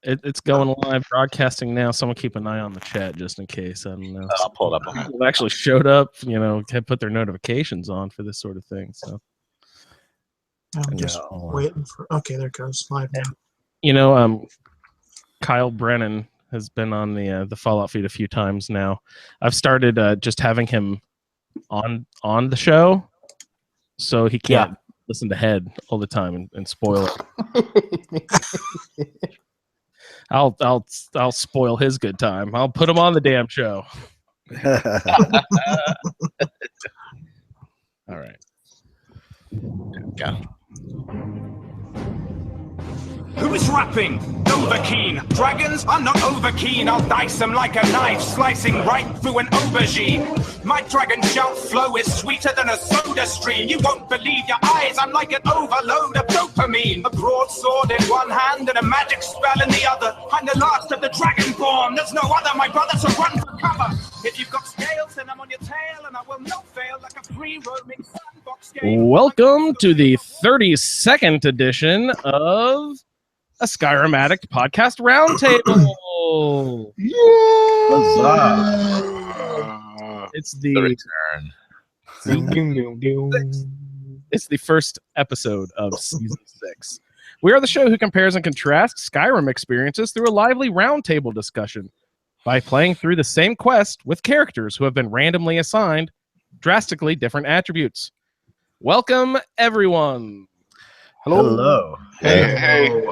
It's going live, broadcasting now. Someone keep an eye on the chat just in case. I don't know. I'll pull it up. People actually showed up, have put their notifications on for this sort of thing. So I'm just waiting for. Okay, there it goes live now. Kyle Brennan has been on the Fallout feed a few times now. I've started just having him on the show, so he can't listen to Head all the time and spoil it. I'll spoil his good time. I'll put him on the damn show. All right. Yeah. Who's rapping? Overkeen. Dragons? I'm not overkeen. I'll dice them like a knife, slicing right through an aubergine. My dragon shout flow is sweeter than a soda stream. You won't believe your eyes. I'm like an overload of dopamine. A broadsword in one hand and a magic spell in the other. I'm the last of the dragonborn. There's no other, my brother, so run for cover. If you've got scales, then I'm on your tail, and I will not fail like a free-roaming sandbox game. Welcome to the 32nd edition of a Skyrim Addict Podcast Roundtable. It's the return. It's the first episode of season 6. We are the show who compares and contrasts Skyrim experiences through a lively roundtable discussion by playing through the same quest with characters who have been randomly assigned drastically different attributes. Welcome, everyone. Hello. Hey.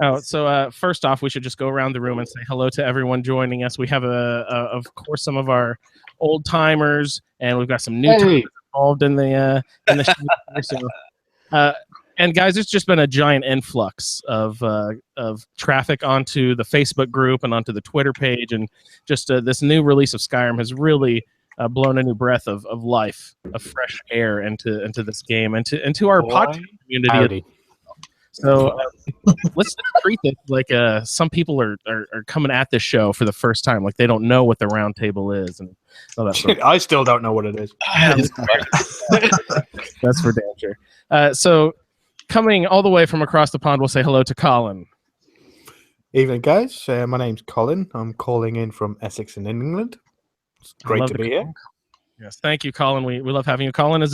Oh, so first off, we should just go around the room and say hello to everyone joining us. We have, of course, some of our old timers, and we've got some new timers involved in the show. And guys, it's just been a giant influx of traffic onto the Facebook group and onto the Twitter page, and just this new release of Skyrim has really blown a new breath of life, of fresh air into this game, and to our podcast community. Howdy. So let's treat this like some people are coming at this show for the first time, like they don't know what the round table is, and all that sort of I still don't know what it is. That's for damn sure. So coming all the way from across the pond, we'll say hello to Colin. Evening, guys. My name's Colin. I'm calling in from Essex in England. It's great to be here. Yes, thank you, Colin. We love having you. Colin is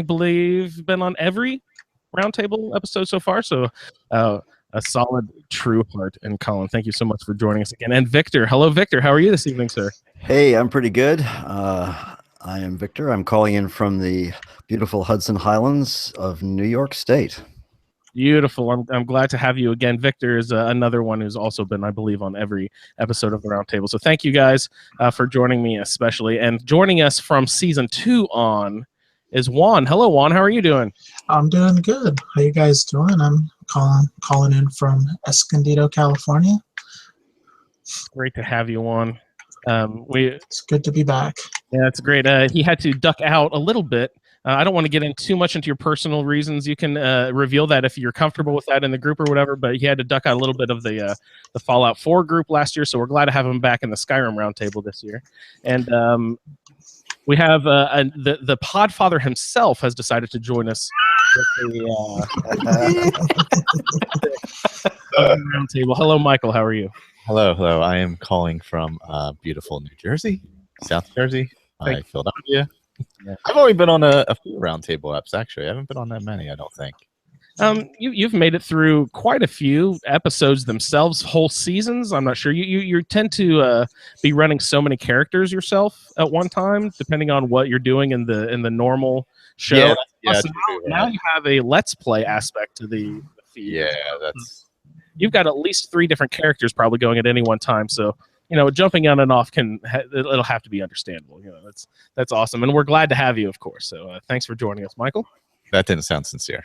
believe been on every roundtable episode so far, so a solid true heart. And Colin, thank you so much for joining us again. And Victor, hello Victor, how are you this evening, sir? Hey, I'm pretty good. I am Victor. I'm calling in from the beautiful Hudson Highlands of New York State. Beautiful. I'm glad to have you again. Victor is another one who's also been, I believe, on every episode of the roundtable. So thank you guys for joining me, especially, and joining us from season 2 on is Juan. Hello, Juan. How are you doing? I'm doing good. How you guys doing? I'm calling in from Escondido, California. Great to have you, Juan. It's good to be back. Yeah, it's great. He had to duck out a little bit. I don't want to get in too much into your personal reasons. You can reveal that if you're comfortable with that in the group or whatever, but he had to duck out a little bit of the Fallout 4 group last year, so we're glad to have him back in the Skyrim Roundtable this year. And we have the Podfather himself has decided to join us with the roundtable. Hello, Michael. How are you? Hello. I am calling from beautiful New Jersey, South Jersey, Philadelphia. Yeah. I've only been on a few roundtable apps, actually. I haven't been on that many, I don't think. You've made it through quite a few episodes themselves, whole seasons. I'm not sure. You tend to be running so many characters yourself at one time, depending on what you're doing in the normal show. Yeah, now you have a let's play aspect to the feed. Yeah, you've got at least 3 different characters probably going at any one time. So jumping on and off it'll have to be understandable. That's awesome, and we're glad to have you, of course. So thanks for joining us, Michael. That didn't sound sincere.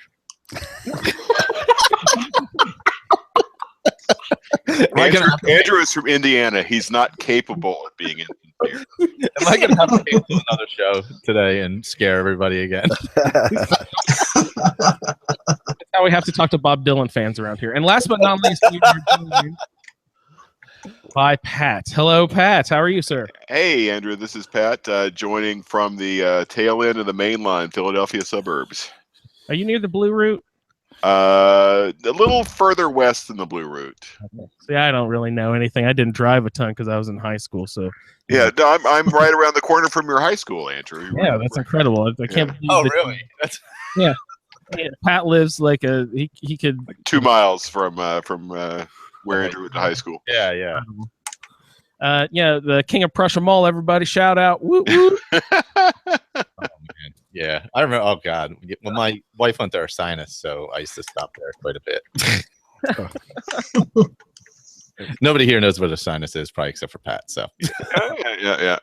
Andrew is from Indiana. He's not capable of being sincere. Am I going to have to cancel another show today and scare everybody again? That's how we have to talk to Bob Dylan fans around here. And last but not least, we are joined by Pat. Hello, Pat. How are you, sir? Hey, Andrew. This is Pat, joining from the tail end of the main line, Philadelphia suburbs. Are you near the Blue Route? A little further west than the Blue Route. Okay. See, I don't really know anything. I didn't drive a ton because I was in high school. So Yeah, no, I'm right around the corner from your high school, Andrew. yeah, that's incredible. I can't believe that- really? That's Yeah, Pat lives like he could like 2 miles from where Andrew went to high school. yeah. Yeah, the King of Prussia Mall. Everybody, shout out! Woo woo! Oh man, yeah. I remember. Oh god, well, my wife went to Ursinus, so I used to stop there quite a bit. Nobody here knows what Ursinus is, probably except for Pat. So yeah.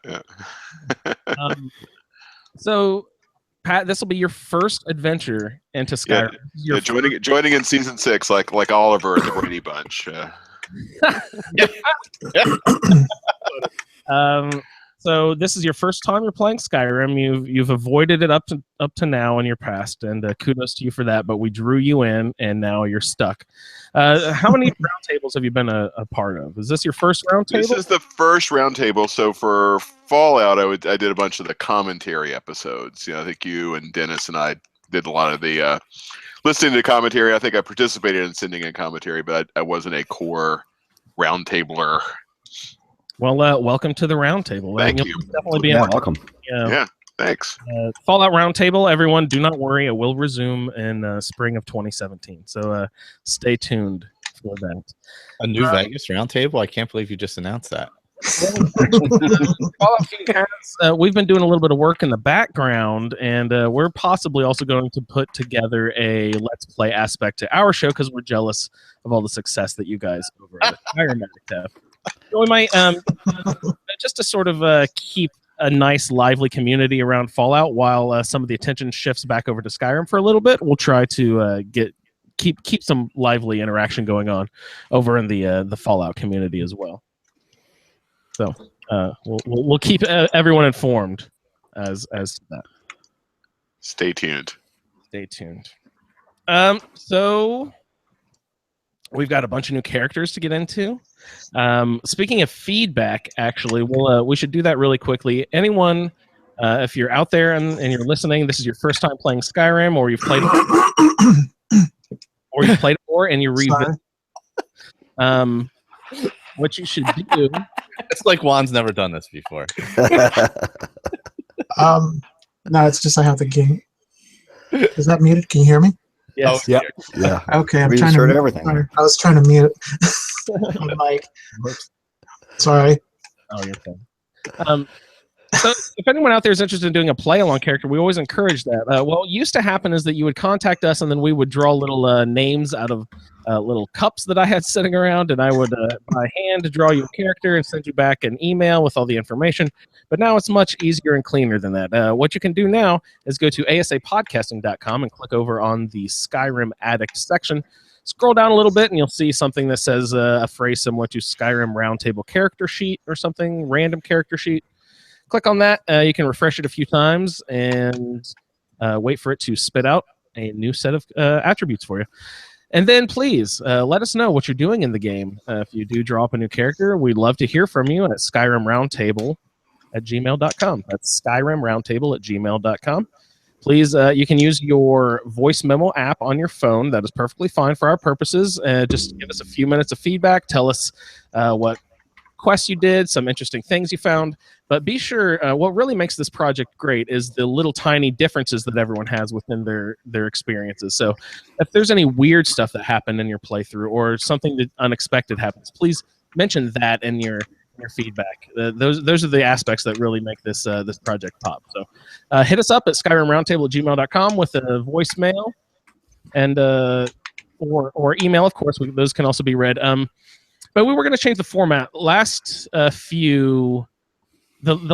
So, Pat, this will be your first adventure into Skyrim. Yeah, joining in season 6, like Oliver and the Brady Bunch. So this is your first time you're playing Skyrim. You've avoided it up to now in your past, and kudos to you for that. But we drew you in, and now you're stuck. How many roundtables have you been a part of? Is this your first roundtable? This is the first roundtable. So for Fallout, I did a bunch of the commentary episodes. I think you and Dennis and I did a lot of the listening to commentary. I think I participated in sending in commentary, but I wasn't a core roundtabler. Well, welcome to the roundtable. Thank you. Definitely be welcome. Yeah, thanks. Fallout Roundtable, everyone, do not worry. It will resume in spring of 2017. So stay tuned for that. A new Vegas roundtable. I can't believe you just announced that. Fallout Feed has, we've been doing a little bit of work in the background, and we're possibly also going to put together a Let's Play aspect to our show because we're jealous of all the success that you guys over at Skyrim Addict have. So we might, just to sort of keep a nice, lively community around Fallout while some of the attention shifts back over to Skyrim for a little bit, we'll try to keep some lively interaction going on over in the Fallout community as well. So we'll keep everyone informed as to that. Stay tuned. Stay tuned. So we've got a bunch of new characters to get into. Speaking of feedback, actually, we should do that really quickly. Anyone, if you're out there and you're listening, this is your first time playing Skyrim, or you've played it before and you revisit. What you should do. It's like Juan's never done this before. No, it's just I have the game. Is that muted? Can you hear me? Yes. Oh, yeah. Okay, I'm We trying just to heard mute- everything. sorry, I was trying to mute my mic. Sorry. Oh, you're fine. So if anyone out there is interested in doing a play-along character, we always encourage that. What used to happen is that you would contact us, and then we would draw little names out of little cups that I had sitting around, and I would, by hand, draw you a character and send you back an email with all the information. But now it's much easier and cleaner than that. What you can do now is go to asapodcasting.com and click over on the Skyrim Addict section. Scroll down a little bit, and you'll see something that says a phrase similar to Skyrim Roundtable character sheet or something, random character sheet. Click on that. You can refresh it a few times and wait for it to spit out a new set of attributes for you. And then please let us know what you're doing in the game. If you do draw up a new character, we'd love to hear from you at skyrimroundtable@gmail.com. That's skyrimroundtable@gmail.com. Please, you can use your voice memo app on your phone. That is perfectly fine for our purposes. Just give us a few minutes of feedback. Tell us what quests you did, some interesting things you found. But be sure, what really makes this project great is the little tiny differences that everyone has within their experiences. So if there's any weird stuff that happened in your playthrough or something that unexpected happens, please mention that in your feedback. Those are the aspects that really make this this project pop. So hit us up at skyrimroundtable@gmail.com with a voicemail and or email, of course. Those can also be read. But we were going to change the format. The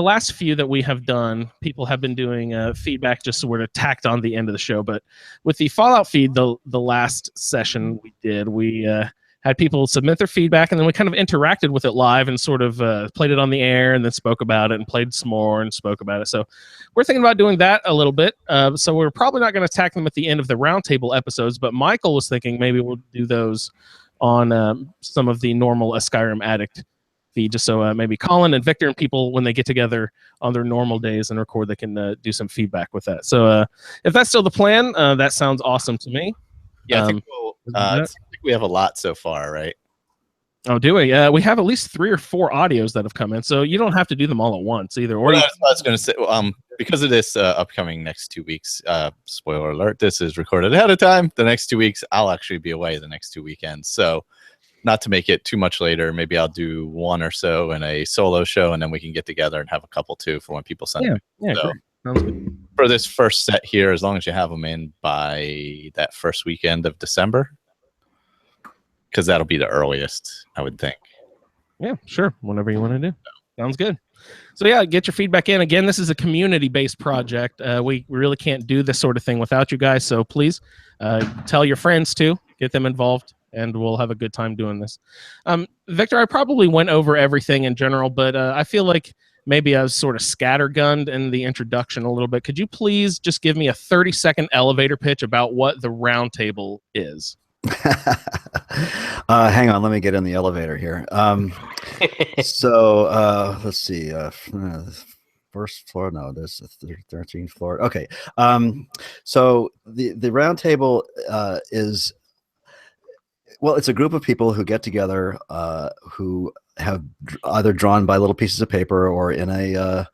last few that we have done, people have been doing feedback just sort of tacked on the end of the show. But with the Fallout feed, the last session we did, we had people submit their feedback, and then we kind of interacted with it live and sort of played it on the air and then spoke about it and played some more and spoke about it. So we're thinking about doing that a little bit. So we're probably not going to tack them at the end of the roundtable episodes, but Michael was thinking maybe we'll do those on some of the normal Skyrim Addict feed, just so maybe Colin and Victor and people, when they get together on their normal days and record, they can do some feedback with that. So if that's still the plan, that sounds awesome to me. Yeah, I Um, think I think we have a lot so far, right? Oh, do we? We have at least 3 or 4 audios that have come in, so you don't have to do them all at once either. Or Well, that's what I was going to say. Because of this upcoming next 2 weeks, spoiler alert, this is recorded ahead of time. The next 2 weeks, I'll actually be away the next 2 weekends. So not to make it too much later, maybe I'll do 1 or so in a solo show, and then we can get together and have a couple too for when people send them. Yeah, So great. Sounds good. for this first set here, as long as you have them in by that first weekend of December, because that'll be the earliest, I would think. Yeah, sure. Whatever you want to do. Sounds good. So yeah, get your feedback in. Again, this is a community-based project. We really can't do this sort of thing without you guys. So please tell your friends too. Get them involved, and we'll have a good time doing this. Victor, I probably went over everything in general, but I feel like maybe I was sort of scattergunned in the introduction a little bit. Could you please just give me a 30-second elevator pitch about what the Roundtable is? Hang on, let me get in the elevator here. So let's see. First floor? No, there's the 13th floor. Okay. So the Roundtable is, well, it's a group of people who get together who have either drawn by little pieces of paper or in a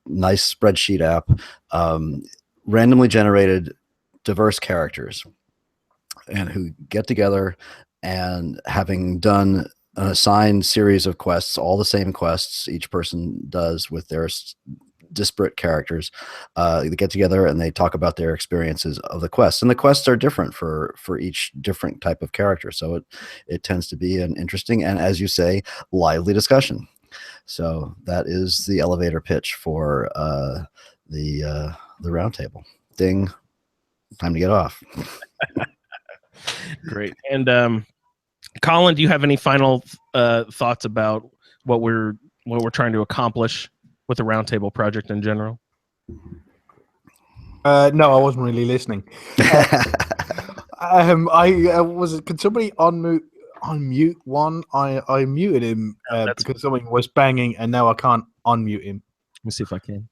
nice spreadsheet app, randomly generated diverse characters, and who get together and, having done an assigned series of quests, all the same quests each person does with their disparate characters, they get together and they talk about their experiences of the quests. And the quests are different for each different type of character. So it tends to be an interesting and, as you say, lively discussion. So that is the elevator pitch for the Roundtable. Ding. Time to get off. Great. And Colin, do you have any final thoughts about what we're trying to accomplish with the Roundtable project in general? No, I wasn't really listening. I was. Could somebody unmute one? I muted him because something was banging, and now I can't unmute him. Let me see if I can.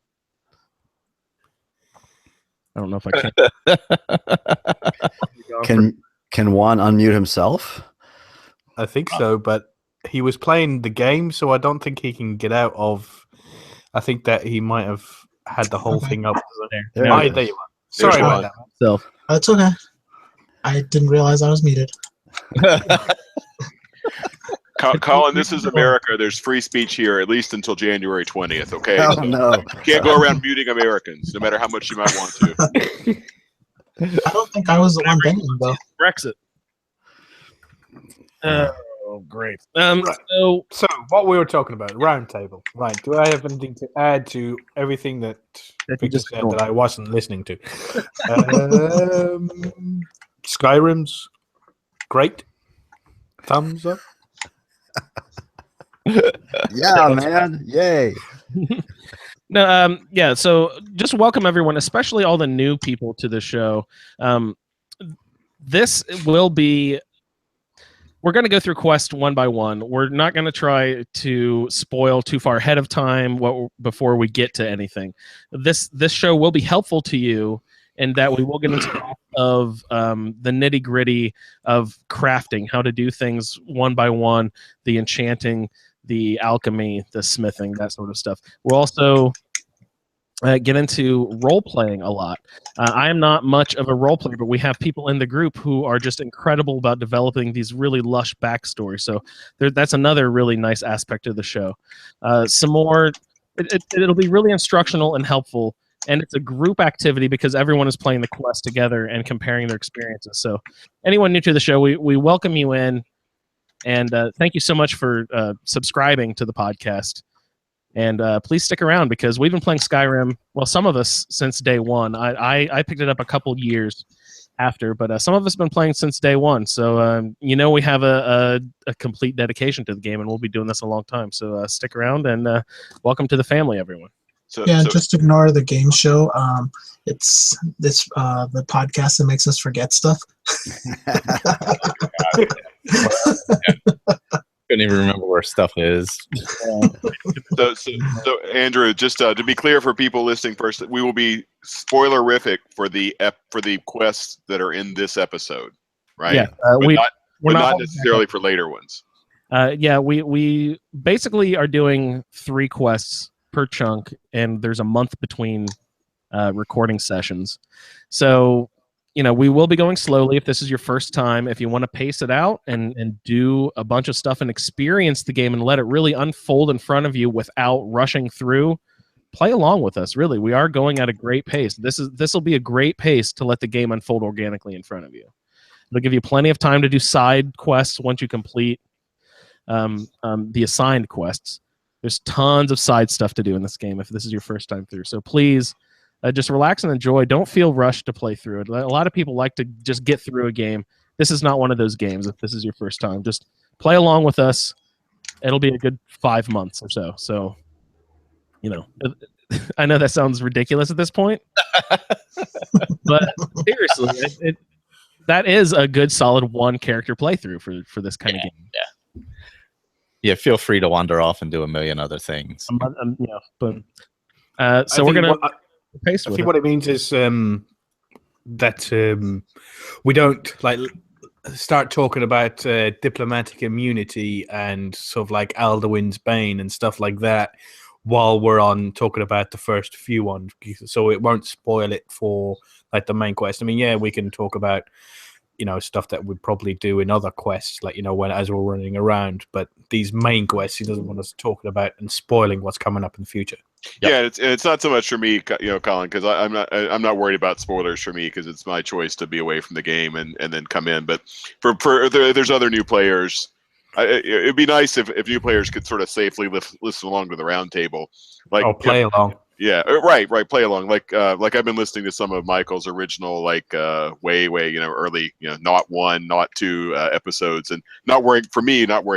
I don't know if I can. Can Juan unmute himself? I think so, but he was playing the game, so I don't think he can get out of. I think that he might have had the whole thing up. There you are. Sorry about that. So It's okay. I didn't realize I was muted. Colin, this is America. There's free speech here, at least until January 20th, okay? Oh, So no. you can't go around muting Americans, no matter how much you might want to. I don't think I was the one banging though. Brexit. Oh, great. So what we were talking about, Roundtable. Right. Do I have anything to add to everything that Victor said that I wasn't listening to? Skyrim's great. Thumbs up. Yeah, man. Yay. No, yeah. So just welcome everyone, especially all the new people to the show. This will be. We're going to go through quests one by one. We're not going to try to spoil too far ahead of time before we get to anything. This show will be helpful to you in that we will get into of the nitty gritty of crafting, how to do things one by one, the enchanting, the alchemy, the smithing, that sort of stuff. We'll also get into role-playing a lot. I am not much of a role-player, but we have people in the group who are just incredible about developing these really lush backstories. So that's another really nice aspect of the show. Some more, it'll be really instructional and helpful, and it's a group activity because everyone is playing the quest together and comparing their experiences. So anyone new to the show, we welcome you in, and thank you so much for subscribing to the podcast. And please stick around because we've been playing Skyrim, well, some of us since day one. I picked it up a couple years after, but some of us have been playing since day one. So, we have a complete dedication to the game, and we'll be doing this a long time. So stick around, and welcome to the family, everyone. So Just ignore the game show. It's the podcast that makes us forget stuff. Going even remember where stuff is. So Andrew, just to be clear for people listening first, we will be spoilerific for the quests that are in this episode, right? Yeah, but not necessarily for later ones. Yeah, we basically are doing 3 quests per chunk, and there's a month between recording sessions. So, we will be going slowly if this is your first time. If you want to pace it out and do a bunch of stuff and experience the game and let it really unfold in front of you without rushing through, play along with us. Really, we are going at a great pace. This will be a great pace to let the game unfold organically in front of you. It'll give you plenty of time to do side quests once you complete the assigned quests. There's tons of side stuff to do in this game if this is your first time through. So please just relax and enjoy. Don't feel rushed to play through it. A lot of people like to just get through a game. This is not one of those games if this is your first time. Just play along with us. It'll be a good 5 months or so. So, I know that sounds ridiculous at this point, but seriously, that is a good solid 1 character playthrough for this kind of game. Yeah, feel free to wander off and do a million other things. So we're gonna pace. I think what it means is that we don't start talking about diplomatic immunity and sort of like Alduin's Bane and stuff like that while we're on talking about the first few ones, so it won't spoil it for the main quest. I mean, yeah, we can talk about stuff that we'd probably do in other quests, as we're running around. But these main quests, he doesn't want us talking about and spoiling what's coming up in the future. Yep. Yeah, it's not so much for me, Colin, because I'm not worried about spoilers for me because it's my choice to be away from the game and then come in. But for there's other new players. It'd be nice if new players could sort of safely listen along to the roundtable. Play along. Yeah, right. Play along. Like I've been listening to some of Michael's original, way early, not 1, not 2 episodes, and not worrying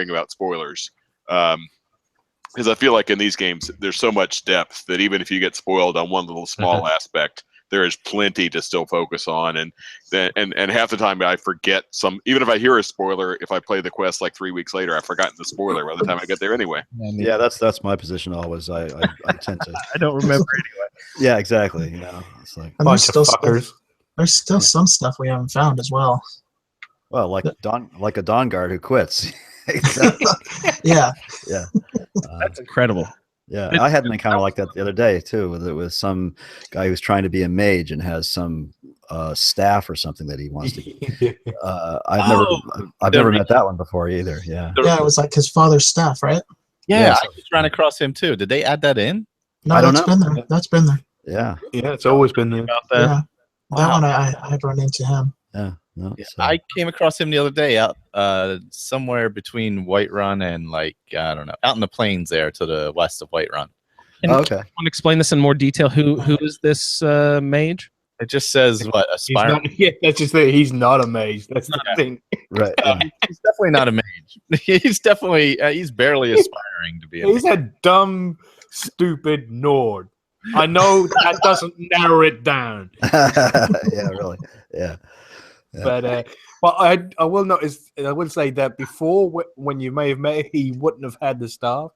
about spoilers. Because I feel like in these games, there's so much depth that even if you get spoiled on one little small aspect, there is plenty to still focus on. And half the time I forget even if I hear a spoiler, if I play the quest 3 weeks later, I've forgotten the spoiler by the time I get there anyway. Yeah, that's my position always. I tend to. I don't remember anyway. Yeah, exactly. It's like and there's still some stuff we haven't found as well. Well, like a Dawn Guard who quits. Yeah. That's incredible. Yeah, I had an encounter like that the other day too, with some guy who's trying to be a mage and has some staff or something that he wants to. I've never met that one before either. Yeah, it was like his father's staff, right? Yeah, I just ran across him too. Did they add that in? No, been there. That's been there. Yeah, it's always been there. Yeah, that one I'd run into him. Yeah. No, I came across him the other day out somewhere between Whiterun and I don't know, out in the plains there to the west of Whiterun. Okay. Want to explain this in more detail? Who is this mage? It just says aspiring. That's just that he's not a mage. That's the thing. Right. He's definitely not a mage. He's barely aspiring to be a mage. He's a dumb, stupid Nord. I know that doesn't narrow it down. Yeah, really. Yeah. But I will notice. I will say that before, when you may have met, he wouldn't have had the staff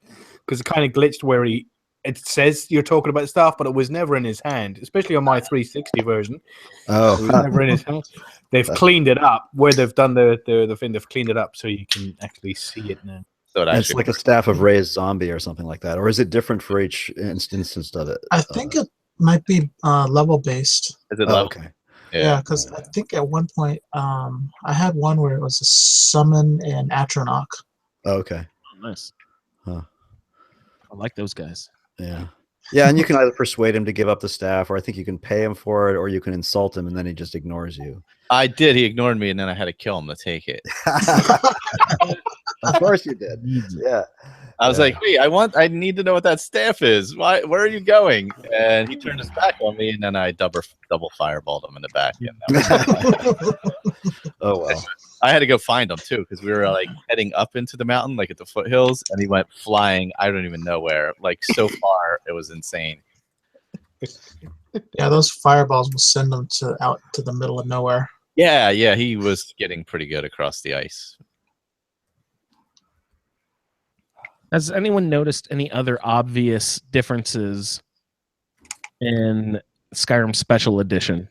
because it kind of glitched where it says you're talking about staff, but it was never in his hand. Especially on my 360 version. Oh, it was never in his hand. They've cleaned it up where they've done the thing. They've cleaned it up so you can actually see it now. So it's like a staff of raised zombie or something like that, or is it different for each instance of it? I think it might be level based. Is it level? Okay. Yeah, because I think at one point I had one where it was a summon and Atronach. Okay. Oh, nice. Huh. I like those guys. Yeah. Yeah, and you can either persuade him to give up the staff, or I think you can pay him for it, or you can insult him and then he just ignores you. I did. He ignored me, and then I had to kill him to take it. Of course you did. Yeah. I was like, wait, I need to know what that staff is. Why? Where are you going? And he turned his back on me, and then I double fireballed him in the back. Oh, well. I had to go find him, too, because we were, heading up into the mountain, at the foothills, and he went flying, I don't even know where. So far, it was insane. Yeah, those fireballs will send them out to the middle of nowhere. Yeah, he was getting pretty good across the ice. Has anyone noticed any other obvious differences in Skyrim Special Edition?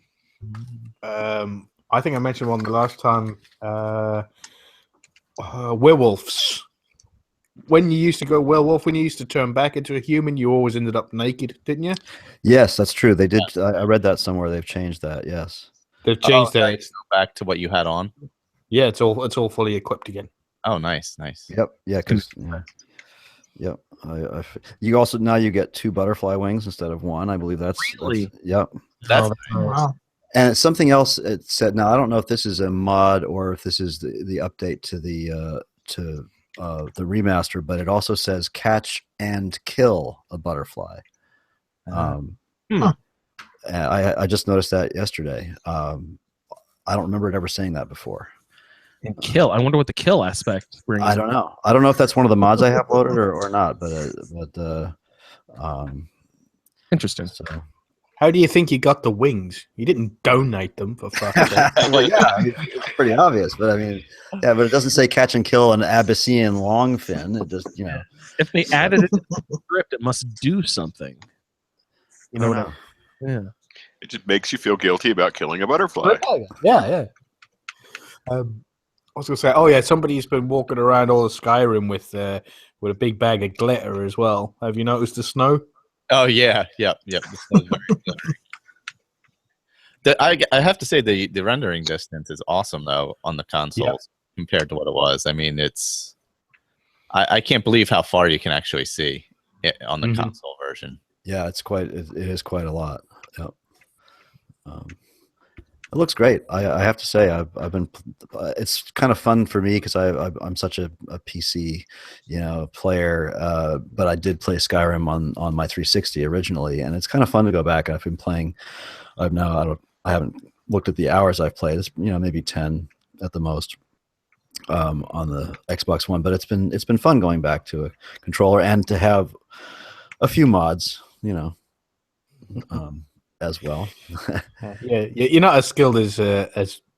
I think I mentioned one the last time. Werewolves. When you used to go werewolf, when you used to turn back into a human, you always ended up naked, didn't you? Yes, that's true. They did. I read that somewhere. They've changed that. Yes. They've changed that. Nice. Go back to what you had on. Yeah, it's all fully equipped again. Oh, nice. Yep. Yeah. Yep. You also now you get 2 butterfly wings instead of 1. I believe that's Really? Yep. That's Wow. And something else it said. Now I don't know if this is a mod or if this is the update to the remaster, but it also says catch and kill a butterfly. I just noticed that yesterday. I don't remember it ever saying that before. And kill. I wonder what the kill aspect brings. I don't know. I don't know if that's one of the mods I have loaded or not, but Interesting. so. How do you think you got the wings? You didn't donate them, for fuck's sake. Well, yeah, I mean, it's pretty obvious, but I mean, yeah, but it doesn't say catch and kill an Abyssinian longfin. It just, If they added it to the script, it must do something. You know what I mean? Yeah. It just makes you feel guilty about killing a butterfly. Yeah. I was gonna say, oh yeah, somebody's been walking around all of Skyrim with a big bag of glitter as well. Have you noticed the snow? Oh yeah, yep. The snow's very glittery. I have to say the rendering distance is awesome though on the consoles compared to what it was. I mean, it's I can't believe how far you can actually see it on the console version. Yeah, it is quite a lot. Yep. It looks great. I have to say, I've been. It's kind of fun for me because I'm such a PC, player. But I did play Skyrim on my 360 originally, and it's kind of fun to go back. I've been playing. I haven't looked at the hours I've played. It's maybe 10 at the most on the Xbox One. But it's been fun going back to a controller and to have a few mods. As well. Yeah, you're not as skilled as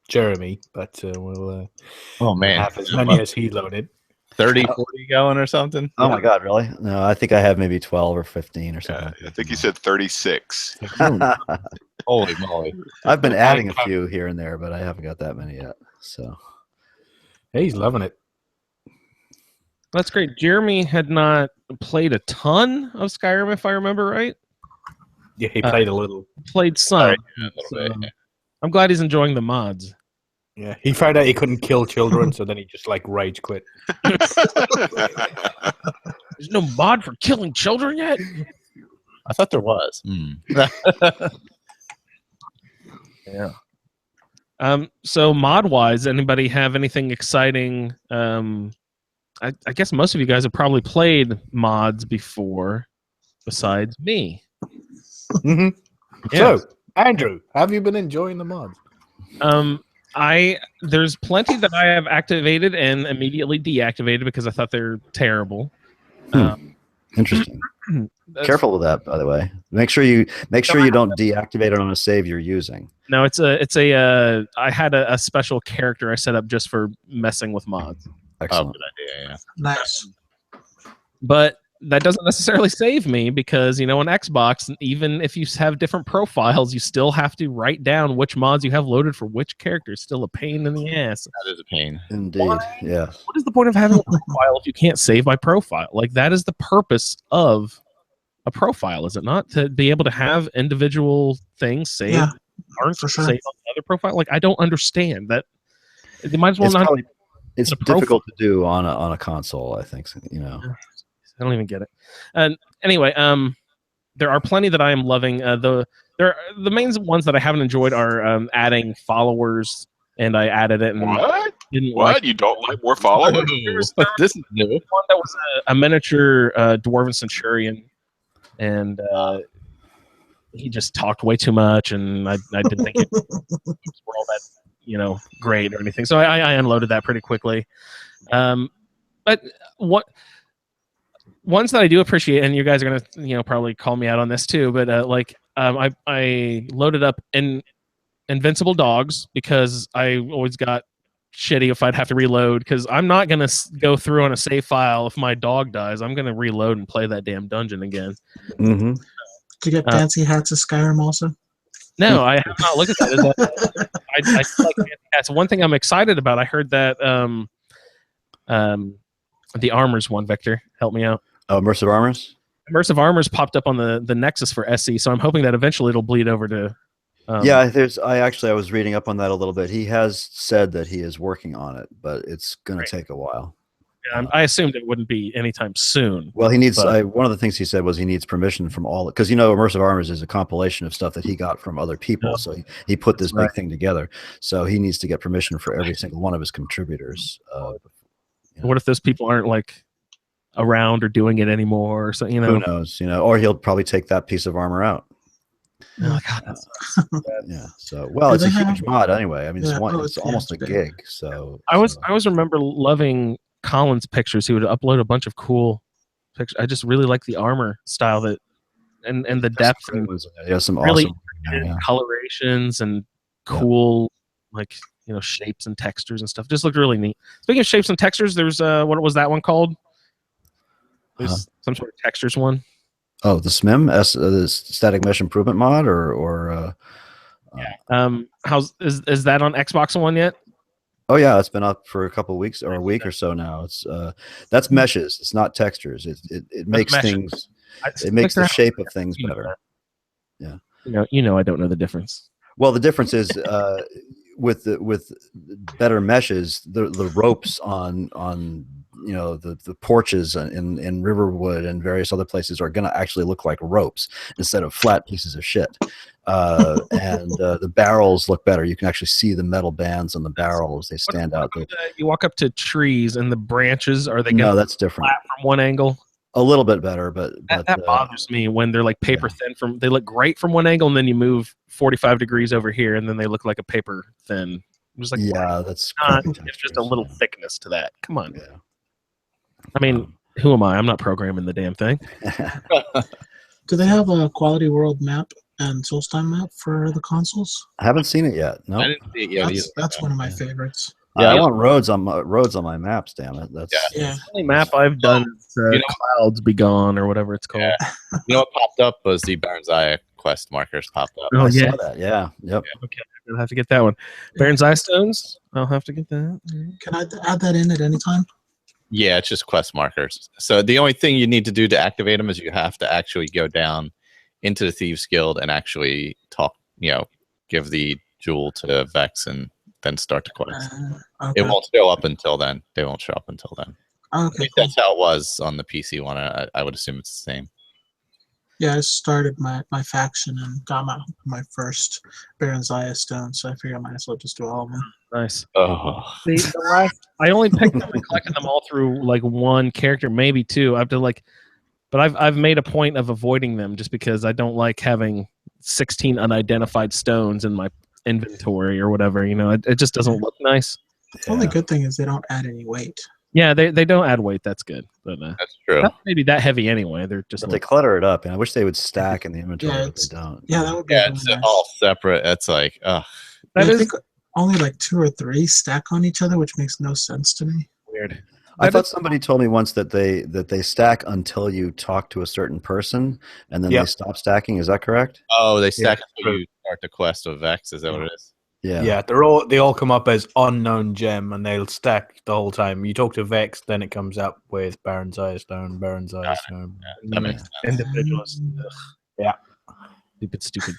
Jeremy, but we'll have as many as he loaded. 30, 40 going or something? Oh my God, really? No, I think I have maybe 12 or 15 or something. I think you said 36. Holy moly. I've been adding a few here and there, but I haven't got that many yet. So he's loving it. That's great. Jeremy had not played a ton of Skyrim, if I remember right. Yeah, he played a little. Played some. I'm glad he's enjoying the mods. Yeah, he found out he couldn't kill children, so then he just rage quit. There's no mod for killing children yet? I thought there was. Yeah. So mod-wise, anybody have anything exciting? I guess most of you guys have probably played mods before, besides me. Mm-hmm. Yeah. So, Andrew, have you been enjoying the mods? There's plenty that I have activated and immediately deactivated because I thought they're terrible. Interesting. Careful with that, by the way. Make sure you don't deactivate it on a save you're using. No, I had a special character I set up just for messing with mods. Excellent. Good idea, yeah. Nice. But that doesn't necessarily save me because, on Xbox, even if you have different profiles, you still have to write down which mods you have loaded for which character. It's still a pain in the ass. That is a pain. Indeed, yeah. What is the point of having a profile if you can't save by profile? That is the purpose of a profile, is it not? To be able to have individual things saved aren't for sure. saved on the other profile? I don't understand that. They might as well It's difficult to do on a console, I think, I don't even get it. And anyway, there are plenty that I am loving. The main ones that I haven't enjoyed are adding followers, and I added it. And What? You don't like more followers? This is new. One that was a miniature dwarven centurion, and he just talked way too much, and I didn't think it was all that great or anything. So I unloaded that pretty quickly. But what? Ones that I do appreciate, and you guys are gonna, probably call me out on this too, but I loaded up Invincible Dogs because I always got shitty if I'd have to reload, because I'm not gonna go through on a save file if my dog dies. I'm gonna reload and play that damn dungeon again. Mm-hmm. Did you get fancy hats of Skyrim also? No, I have not looked at that. I like fancy hats. One thing I'm excited about, I heard that the armors one, Victor, help me out. Oh, Immersive Armors? Immersive Armors popped up on the Nexus for SC, so I'm hoping that eventually it'll bleed over to. I was reading up on that a little bit. He has said that he is working on it, but it's going to take a while. Yeah, I assumed it wouldn't be anytime soon. Well, he needs. One of the things he said was he needs permission from all, because Immersive Armors is a compilation of stuff that he got from other people. So he put this big thing together. So he needs to get permission for every single one of his contributors. What if those people aren't like around or doing it anymore? Or so who knows? Or he'll probably take that piece of armor out. Oh God, that's yeah. So it's a huge mod anyway. I mean, it's almost a gig. So I always remember loving Colin's pictures. He would upload a bunch of cool pictures. I just really like the armor style and the depth and some really awesome colorations and cool shapes and textures and stuff. Just looked really neat. Speaking of shapes and textures, there's what was that one called? There's some sort of textures one. Oh, the SMIM, the static mesh improvement mod, or is that on Xbox One yet? Oh yeah, it's been up for a couple of weeks or a week or so now. It's that's meshes. It's not textures. It makes things. It makes the shape of things better. Yeah. I don't know the difference. Well, the difference is with better meshes, the ropes on the porches in Riverwood and various other places are going to actually look like ropes instead of flat pieces of shit. And the barrels look better. You can actually see the metal bands on the barrels. They stand out. You walk up to trees and the branches, are they no, that's different. Flat from one angle? A little bit better, but that bothers me when they're like paper thin they look great from one angle, and then you move 45 degrees over here and then they look like a paper thin. I'm just like, that's it's just a little thickness to that. Come on. Yeah. I mean, who am I? I'm not programming the damn thing. Do they have a Quality World map and Solstheim map for the consoles? I haven't seen it yet. No, I didn't see it yet. That's one of my favorites. Yeah, I want roads on my maps. Damn it! That's the only map I've done. Clouds Be Gone or whatever it's called. Yeah. What popped up was the Baron's Eye quest markers popped up. Oh, I saw that. Yeah. Yep. Okay, I'll have to get that one. Baron's Eye stones. I'll have to get that. Can I add that in at any time? Yeah, it's just quest markers. So the only thing you need to do to activate them is you have to actually go down into the Thieves Guild and actually talk. Give the jewel to Vex and then start the quest. Okay. It won't show up until then. They won't show up until then. Okay, cool. That's how it was on the PC one. I would assume it's the same. Yeah, I started my faction and got my first Baron's Eye stone, so I figured I might as well just do all of them. Nice. Oh. I only picked them and collected them all through like one character, maybe two. I have to but I've made a point of avoiding them just because I don't like having 16 unidentified stones in my inventory or whatever. It just doesn't look nice. The only good thing is they don't add any weight. Yeah, they don't add weight. That's good. But that's true. Not maybe that heavy anyway. They're just they clutter it up, and I wish they would stack in the inventory, but they don't. Yeah, that would be. Yeah, it's nice. All separate. It's like, I think only like 2 or 3 stack on each other, which makes no sense to me. Weird. I thought somebody told me once that they stack until you talk to a certain person, and then they stop stacking. Is that correct? Oh, they stack until you start the quest of Vex. Is that what it is? Yeah. Yeah, they all come up as unknown gem, and they'll stack the whole time. You talk to Vex, then it comes up with Baron's Eye Stone, Baron's Eye Stone. Yeah, that makes sense. Individuals. Yeah. Stupid.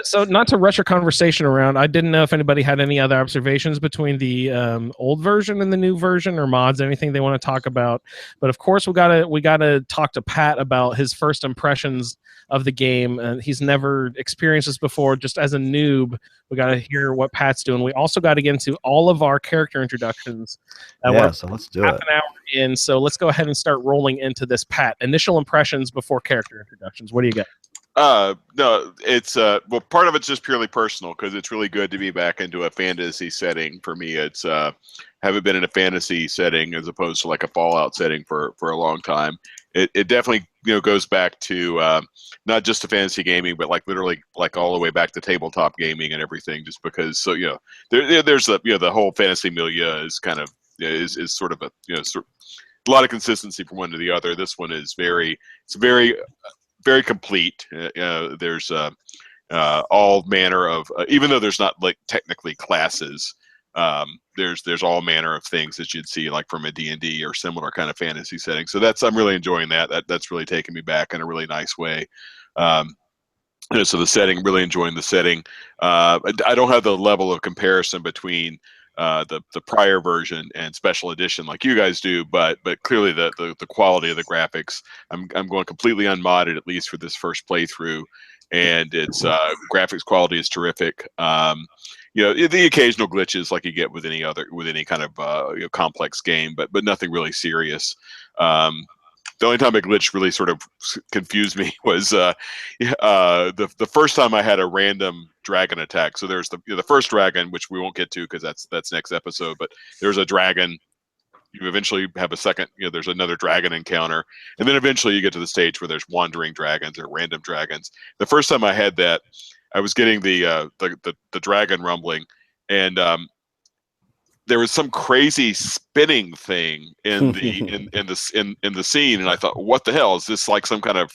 So not to rush our conversation around, I didn't know if anybody had any other observations between the old version and the new version, or mods, anything they want to talk about. But of course, we gotta talk to Pat about his first impressions of the game. He's never experienced this before. Just as a noob, we got to hear what Pat's doing. We also got to get into all of our character introductions. So let's do half it. An hour in, so let's go ahead and start rolling into this. Pat, initial impressions before character introductions. What do you got? No, it's well, part of it's just purely personal because it's really good to be back into a fantasy setting. For me, it's haven't been in a fantasy setting as opposed to like a Fallout setting for a long time, it definitely goes back to not just to fantasy gaming, but like literally like all the way back to tabletop gaming and everything. Just because, so there's the whole fantasy milieu is kind of is sort of a a lot of consistency from one to the other. This one is very complete. There's all manner of even though there's not like technically classes. There's all manner of things that you'd see like from a D&D or similar kind of fantasy setting. So I'm really enjoying that. That's really taken me back in a really nice way. So the setting, really enjoying the setting. I don't have the level of comparison between the prior version and special edition like you guys do, but clearly the quality of the graphics, I'm going completely unmodded, at least for this first playthrough, and its graphics quality is terrific. The occasional glitches like you get with any kind of complex game, but nothing really serious. The only time a glitch really sort of confused me was the first time I had a random dragon attack. So there's the first dragon, which we won't get to because that's next episode. But there's a dragon. You eventually have a second. There's another dragon encounter, and then eventually you get to the stage where there's wandering dragons or random dragons. The first time I had that, I was getting the dragon rumbling, and there was some crazy spinning thing in the scene, and I thought, what the hell is this? Like some kind of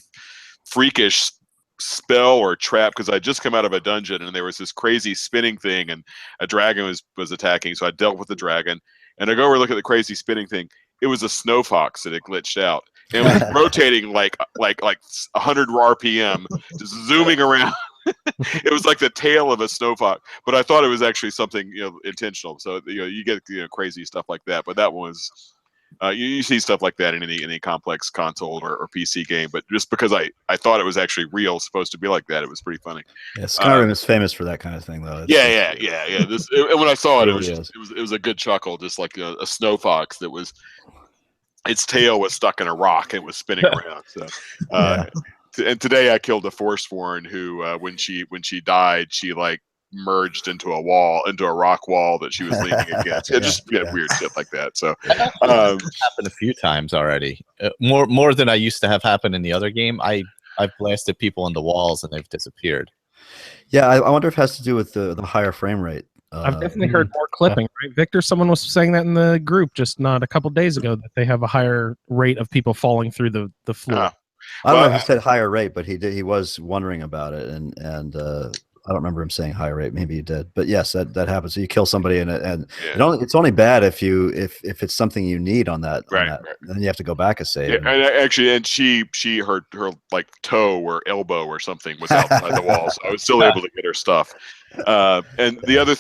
freakish spell or trap? Because I just come out of a dungeon and there was this crazy spinning thing, and a dragon was attacking. So I dealt with the dragon, and I go over and look at the crazy spinning thing. It was a snow fox that had glitched out. And it was rotating like 100 RPM, just zooming around. It was like the tail of a snow fox, but I thought it was actually something intentional. So you get crazy stuff like that. But that was you see stuff like that in any complex console or PC game. But just because I thought it was actually real, supposed to be like that, it was pretty funny. Yeah, Skyrim is famous for that kind of thing, though. Yeah. And when I saw it, it was a good chuckle, just like a snow fox that was. Its tail was stuck in a rock and was spinning around. So, and today I killed a Forsworn who, when she died, she like merged into a rock wall that she was leaning against. Weird shit like that. So, happened a few times already. More than I used to have happen in the other game. I've blasted people into walls and they've disappeared. Yeah, I wonder if it has to do with the higher frame rate. I've definitely heard more clipping, right, Victor? Someone was saying that in the group just not a couple days ago, that they have a higher rate of people falling through the floor. I don't know if he said higher rate, but he was wondering about it, and I don't remember him saying higher rate. Maybe he did, but yes, that happens. So you kill somebody, and it's only bad if it's something you need on that. Right. Then you have to go back and save. Yeah, and she her like toe or elbow or something was outside the wall, so I was still able to get her stuff. And the other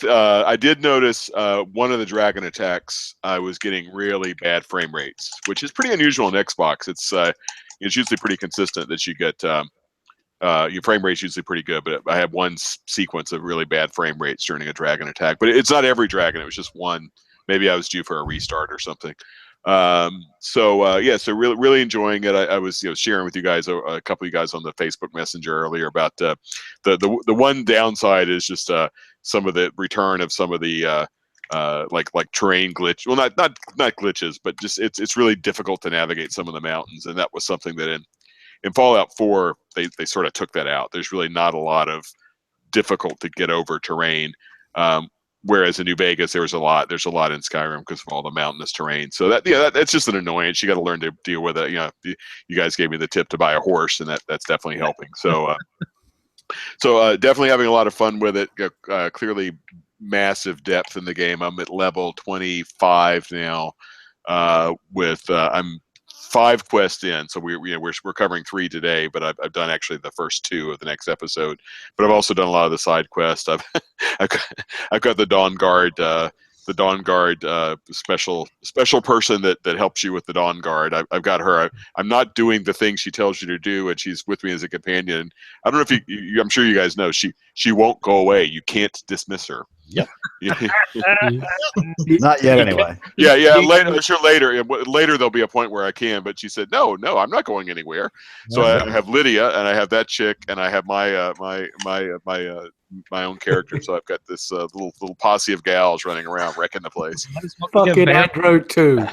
I did notice one of the dragon attacks, I was getting really bad frame rates, which is pretty unusual on Xbox. It's usually pretty consistent that you get your frame rate's usually pretty good, but I had one sequence of really bad frame rates during a dragon attack. But it's not every dragon; it was just one. Maybe I was due for a restart or something. So really enjoying it. I was sharing with you guys, a couple of you guys on the Facebook Messenger earlier about the one downside is just some of the return of some of the like terrain glitch. Well, not glitches, but just it's really difficult to navigate some of the mountains, and that was something that in Fallout 4 they sort of took that out. There's really not a lot of difficult to get over terrain. Whereas in New Vegas, there's a lot in Skyrim because of all the mountainous terrain. So that's just an annoyance. You got to learn to deal with it. You guys gave me the tip to buy a horse, and that's definitely helping. So, definitely having a lot of fun with it. Clearly, massive depth in the game. I'm at level 25 now. I'm 5 quests in, so we're covering 3 today, but I've done actually the first 2 of the next episode. But I've also done a lot of the side quests. I've got the Dawn Guard, special person that helps you with the Dawn Guard. I've got her. I'm not doing the things she tells you to do, and she's with me as a companion. I don't know if I'm sure you guys know she won't go away. You can't dismiss her. Yep. Not yet, anyway. Yeah. Later there'll be a point where I can. But she said, no, I'm not going anywhere. So I have Lydia, and I have that chick, and I have my own character. So I've got this little posse of gals running around wrecking the place. Fucking aggro too.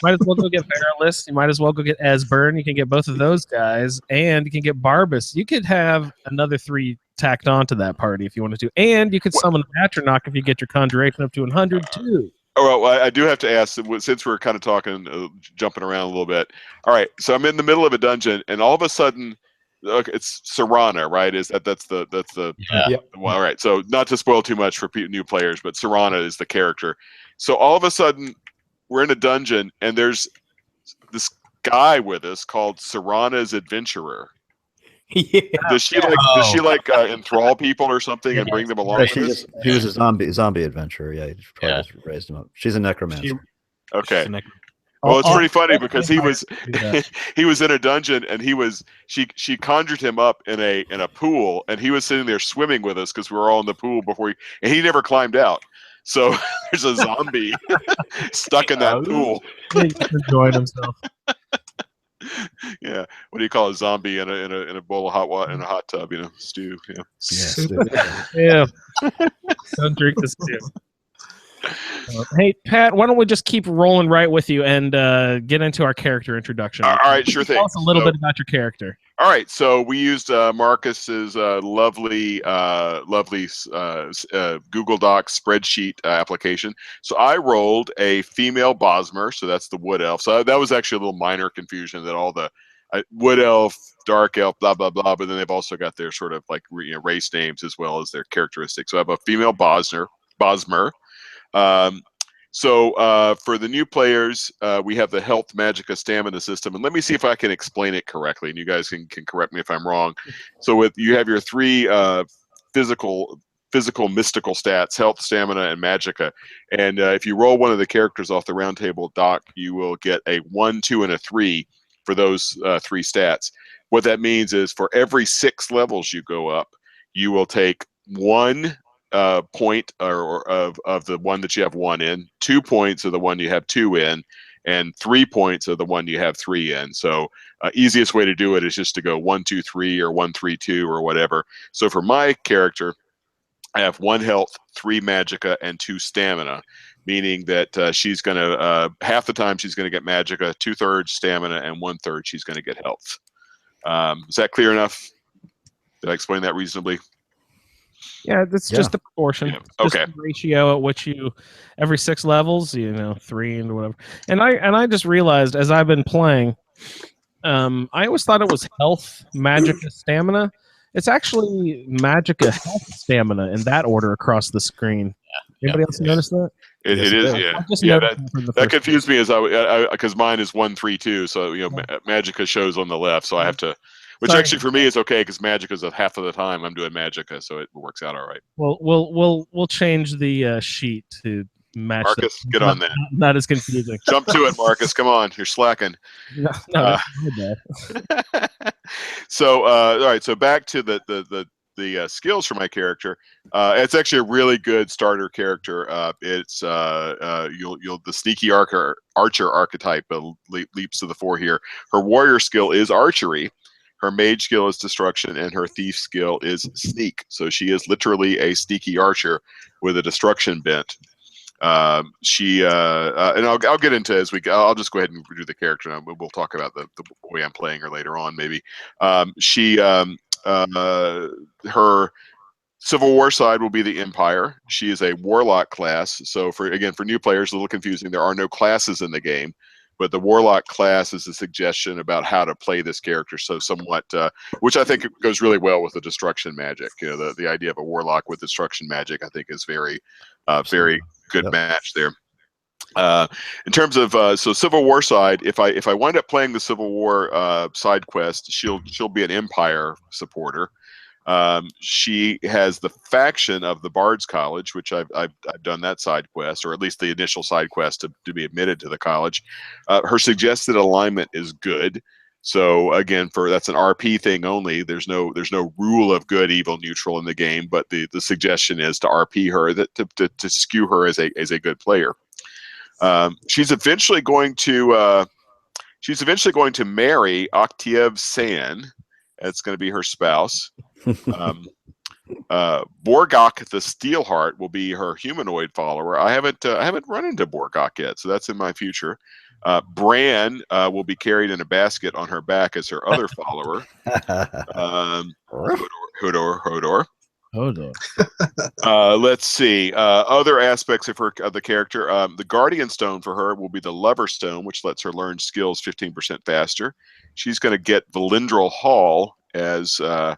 Might as well go get Perilous. You might as well go get Esbern. You can get both of those guys, and you can get Barbas. You could have another 3 tacked onto that party if you wanted to, and you could summon Atronach if you get your conjuration up to 100 too. Oh, well, I do have to ask, since we're kind of talking, jumping around a little bit. All right, so I'm in the middle of a dungeon, and all of a sudden, okay, it's Serana, right? That's the well, all right. So not to spoil too much for new players, but Serana is the character. So all of a sudden, we're in a dungeon, and there's this guy with us called Serana's Adventurer. Yeah. Does she enthrall people or something and bring them along? He was a zombie adventurer. Yeah, he probably just raised him up. She's a necromancer. Okay. Well, it's pretty funny because he was he was in a dungeon and she conjured him up in a pool, and he was sitting there swimming with us because we were all in the pool and he never climbed out. So there's a zombie stuck in that pool. He's enjoying himself. Yeah, what do you call a zombie in a bowl of hot water in a hot tub? Stew. Yeah. Don't drink the stew. Hey, Pat, why don't we just keep rolling right with you and get into our character introduction? All right, sure thing. Tell us a little bit about your character. All right, so we used Marcus's lovely Google Docs spreadsheet application. So I rolled a female Bosmer, so that's the wood elf. So that was actually a little minor confusion that all the wood elf, dark elf, blah blah blah. But then they've also got their sort of like race names as well as their characteristics. So I have a female Bosmer. So for the new players, we have the health, magicka, stamina system, and let me see if I can explain it correctly, and you guys can correct me if I'm wrong. So you have your 3 physical mystical stats: health, stamina, and magicka. And if you roll one of the characters off the Roundtable doc, you will get a 1, 2, and a 3 for those 3 stats. What that means is for every 6 levels you go up, you will take 1 point of the one that you have 1 in, 2 points of the one you have 2 in, and 3 points of the one you have 3 in. So easiest way to do it is just to go 1, 2, 3 or 1, 3, 2 or whatever. So for my character, I have 1 health, 3 magicka, and 2 stamina, meaning that she's going to half the time she's going to get magicka, 2/3 stamina, and 1/3 she's going to get health. Is that clear enough? Did I explain that reasonably? Yeah, that's just the proportion. Yeah. Okay. Just the ratio at which every 6 levels, 3 and whatever. And I just realized as I've been playing, I always thought it was health, magicka, stamina. It's actually magicka, health, stamina in that order across the screen. Anybody else notice that? It is, yeah. That confused me as because mine is 1, 3, 2. So magicka shows on the left, so I have to. Which actually for me is okay because magicka is half of the time I'm doing magicka, so it works out all right. Well, we'll change the sheet to match. Marcus, get on that. Not as confusing. Jump to it, Marcus. Come on, you're slacking. No, So all right, so back to the skills for my character. It's actually a really good starter character. It's the sneaky archer archetype leaps to the fore here. Her warrior skill is archery. Her mage skill is destruction, and her thief skill is sneak. So she is literally a sneaky archer with a destruction bent. And I'll get into I'll just go ahead and do the character, and we'll talk about the way I'm playing her later on, maybe. Her Civil War side will be the Empire. She is a warlock class. So for new players, a little confusing. There are no classes in the game. But the Warlock class is a suggestion about how to play this character, so somewhat, which I think goes really well with the destruction magic. The idea of a Warlock with destruction magic, I think, is very good match there. In terms of so Civil War side, if I wind up playing the Civil War side quest, she'll be an Empire supporter. She has the faction of the Bard's College, which I've done that side quest, or at least the initial side quest to be admitted to the college. Her suggested alignment is good. So again, that's an RP thing only. There's no rule of good, evil, neutral in the game, but the suggestion is to RP her, to skew her as a good player. She's eventually going to marry Octave San. That's going to be her spouse. Borgok the Steelheart will be her humanoid follower. I haven't run into Borgok yet, so that's in my future. Bran will be carried in a basket on her back as her other follower. Hodor. Hold on. Let's see. Other aspects of the character. The Guardian Stone for her will be the Lover Stone, which lets her learn skills 15% faster. She's going to get Valindral Hall as her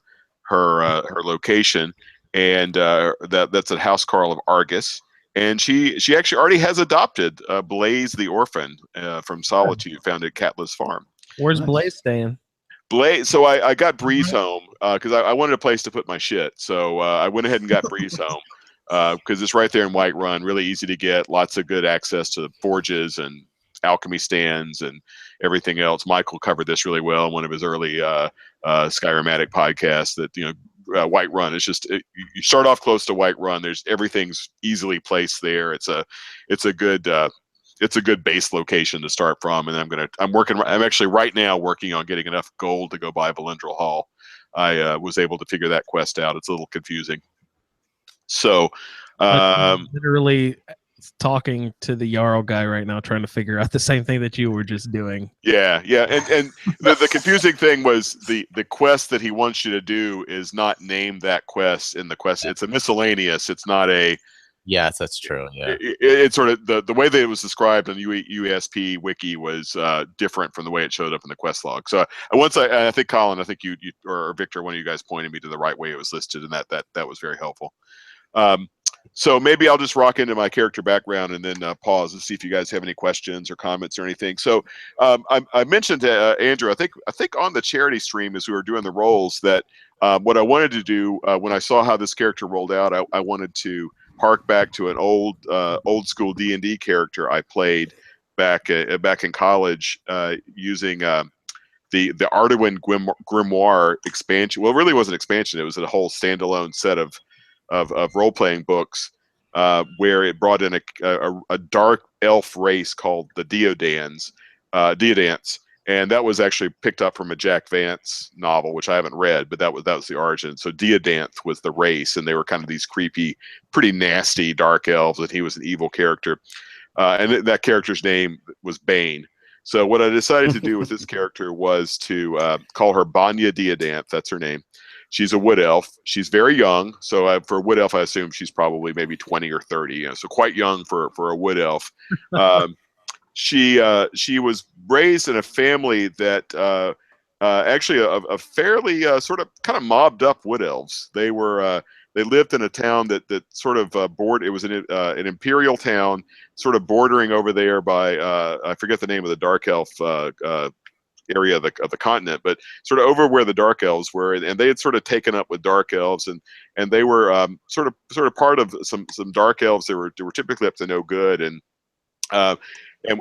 location, and that's a housecarl of Argus. And she actually already has adopted Blaze the Orphan from Solitude, found at Catless Farm. Where's Blaze staying? Blaze. So I got Breeze home because I wanted a place to put my shit. So I went ahead and got Breeze home because it's right there in Whiterun, really easy to get, lots of good access to forges and alchemy stands and everything else. Michael covered this really well in one of his early Skyrim Addict podcasts. That Whiterun is just you start off close to Whiterun. There's everything's easily placed there. It's a good base location to start from, and I'm actually right now working on getting enough gold to go buy Valindral Hall. I was able to figure that quest out. It's a little confusing. So literally talking to the Jarl guy right now, trying to figure out the same thing that you were just doing. Yeah. And the confusing thing was the quest that he wants you to do is not named that quest in the quest. It's a miscellaneous. It's not a. Yes, that's true. Yeah, it's sort of the way that it was described in the UESP wiki was different from the way it showed up in the quest log. So I think Colin, I think you or Victor, one of you guys pointed me to the right way it was listed, and that was very helpful. So maybe I'll just rock into my character background and then pause and see if you guys have any questions or comments or anything. So I mentioned to Andrew, I think on the charity stream as we were doing the rolls that what I wanted to do when I saw how this character rolled out, I wanted to hark back to an old school D&D character I played back in college using the Arduin Grimoire expansion. Well, it really wasn't an expansion; it was a whole standalone set of role-playing books where it brought in a dark elf race called the Deodants, and that was actually picked up from a Jack Vance novel, which I haven't read, but that was the origin. So Deodanth was the race, and they were kind of these creepy, pretty nasty dark elves, and he was an evil character. And that character's name was Bane. So what I decided to do with this character was to call her Banya Deodanth. That's her name. She's a wood elf. She's very young. So for a wood elf, I assume she's probably maybe 20 or 30. So quite young for a wood elf. She was raised in a family that actually a fairly sort of kind of mobbed up wood elves. They lived in a town that sort of it was an imperial town, sort of bordering over there by I forget the name of the dark elf area of the continent, but sort of over where the dark elves were, and they had sort of taken up with dark elves, and they were sort of part of some dark elves that were typically up to no good, and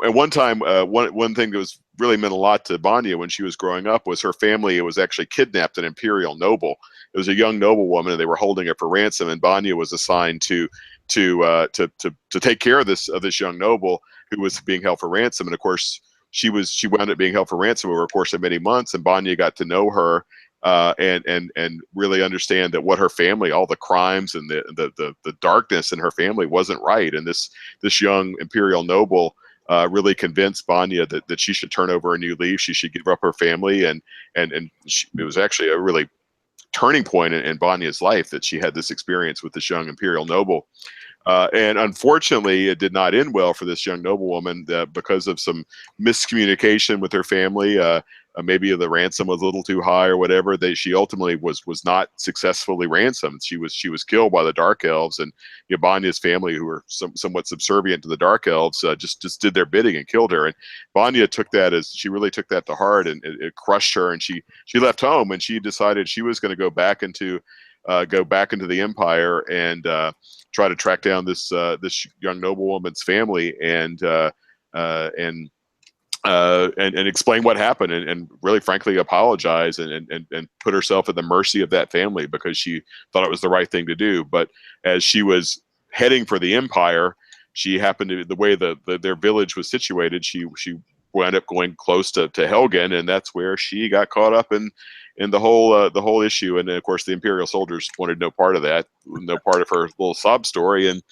one time one thing that was really meant a lot to Banya when she was growing up was her family was actually kidnapped an imperial noble. It was a young noblewoman, and they were holding her for ransom, and Banya was assigned to take care of this young noble who was being held for ransom, and of course she wound up being held for ransom over a course of many months, and Banya got to know her and really understand that what her family, all the crimes and the darkness in her family wasn't right, and this young imperial noble really convinced Banya that she should turn over a new leaf. She should give up her family, and it was actually a really turning point in Banya's life that she had this experience with this young imperial noble. And unfortunately, it did not end well for this young noblewoman because of some miscommunication with her family. Maybe the ransom was a little too high or whatever. She ultimately was not successfully ransomed. She was killed by the dark elves, and Banya's family, who were somewhat subservient to the dark elves, just did their bidding and killed her. And Banya she really took that to heart, and it crushed her. And she left home, and she decided she was going to go back into the empire and try to track down this young noblewoman's family and explain what happened and really frankly apologize and put herself at the mercy of that family because she thought it was the right thing to do. But as she was heading for the empire, she happened to, the way their village was situated, she wound up going close to Helgen, and that's where she got caught up in in the whole issue. And then, of course, the Imperial soldiers wanted no part of that, no part of her little sob story, and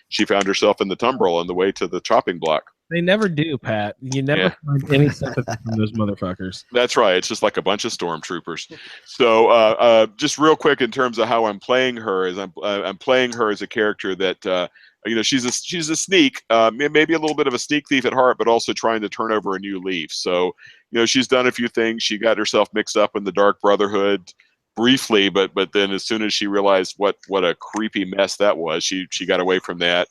she found herself in the tumbrel on the way to the chopping block. They never do, Pat. You never find any sympathy from those motherfuckers. That's right. It's just like a bunch of stormtroopers. So, just real quick, in terms of how I'm playing her, is I'm playing her as a character that she's a sneak, maybe a little bit of a sneak thief at heart, but also trying to turn over a new leaf. So, she's done a few things. She got herself mixed up in the Dark Brotherhood briefly, but then as soon as she realized what a creepy mess that was, she got away from that.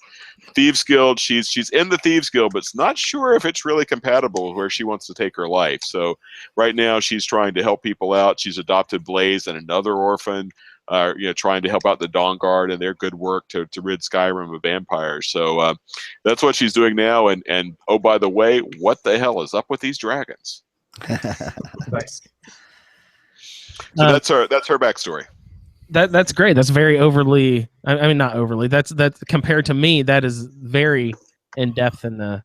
Thieves Guild, she's in the Thieves Guild, but it's not sure if it's really compatible with where she wants to take her life. So right now she's trying to help people out. She's adopted Blaze and another orphan, trying to help out the Dawn Guard and their good work to rid Skyrim of vampires. So that's what she's doing now. And oh, by the way, what the hell is up with these dragons? Nice. So that's her backstory. That's great. That's very overly. I mean, not overly. That's compared to me. That is very in depth, and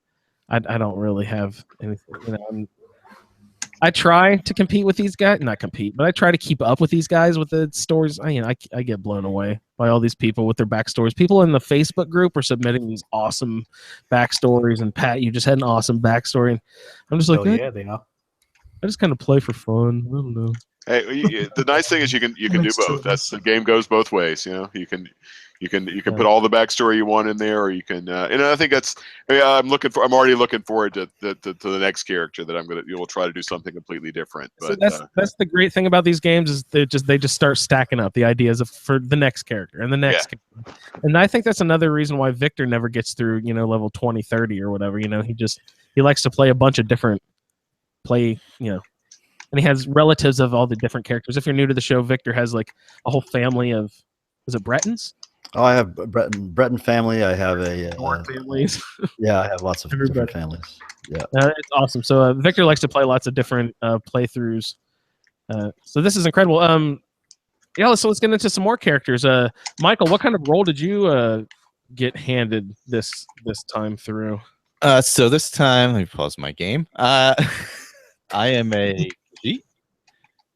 I don't really have anything. I try to compete with these guys, not compete, but I try to keep up with these guys with the stories. I get blown away by all these people with their backstories. People in the Facebook group are submitting these awesome backstories, and Pat, you just had an awesome backstory, and I'm just like, yeah, they are. I just kind of play for fun. I don't know. Hey, the nice thing is you can do both. That's the game goes both ways. You can put all the backstory you want in there, or you can. And I think I'm already looking forward to the next character that we'll try to do something completely different. But so that's the great thing about these games is they just start stacking up the ideas for the next character and the next. Character. And I think that's another reason why Victor never gets through level 20, 30 or whatever. He likes to play a bunch of different and he has relatives of all the different characters. If you're new to the show, Victor has like a whole family of, is it Bretons? Oh, I have Breton family. I have families. Yeah, I have lots of different families. Yeah, it's awesome. So Victor likes to play lots of different playthroughs. So this is incredible. So let's get into some more characters. Michael, what kind of role did you get handed this time through? So this time, let me pause my game. I am a Khajiit.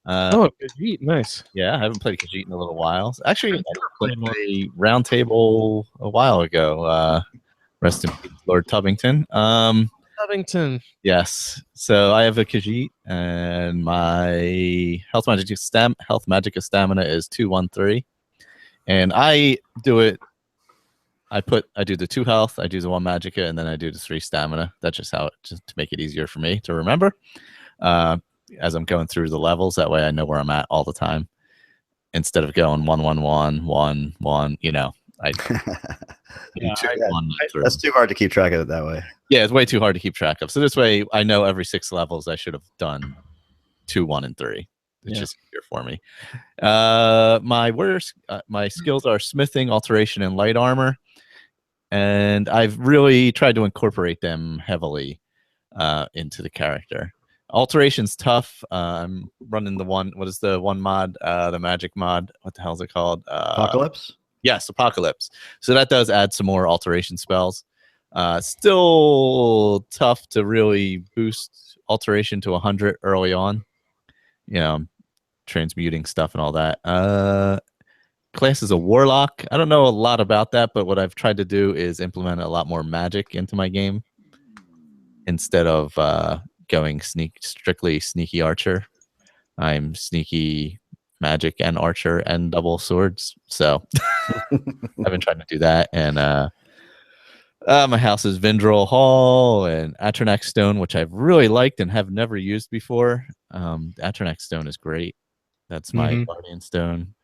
Khajiit, nice. Yeah, I haven't played Khajiit in a little while. Actually, I played a Roundtable a while ago. Rest in peace, Lord Tubbington. Tubbington. Yes. So I have a Khajiit, and my health magic stamina is 213, and I do it. I do the 2 health, I do the 1 magicka, and then I do the 3 stamina. That's just to make it easier for me to remember as I'm going through the levels. That way I know where I'm at all the time instead of going 1 1 1 1 1. That's too hard to keep track of it that way. Yeah, it's way too hard to keep track of. So this way I know every 6 levels I should have done 2, 1, and 3. It's just easier for me. My skills are smithing, alteration, and light armor. And I've really tried to incorporate them heavily into the character. Alteration's tough. I'm running the one. What is the one mod? The magic mod. What the hell is it called? Apocalypse? Yes, Apocalypse. So that does add some more alteration spells. Still tough to really boost alteration to 100 early on. Transmuting stuff and all that. Class is a warlock. I don't know a lot about that, but what I've tried to do is implement a lot more magic into my game instead of going strictly sneaky archer. I'm sneaky magic and archer and double swords. So I've been trying to do that. And my house is Vindrel Hall and Atronax Stone, which I've really liked and have never used before. Atronax Stone is great. That's my guardian stone.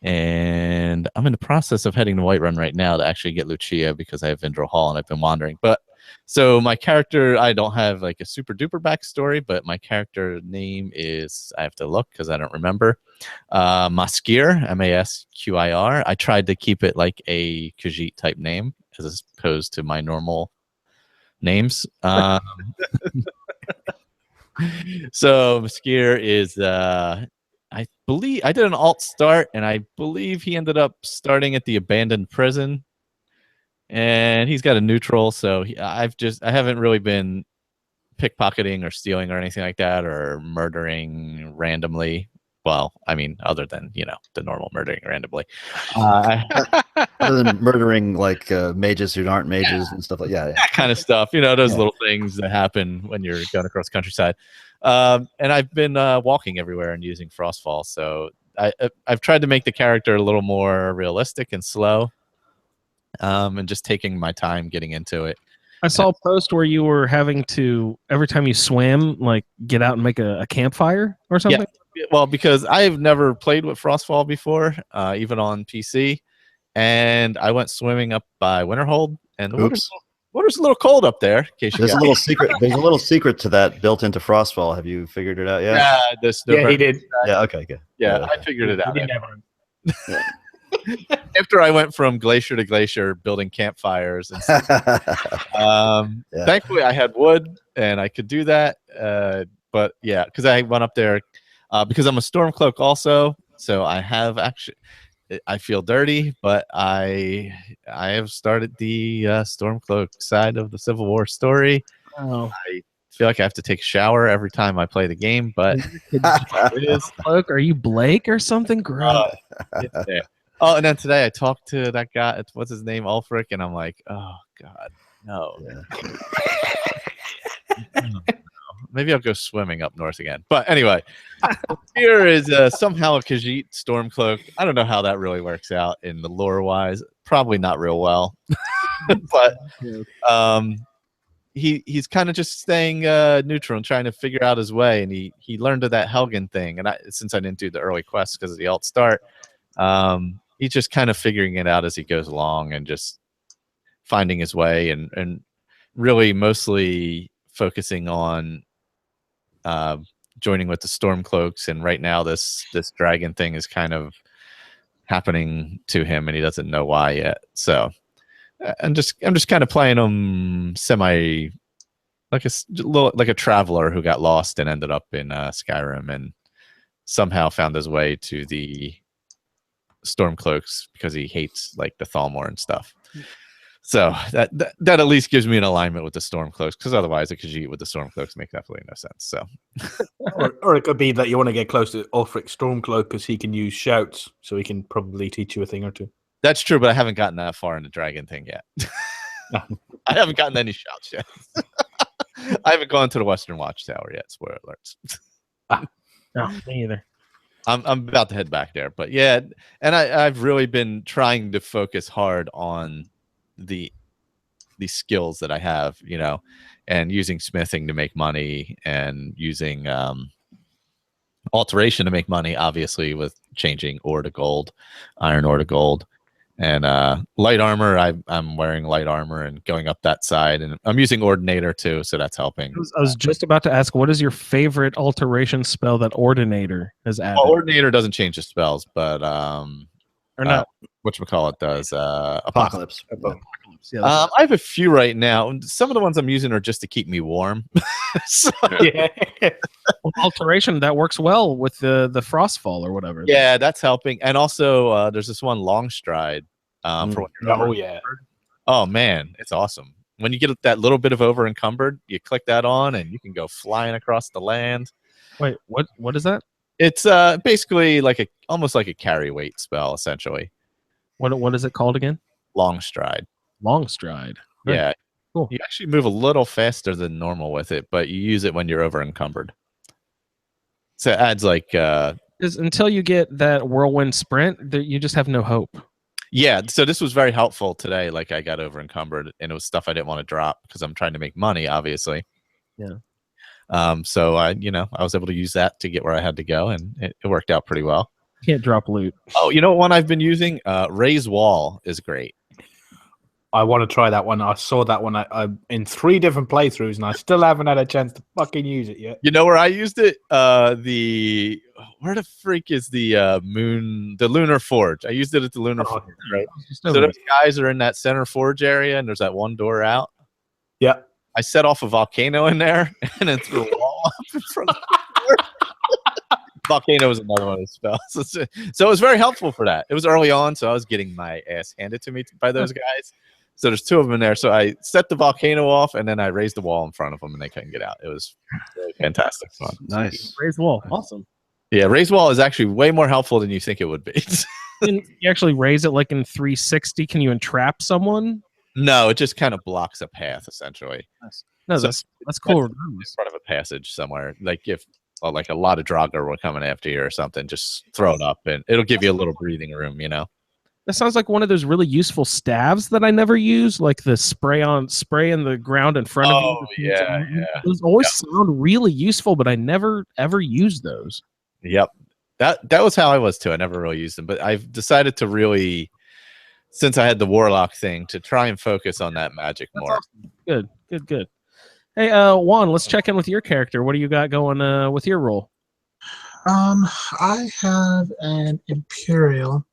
And I'm in the process of heading to Whiterun right now to actually get Lucia because I have Vindrel Hall and I've been wandering. But so my character, I don't have like a super duper backstory, but my character name is, I have to look because I don't remember. Maskyr, Masqir. I tried to keep it like a Khajiit type name as opposed to my normal names. So Maskyr is I believe I did an alt start, and I believe he ended up starting at the abandoned prison, and he's got a neutral. So I haven't really been pickpocketing or stealing or anything like that, or murdering randomly. Well, I mean, other than the normal murdering randomly. Other than murdering like mages who aren't mages and stuff like that kind of stuff. Those little things that happen when you're going across the countryside. And I've been walking everywhere and using Frostfall, so I've tried to make the character a little more realistic and slow, and just taking my time getting into it. I saw a post where you were having to, every time you swam, like get out and make a campfire or something. Yeah. Well, because I've never played with Frostfall before, even on PC, and I went swimming up by Winterhold, and the water's a little cold up there. In case There's a little secret. There's a little secret to that built into Frostfall. Have you figured it out yet? Yeah, he did. Yeah. Okay. Good. Yeah, I figured it out. After I went from glacier to glacier building campfires and stuff. Thankfully I had wood and I could do that, but yeah, because I went up there because I'm a Stormcloak also, so I feel dirty, but I have started the Stormcloak side of the Civil War story. I feel like I have to take a shower every time I play the game, but it is. Cloak, are you Blake or something? Gross. Oh, and then today I talked to that guy. What's his name, Ulfric, and I'm like, oh god, no. Yeah. Maybe I'll go swimming up north again. But anyway, here is somehow a Khajiit Stormcloak. I don't know how that really works out in the lore-wise. Probably not real well. But he's kind of just staying neutral and trying to figure out his way. And he learned of that Helgen thing. And since I didn't do the early quests because of the alt start, he's just kind of figuring it out as he goes along and just finding his way and really mostly focusing on joining with the Stormcloaks. And right now this dragon thing is kind of happening to him and he doesn't know why yet. So I'm just kind of playing him semi like a traveler who got lost and ended up in Skyrim and somehow found his way to the Stormcloaks because he hates like the Thalmor and stuff. So that at least gives me an alignment with the Stormcloaks, because otherwise a Khajiit with the Stormcloaks make absolutely no sense. So, or it could be that you want to get close to Ulfric Stormcloak because he can use shouts, so he can probably teach you a thing or two. That's true, but I haven't gotten that far in the dragon thing yet. I haven't gotten any shouts yet. I haven't gone to the Western Watchtower yet. Spoiler alerts. No, me either. I'm about to head back there, but yeah, and I've really been trying to focus hard on the skills that I have, and using smithing to make money and using alteration to make money, obviously with changing ore to gold, iron ore to gold, and light armor. I'm wearing light armor and going up that side, and I'm using Ordinator too, so that's helping. I was just about to ask, what is your favorite alteration spell that Ordinator has added? Well, Ordinator doesn't change the spells, but or not? Whatchamacallit does Apocalypse. Yeah, I have a few right now. Some of the ones I'm using are just to keep me warm. So, Yeah. well, alteration that works well with the Frostfall or whatever. yeah, that's helping. And also, there's this one Long Stride. For when you're over yeah. Oh man, it's awesome. When you get that little bit of over encumbered, you click that on, and you can go flying across the land. Wait, what is that? It's basically almost like a carry weight spell, essentially. What is it called again? Long Stride. Long Stride. Right. Yeah. Cool. You actually move a little faster than normal with it, but you use it when you're over encumbered. So it adds until you get that whirlwind sprint, you just have no hope. Yeah, so this was very helpful today. Like I got over encumbered, and it was stuff I didn't want to drop because I'm trying to make money, obviously. Yeah. So I was able to use that to get where I had to go, and it worked out pretty well. Can't drop loot. Oh, you know what one I've been using? Raise Wall is great. I want to try that one. I saw that one in 3 different playthroughs, and I still haven't had a chance to fucking use it yet. You know where I used it? Where the freak is the Lunar Forge? I used it at the Lunar Forge. Right. So those guys are in that center forge area, and there's that one door out. Yeah. I set off a volcano in there, and then threw a wall up in front of the door. Volcano was another one of the spells. So it was very helpful for that. It was early on, so I was getting my ass handed to me by those guys. So there's 2 of them in there. So I set the volcano off, and then I raised the wall in front of them, and they couldn't get out. It was really fantastic fun. Nice. Raise the wall. Awesome. Yeah, raise wall is actually way more helpful than you think it would be. Can you actually raise it like in 360? Can you entrap someone? No, it just kind of blocks a path essentially. No, So that's cool. in front of a passage somewhere. Like if like a lot of Draugr were coming after you or something, just throw it up and it'll give you a little breathing room, you know. That sounds like one of those really useful staves that I never use, like the spray in the ground in front of you. Oh yeah, yeah. Those always sound really useful, but I never ever use those. Yep. That was how I was too. I never really used them, but I've decided to really, since I had the warlock thing, to try and focus on that magic more. Awesome. Good. Hey, Juan, let's check in with your character. What do you got going with your role? I have an Imperial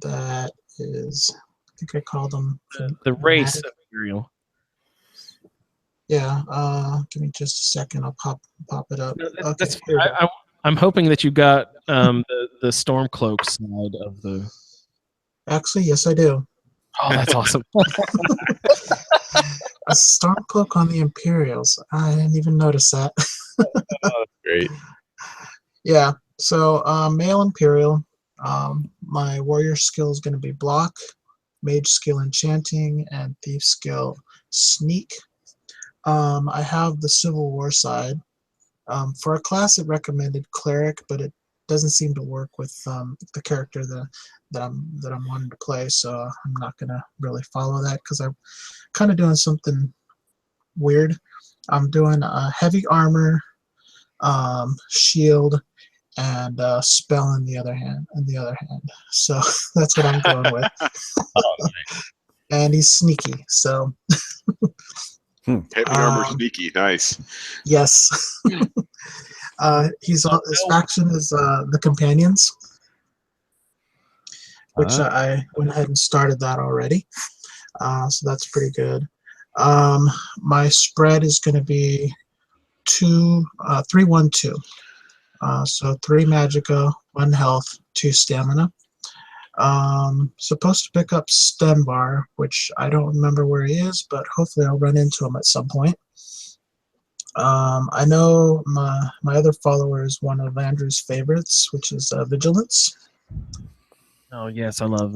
that is, I think I called them The race Imperial. Yeah, give me just a second. I'll pop it up. No, Okay, that's here we go. I'm hoping that you got the Stormcloak side of the. Actually, yes, I do. Oh, that's awesome. A Stormcloak on the Imperials. I didn't even notice that. Oh, great. Yeah, so male Imperial. My warrior skill is going to be block, mage skill enchanting, and thief skill sneak. I have the Civil War side. For a class, it recommended cleric, but it doesn't seem to work with the character that I'm wanting to play. So I'm not gonna really follow that because I'm kind of doing something weird. I'm doing heavy armor, shield, and spell on the other hand. So that's what I'm going with. Oh, nice. And he's sneaky. So. Heavy armor sneaky, nice. Yes. His faction is the Companions, which I went ahead and started that already. So that's pretty good. My spread is going to be 3, 1, 2. So 3 Magicka, 1 health, 2 stamina. Supposed to pick up Stenbar, which I don't remember where he is, but hopefully I'll run into him at some point. I know my other follower is one of Andrew's favorites, which is Vigilance. Oh yes, I love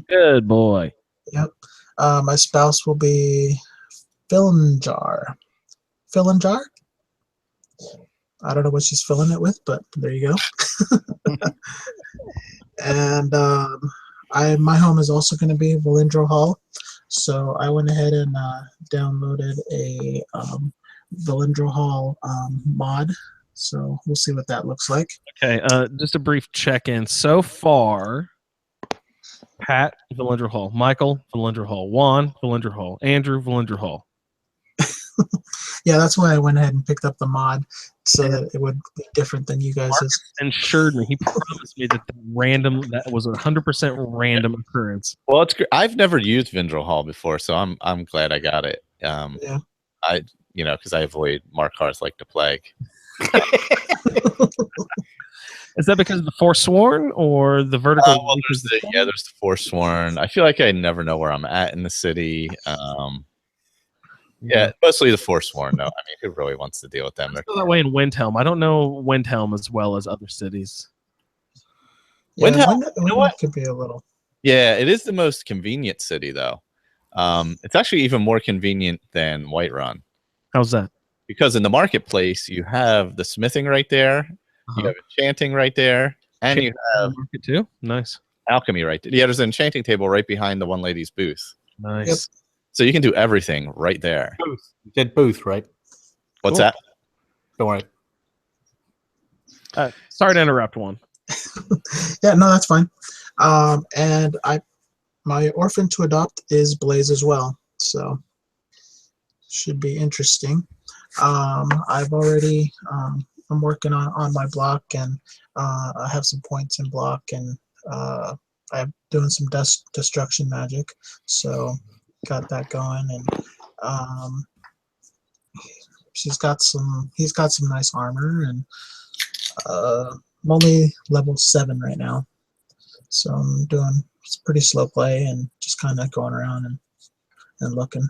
good boy. Yep. My spouse will be Fillinjar. I don't know what she's filling it with, but there you go. And my home is also going to be Valindra Hall, so I went ahead and downloaded a Valindra Hall mod. So we'll see what that looks like. Okay, just a brief check-in. So far, Pat, Valindra Hall. Michael, Valindra Hall. Juan, Valindra Hall. Andrew, Valindra Hall. Yeah, that's why I went ahead and picked up the mod so that it would be different than you guys'. Assured me, he promised me that that was 100% random occurrence. Well, it's great. I've never used Vindrel Hall before, so I'm glad I got it. Yeah. Because I avoid Markar's like the plague. Is that because of the Forsworn or the vertical? Well, there's the Forsworn. I feel like I never know where I'm at in the city. Yeah, mostly the Forsworn. No, I mean, who really wants to deal with them? I feel that way in Windhelm. I don't know Windhelm as well as other cities. Yeah, Windhelm could be a little. Yeah, it is the most convenient city, though. It's actually even more convenient than Whiterun. How's that? Because in the marketplace, you have the smithing right there, you have enchanting right there, and you have market too. Nice alchemy right there. Yeah, there's an enchanting table right behind the one lady's booth. Nice. Yep. So you can do everything right there. Booth. You said booth, right? What's Cool. that? Don't worry. Sorry to interrupt, Juan. Yeah, no, that's fine. And my orphan to adopt is Blaze as well, so should be interesting. I've already I'm working on my block, and I have some points in block, and I'm doing some destruction magic, so got that going, and he's got some nice armor, and I'm only level 7 right now, so I'm doing pretty slow play and just kind of going around and looking.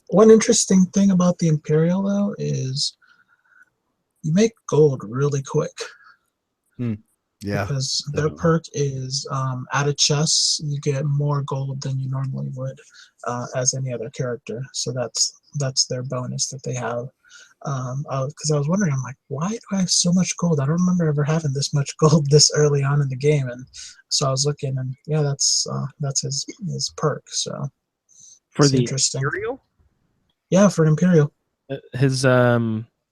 One interesting thing about the Imperial, though, is you make gold really quick. Yeah. Because their perk is out of chests, you get more gold than you normally would as any other character. So that's their bonus that they have. Because I was wondering, I'm like, why do I have so much gold? I don't remember ever having this much gold this early on in the game. And so I was looking, and yeah, that's his perk. So For it's the interesting. Imperial? Yeah, for an Imperial. His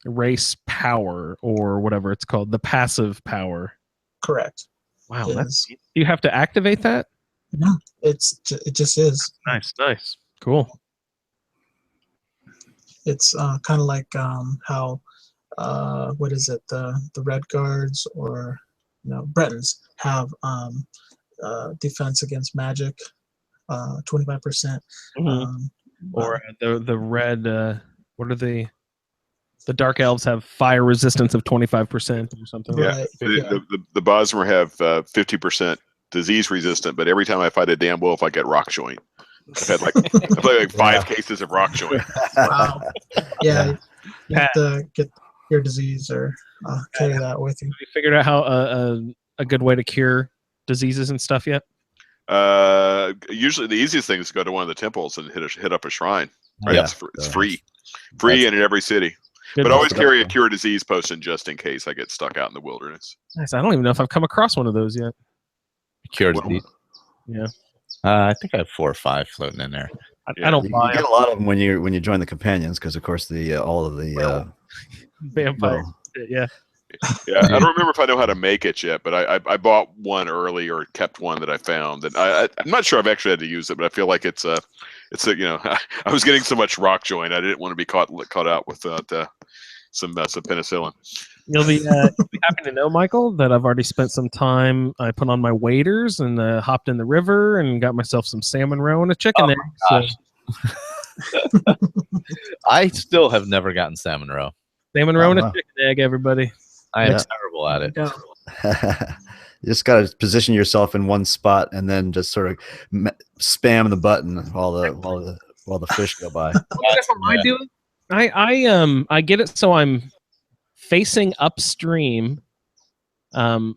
race power, or whatever it's called, the passive power. Correct. Wow, Is- do you have to activate that? No, it just is. Nice, cool. It's kind of like how what is it, the Red Guards or Bretons have defense against magic, 25%. Or the red. What are they? The Dark Elves have fire resistance of 25% or something. Yeah, Right, the Bosmer have 50% disease resistant, but every time I fight a damn wolf, I get rock joint. I've had like 5 cases of rock joint. Wow. Yeah, you have to get your disease or carry that with you. Have you figured out how a good way to cure diseases and stuff yet? Usually the easiest thing is to go to one of the temples and hit up a shrine. Right? Yeah. It's free and in every city. Good But luck. always carry a cure disease potion just in case I get stuck out in the wilderness. Nice. I don't even know if I've come across one of those yet. Cured Well, disease. Yeah. I think I have 4 or 5 floating in there. I don't You buy get a lot of them when you join the companions, because of course all of the vampire. Yeah. Yeah, I don't remember if I know how to make it yet, but I bought one early or kept one that I found, and I'm not sure I've actually had to use it, but I feel like it's a I was getting so much rock joint, I didn't want to be caught out without some penicillin. You'll be happy to know, Michael, that I've already spent some time. I put on my waders and hopped in the river and got myself some salmon roe and a chicken egg. Gosh. I still have never gotten salmon roe. Salmon roe and a wow. chicken egg, everybody. I am Yeah. terrible at it. Go. you just got to position yourself in one spot and then just sort of spam the button while the fish go by. What am I doing? I get it so I'm facing upstream, and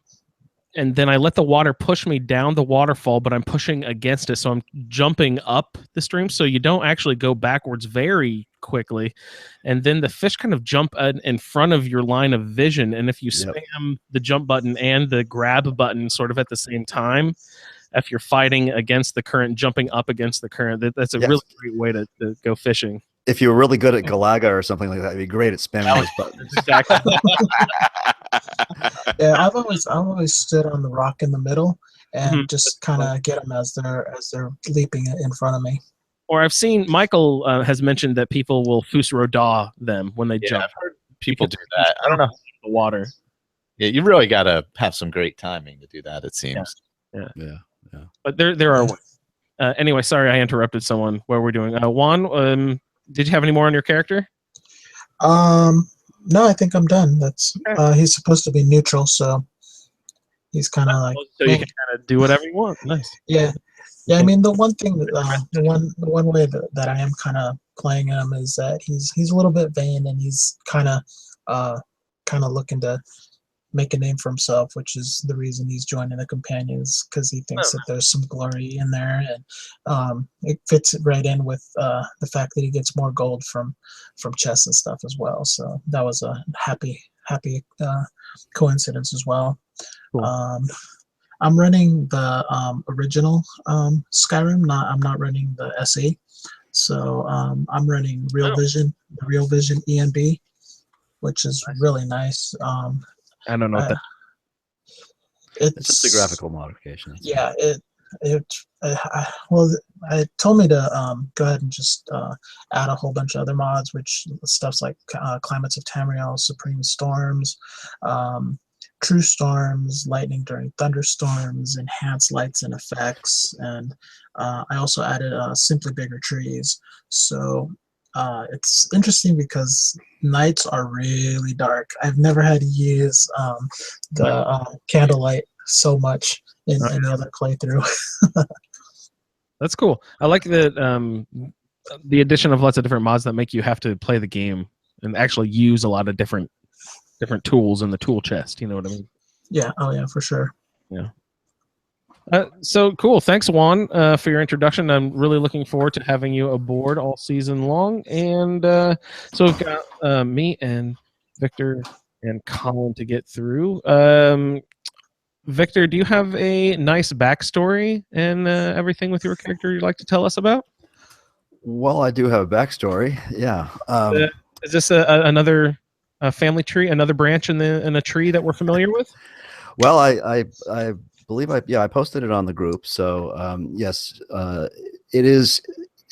then I let the water push me down the waterfall, but I'm pushing against it, so I'm jumping up the stream, so you don't actually go backwards very quickly, and then the fish kind of jump in front of your line of vision, and if you spam the jump button and the grab button sort of at the same time, if you're fighting against the current, jumping up against the current, that's a really great way to go fishing. If you were really good at Galaga or something like that, it'd be great at spamming those buttons. Exactly. Yeah, I've always stood on the rock in the middle and just kind of get them as they're leaping in front of me. Or I've seen Michael has mentioned that people will Fusrodaw them when they jump. I've heard people do that. I don't know. The water. Yeah, you really got to have some great timing to do that, it seems. Yeah. But there are ways. Anyway, sorry I interrupted someone. What we're doing. Juan, did you have any more on your character? No, I think I'm done. That's he's supposed to be neutral, so he's kind of like. So you can kind of do whatever you want. Nice. Yeah. I mean, the one thing, the one way that I am kind of playing him is that he's a little bit vain, and he's kind of looking to make a name for himself, which is the reason he's joining the companions, because he thinks that there's some glory in there, and it fits right in with the fact that he gets more gold from chests and stuff as well. So that was a happy coincidence as well. Cool. I'm running the original Skyrim. I'm not running the SE. So I'm running Real Vision, the Real Vision ENB, which is really nice. I don't know what that. It's just a graphical modification. Yeah, it told me to go ahead and just add a whole bunch of other mods, which stuff's like Climates of Tamriel, Supreme Storms, True Storms, Lightning during Thunderstorms, Enhanced Lights and Effects, and I also added Simply Bigger Trees. So it's interesting because nights are really dark. I've never had to use the candlelight so much in any other playthrough. That's cool. I like the addition of lots of different mods that make you have to play the game and actually use a lot of different different tools in the tool chest. You know what I mean? Yeah. Oh yeah, for sure. So cool. Thanks, Juan, for your introduction. I'm really looking forward to having you aboard all season long. And so we've got me and Victor and Colin to get through. Victor, do you have a nice backstory and everything with your character you'd like to tell us about? Well, I do have a backstory. Yeah. Is this another family tree, another branch in a tree that we're familiar with? Well, I believe I posted it on the group. So yes, it is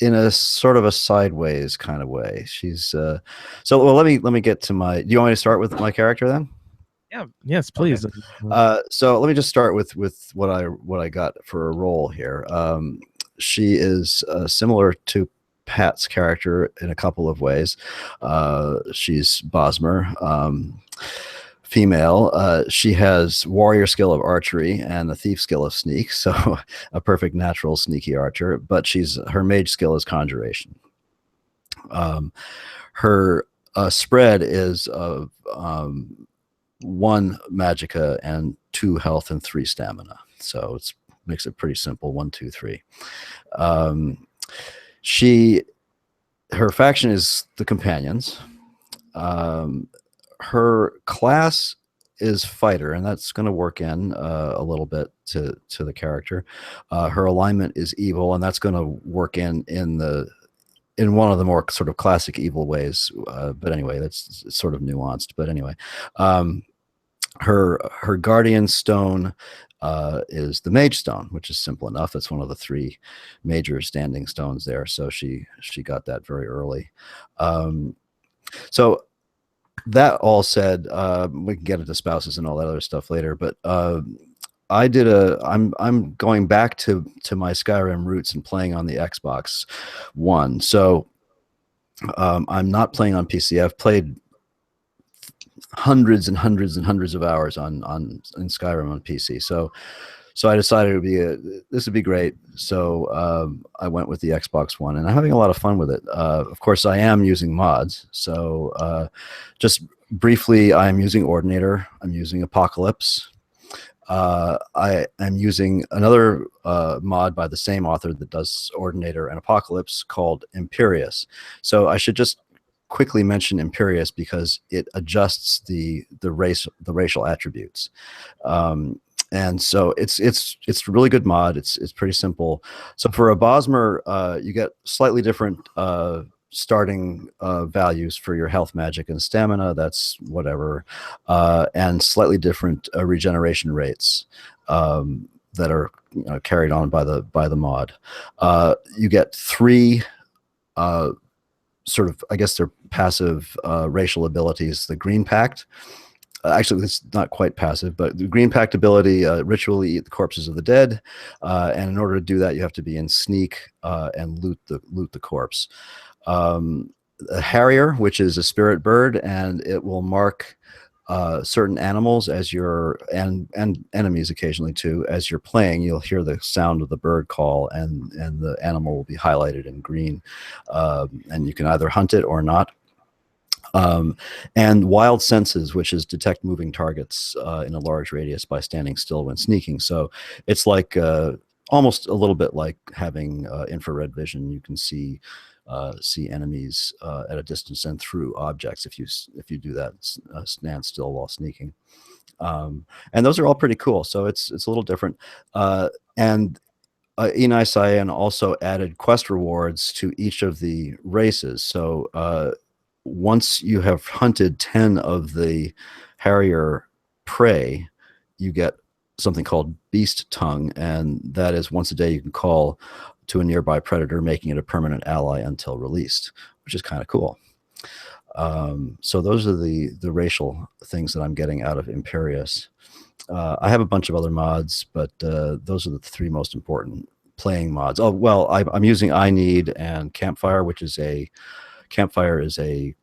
in a sort of a sideways kind of way. She's so well. Let me get to my. Do you want me to start with my character then? Yeah. Yes, please. So let me just start with what I got for a role here. She is similar to Pat's character in a couple of ways. She's Bosmer. Female. She has warrior skill of archery and the thief skill of sneak, so a perfect natural sneaky archer. But her mage skill is conjuration. Her spread is of 1 magicka and 2 health and 3 stamina. So it makes it pretty simple. 1, 2, 3. Her faction is the Companions. Her class is fighter, and that's going to work in a little bit to the character. Her alignment is evil, and that's going to work in one of the more sort of classic evil ways. But anyway, that's sort of nuanced. But anyway, her guardian stone is the mage stone, which is simple enough. It's one of the 3 major standing stones there. So she got that very early. So that all said, we can get into spouses and all that other stuff later. But I'm going back to my Skyrim roots and playing on the Xbox One. So I'm not playing on PC. I've played hundreds and hundreds and hundreds of hours in Skyrim on PC. So I decided this would be great. So I went with the Xbox One, and I'm having a lot of fun with it. Of course, I am using mods. So just briefly, I'm using Ordinator. I'm using Apocalypse. I am using another mod by the same author that does Ordinator and Apocalypse called Imperius. So I should just quickly mention Imperius because it adjusts the racial attributes. And so it's a really good mod. It's pretty simple. So for a Bosmer, you get slightly different starting values for your health, magic, and stamina. That's whatever, and slightly different regeneration rates that are carried on by the mod. You get 3 sort of, I guess they're passive racial abilities. The Green Pact. Actually, it's not quite passive, but the Green Pact ability, ritually eat the corpses of the dead, and in order to do that, you have to be in sneak and loot the corpse. A Harrier, which is a spirit bird, and it will mark certain animals as and enemies occasionally too. As you're playing, you'll hear the sound of the bird call, and the animal will be highlighted in green, and you can either hunt it or not. And Wild Senses, which is detect moving targets in a large radius by standing still when sneaking. So it's like almost a little bit like having infrared vision. You can see enemies at a distance and through objects if you do that, stand still while sneaking. And those are all pretty cool. So it's a little different. And Enai Cyan also added quest rewards to each of the races. So once you have hunted 10 of the Harrier prey, you get something called Beast Tongue, and that is once a day you can call to a nearby predator, making it a permanent ally until released, which is kind of cool. So those are the racial things that I'm getting out of Imperius. I have a bunch of other mods, but those are the 3 most important playing mods. Oh, well, I'm using I Need and Campfire, which is Campfire is an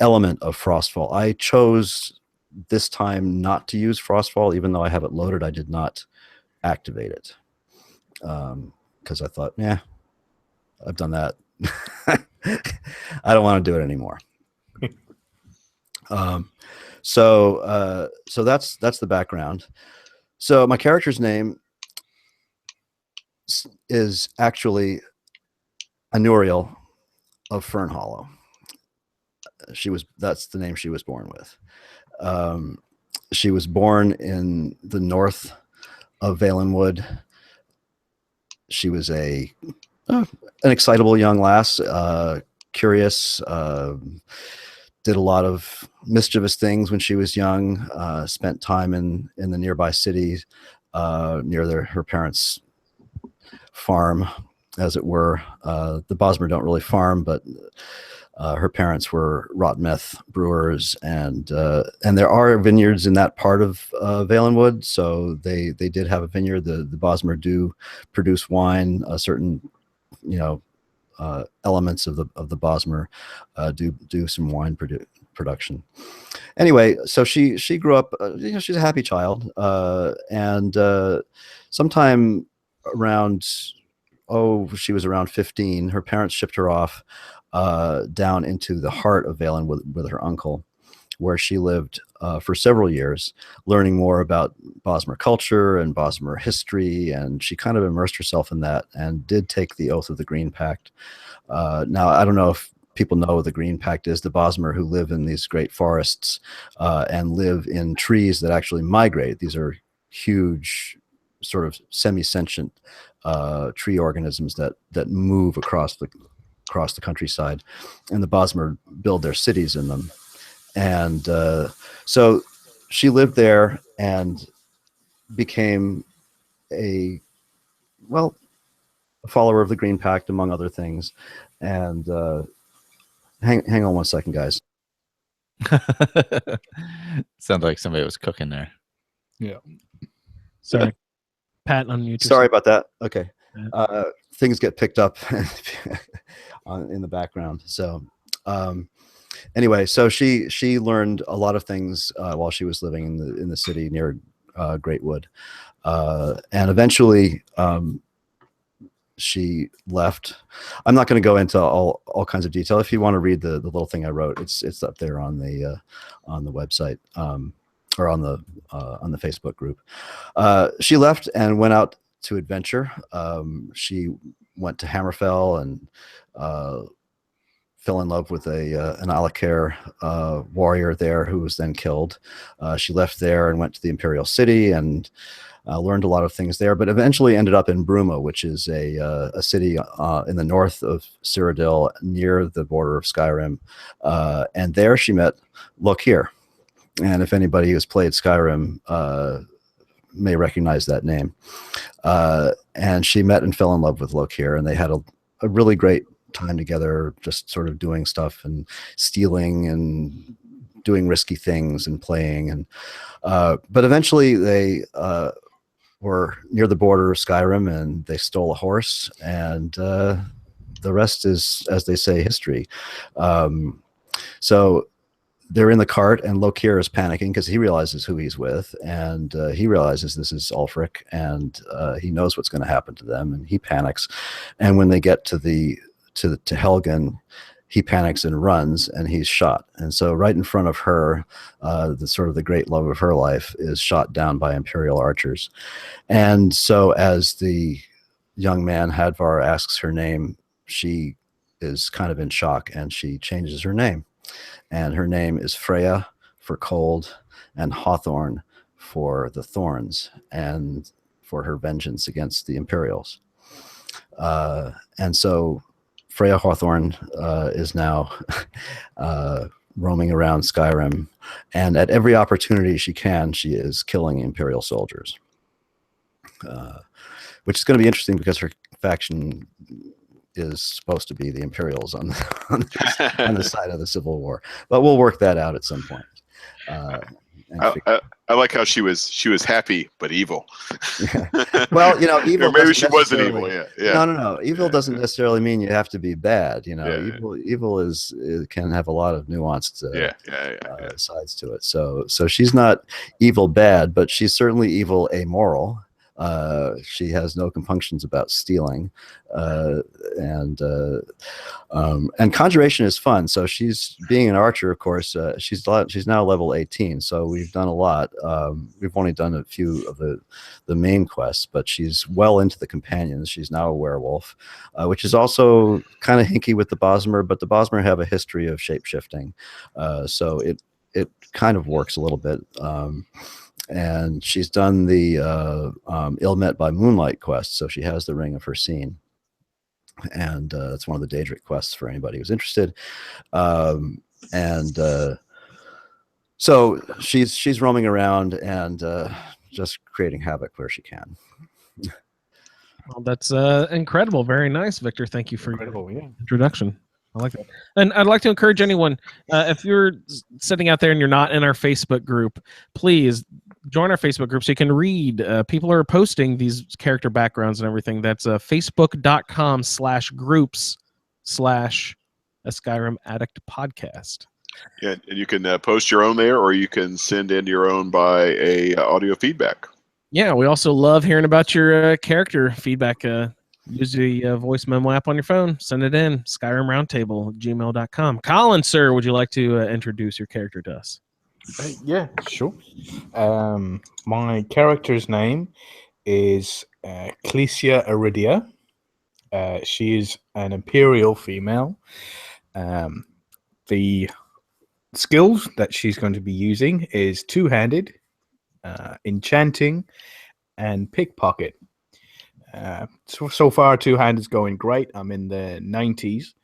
element of Frostfall. I chose this time not to use Frostfall, even though I have it loaded. I did not activate it because I thought, I've done that. I don't want to do it anymore. So that's the background. So my character's name is actually Anuriel of Fern Hollow. That's the name she was born with. She was born in the north of Valenwood. She was an excitable young lass, curious, did a lot of mischievous things when she was young, spent time in the nearby cities, near her parents' farm, as it were. The Bosmer don't really farm, but her parents were wrought meth brewers, and there are vineyards in that part of Valenwood, so they did have a vineyard. The Bosmer do produce wine. Certain, elements of the Bosmer do some wine production. Anyway, so she grew up. She's a happy child, and sometime around she was around 15. Her parents shipped her off down into the heart of Valen with her uncle, where she lived for several years, learning more about Bosmer culture and Bosmer history, and she kind of immersed herself in that and did take the oath of the Green Pact. Now, I don't know if people know what the Green Pact is. The Bosmer who live in these great forests and live in trees that actually migrate. These are huge, sort of semi-sentient tree organisms that move across the countryside, and the Bosmer build their cities in them. And so she lived there and became a follower of the Green Pact, among other things. And hang on one second, guys. Sounds like somebody was cooking there. Yeah. Sorry. Pat, unmute. Sorry about that. Okay. Things get picked up in the background. So anyway, so she learned a lot of things while she was living in the city near Greatwood, and eventually she left. I'm not going to go into all kinds of detail. If you want to read the little thing I wrote, it's up there on the website, or on the Facebook group. She left and went out to adventure. She went to Hammerfell and fell in love with an Alakar warrior there who was then killed. She left there and went to the Imperial City and learned a lot of things there, but eventually ended up in Bruma, which is a city in the north of Cyrodiil, near the border of Skyrim. And there she met Lokir. And if anybody who's played Skyrim may recognize that name. And she met and fell in love with Lokir, and they had a really great time together, just sort of doing stuff and stealing and doing risky things and playing. And but eventually they were near the border of Skyrim, and they stole a horse, and the rest is, as they say, history. So they're in the cart, and Lokir is panicking because he realizes who he's with, and he realizes this is Ulfric, and he knows what's going to happen to them, and he panics. And when they get to Helgen, he panics and runs, and he's shot. And so right in front of her, the great love of her life is shot down by Imperial archers. And so as the young man, Hadvar, asks her name, she is kind of in shock, and she changes her name. And her name is Freya for cold, and Hawthorne for the thorns, and for her vengeance against the Imperials. And so Freya Hawthorne is now roaming around Skyrim, and at every opportunity she can, she is killing Imperial soldiers, which is going to be interesting because her faction is supposed to be the Imperials on the side of the Civil War, but we'll work that out at some point. I like how she was happy but evil. Well, evil. Or maybe she wasn't evil. Yeah. No. Evil doesn't necessarily mean you have to be bad. Yeah. Evil can have a lot of nuanced sides to it. So she's not evil bad, but she's certainly evil amoral. She has no compunctions about stealing, and conjuration is fun. So she's being an archer, of course. She's now level 18, so we've done a lot. We've only done a few of the main quests, but she's well into the companions. She's now a werewolf, which is also kind of hinky with the Bosmer, but the Bosmer have a history of shape-shifting, so it kind of works a little bit. And she's done the Ill Met by Moonlight quest, so she has the Ring of her Scene, and it's one of the Daedric quests for anybody who's interested. So she's roaming around and just creating havoc where she can. Well, that's incredible. Very nice, Victor. Thank you for your introduction. I like that. And I'd like to encourage anyone, if you're sitting out there and you're not in our Facebook group, please join our Facebook group so you can read. People are posting these character backgrounds and everything. That's facebook.com/groups/Skyrim Yeah, and you can post your own there, or you can send in your own by a audio feedback. Yeah, we also love hearing about your character feedback. Use the voice memo app on your phone. Send it in. skyrimroundtable@gmail.com. Colin, sir, would you like to introduce your character to us? Yeah, sure. My character's name is Clesia Iridia. She is an imperial female. The skills that she's going to be using is two-handed, enchanting, and pickpocket. So far, two-hand is going great. I'm in the 90s.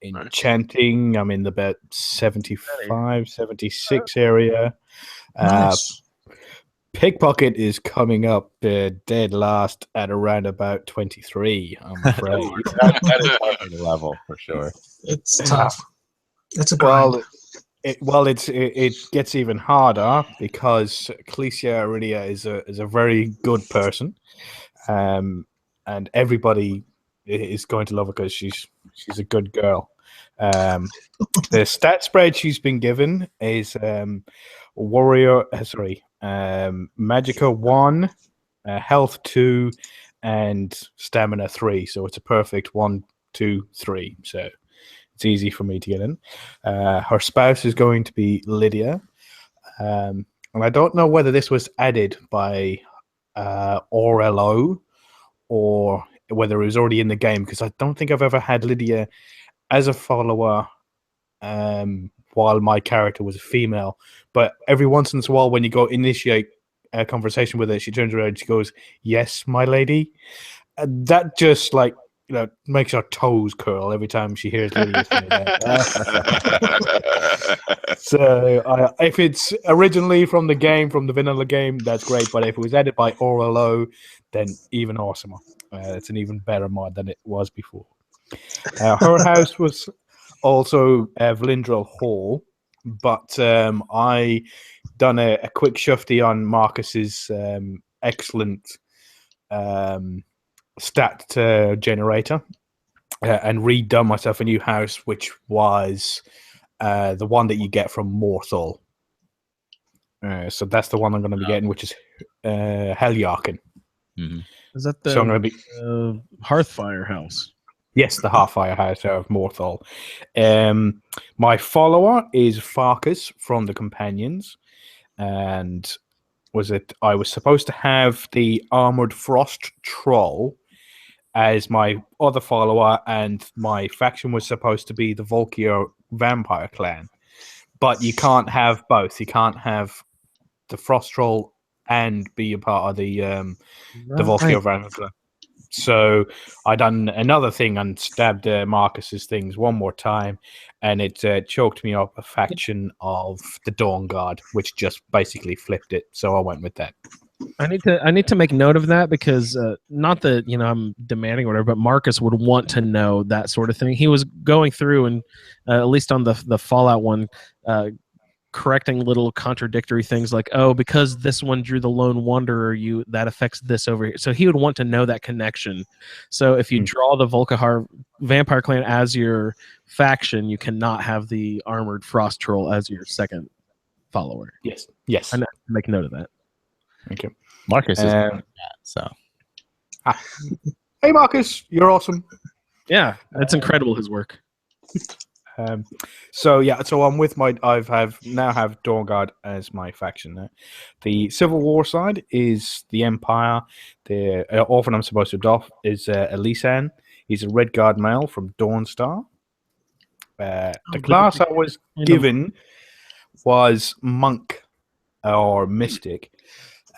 Enchanting, I'm in the about 75, 76 area. Nice. Pickpocket is coming up dead last at around about 23, I'm afraid. That is a level for sure. It's tough. It's a grind. It gets even harder because Clesia Iridia is a very good person. And everybody is going to love her because she's a good girl. The stat spread she's been given is Magica 1, Health 2, and Stamina 3. So it's a perfect 1, 2, 3. So it's easy for me to get in. Her spouse is going to be Lydia. And I don't know whether this was added by RLO or whether it was already in the game, because I don't think I've ever had Lydia as a follower while my character was a female. But every once in a while, when you go initiate a conversation with her, she turns around and she goes, "Yes, my lady." That just makes her toes curl every time she hears Lydia say that. So if it's originally from the game, from the vanilla game, that's great. But if it was added by RLO, then even awesomer. It's an even better mod than it was before. Her house was also Valindrel Hall, but I done a quick shufty on Marcus's excellent stat generator and redone myself a new house, which was the one that you get from Morthal. So that's the one I'm going to be getting, which is Heljarkin. Mm-hmm. Is that the So I'm going to be Hearthfire house? Yes, the Hearthfire house of Morthal. My follower is Farkas from the Companions, and I was supposed to have the Armored Frost Troll as my other follower, and my faction was supposed to be the Volkir Vampire Clan. But you can't have both. You can't have the Frost Troll and be a part of the Volkir Vampire Clan. So I done another thing and stabbed Marcus's things one more time, and it choked me up a faction of the Dawn Guard, which just basically flipped it. So I went with that. I need to make note of that, because not that I'm demanding or whatever, but Marcus would want to know that sort of thing. He was going through and at least on the Fallout one, correcting little contradictory things like, oh, because this one drew the Lone Wanderer, that affects this over here. So he would want to know that connection. So if you draw the Volkihar Vampire Clan as your faction, you cannot have the Armored Frost Troll as your second follower. Yes. I make note of that. Okay. Marcus is Um, so. Hey, Marcus, you're awesome. Yeah, that's incredible. His work. So I'm with my. Now have Dawnguard as my faction now. The Civil War side is the Empire. The orphan I'm supposed to adopt is Elisan. He's a Red Guard male from Dawnstar. The class I was given was Monk or Mystic.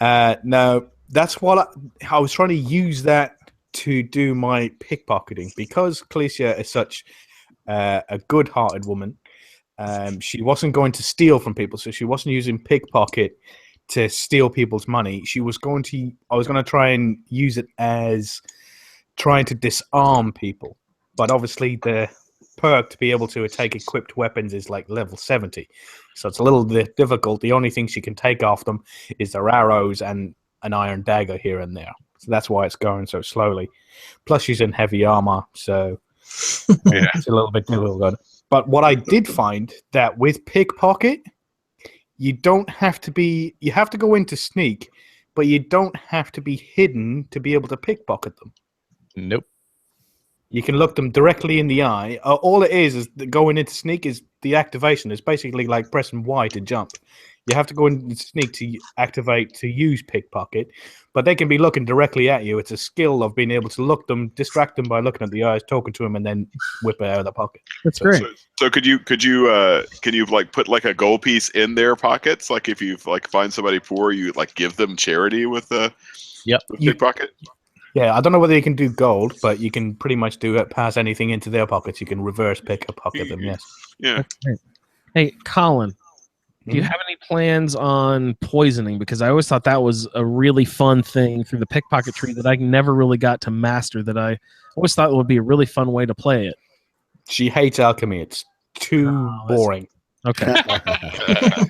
Now that's what I was trying to use that to do my pickpocketing because Calicia is such a good-hearted woman. She wasn't going to steal from people, so she wasn't using pickpocket to steal people's money. I was going to try and use it as trying to disarm people. But obviously the perk to be able to take equipped weapons is like level 70. So it's a little bit difficult. The only thing she can take off them is their arrows and an iron dagger here and there. So that's why it's going so slowly. Plus she's in heavy armor, so it's a little bit difficult. But what I did find that with pickpocket, you have to go into sneak, but you don't have to be hidden to be able to pickpocket them. Nope. You can look them directly in the eye. All it is going into sneak is the activation. It's basically like pressing Y to jump. You have to go into sneak to activate to use pickpocket, but they can be looking directly at you. It's a skill of being able to look them, distract them by looking at the eyes, talking to them, and then whip it out of the pocket. That's great. So can you like put like a gold piece in their pockets? Like if you like find somebody poor, you like give them charity with the pickpocket. Yeah, I don't know whether you can do gold, but you can pretty much do it. Pass anything into their pockets. You can reverse pickpocket them. Yes. Yeah. Hey, Colin, do you have any plans on poisoning? Because I always thought that was a really fun thing through the pickpocket tree that I never really got to master. That I always thought would be a really fun way to play it. She hates alchemy. It's too boring. Okay. I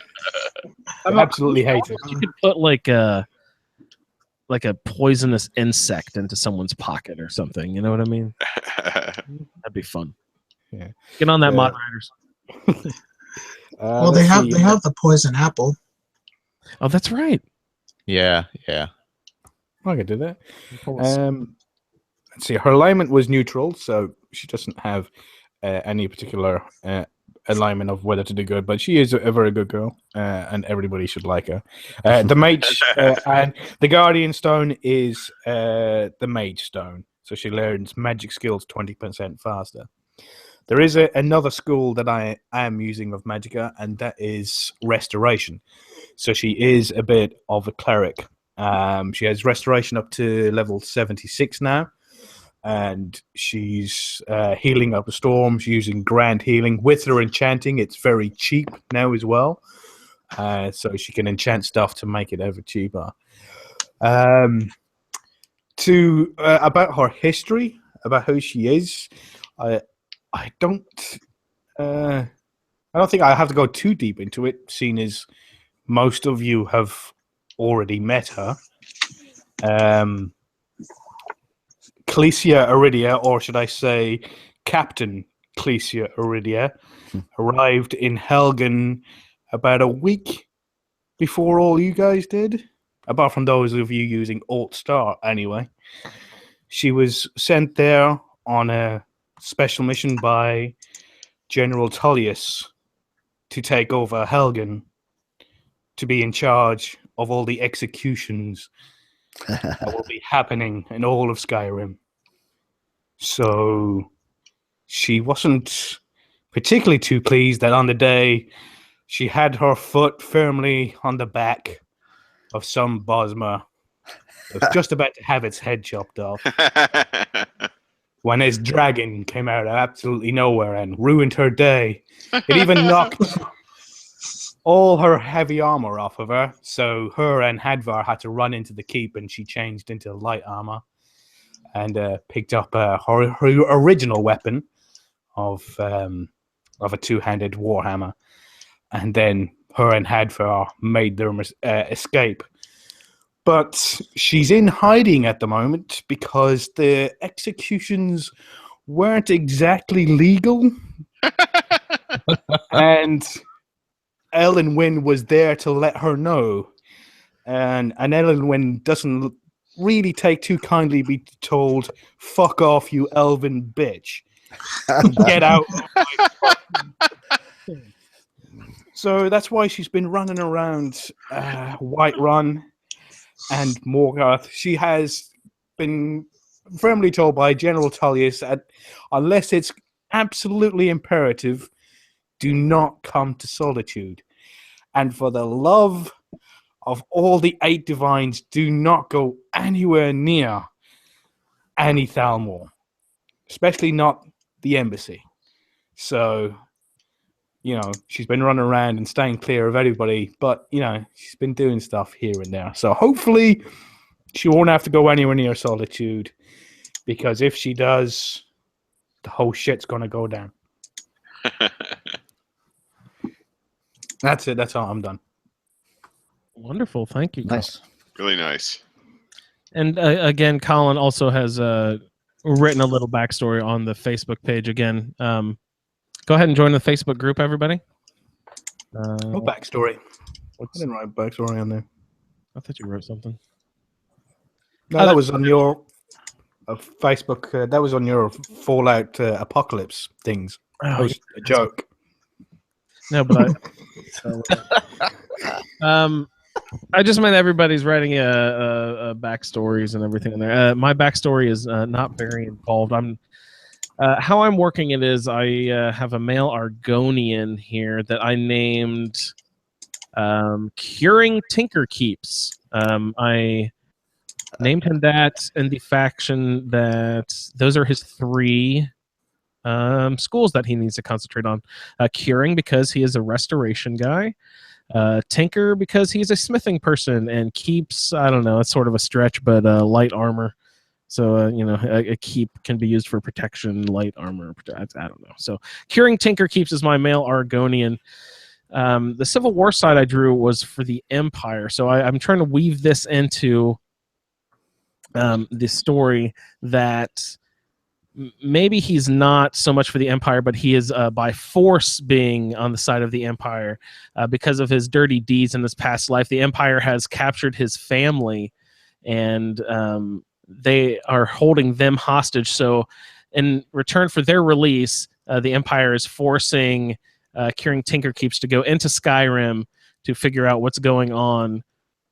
absolutely hate it. You could put like a poisonous insect into someone's pocket or something. You know what I mean? That'd be fun. Yeah. Get on that, moderators. Well, they have the poison apple. Oh, that's right. Yeah. I could do that. Let's see. Her alignment was neutral, so she doesn't have any particular alignment of whether to do good, but she is a very good girl, and everybody should like her. The mage and the guardian stone is the mage stone, so she learns magic skills 20% faster. There is another school that I am using of magicka, and that is restoration. So she is a bit of a cleric. She has restoration up to level 76 now, and she's healing up a storm. She's using grand healing with her enchanting. It's very cheap now as well, so she can enchant stuff to make it ever cheaper. About her history, about who she is, I don't think I have to go too deep into it, seeing as most of you have already met her. Calicia Iridia, or should I say Captain Calicia Iridia, arrived in Helgen about a week before all you guys did, apart from those of you using Alt Star anyway. She was sent there on a special mission by General Tullius to take over Helgen, to be in charge of all the executions that will be happening in all of Skyrim. So she wasn't particularly too pleased that on the day she had her foot firmly on the back of some Bosmer that was just about to have its head chopped off. When his dragon came out of absolutely nowhere and ruined her day. It even knocked all her heavy armor off of her, so her and Hadvar had to run into the keep, and she changed into light armor and picked up her original weapon of a two-handed warhammer. And then her and Hadvar made their escape. But she's in hiding at the moment because the executions weren't exactly legal. And Ellen Wynn was there to let her know. and Elwyn doesn't really take too kindly be told, "Fuck off, you elven bitch! Get out!" So that's why she's been running around Whiterun and Morgoth. She has been firmly told by General Tullius that unless it's absolutely imperative, do not come to Solitude. And for the love of all the 8 divines, do not go anywhere near Annie Thalmor, especially not the embassy. So, she's been running around and staying clear of everybody, but, she's been doing stuff here and there. So hopefully she won't have to go anywhere near Solitude, because if she does, the whole shit's going to go down. That's it. That's all. I'm done. Wonderful. Thank you. Nice. Really nice. And again, Colin also has written a little backstory on the Facebook page. Again, go ahead and join the Facebook group, everybody. No backstory. I didn't write backstory on there. I thought you wrote something. No, that was on your Facebook. That was on your Fallout Apocalypse things. That was a joke. No, but I just meant everybody's writing a backstories and everything in there. My backstory is not very involved. How I'm working it is I have a male Argonian here that I named Curing Tinker Keeps. I named him that in the faction that those are his 3 schools that he needs to concentrate on. Curing because he is a restoration guy. Tinker because he's a smithing person, and Keeps, I don't know, it's sort of a stretch, but light armor. So, a keep can be used for protection, light armor. I don't know. So, Curing Tinker Keeps is my male Argonian. The Civil War side I drew was for the Empire. So, I'm trying to weave this into the story that maybe he's not so much for the Empire, but he is by force being on the side of the Empire because of his dirty deeds in his past life. The Empire has captured his family, and they are holding them hostage. So in return for their release, the Empire is forcing Curing Tinker Keeps to go into Skyrim to figure out what's going on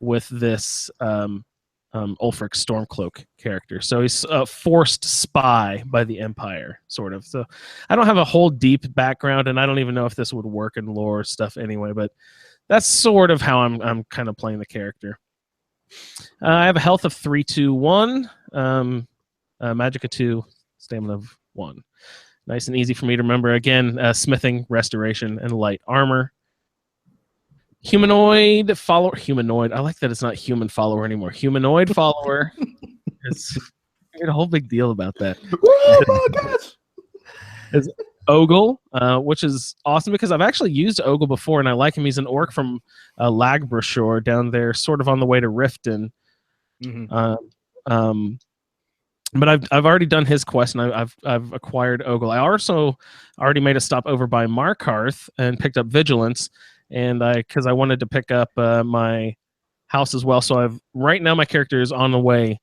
with this Ulfric Stormcloak character. So he's a forced spy by the Empire, sort of. So I don't have a whole deep background, and I don't even know if this would work in lore stuff anyway, but that's sort of how I'm kind of playing the character. I have a health of 3, 2, 1, magicka 2, stamina of 1. Nice and easy for me to remember. Again, smithing, restoration, and light armor. Humanoid follower. Humanoid. I like that it's not human follower anymore. Humanoid follower. It's made a whole big deal about that. It's Ogle, which is awesome because I've actually used Ogle before and I like him. He's an orc from Lagbrashore down there, sort of on the way to Riften. Mm-hmm. But I've already done his quest and I've acquired Ogle. I also already made a stop over by Markarth and picked up Vigilance. And because I wanted to pick up my house as well, so right now my character is on the way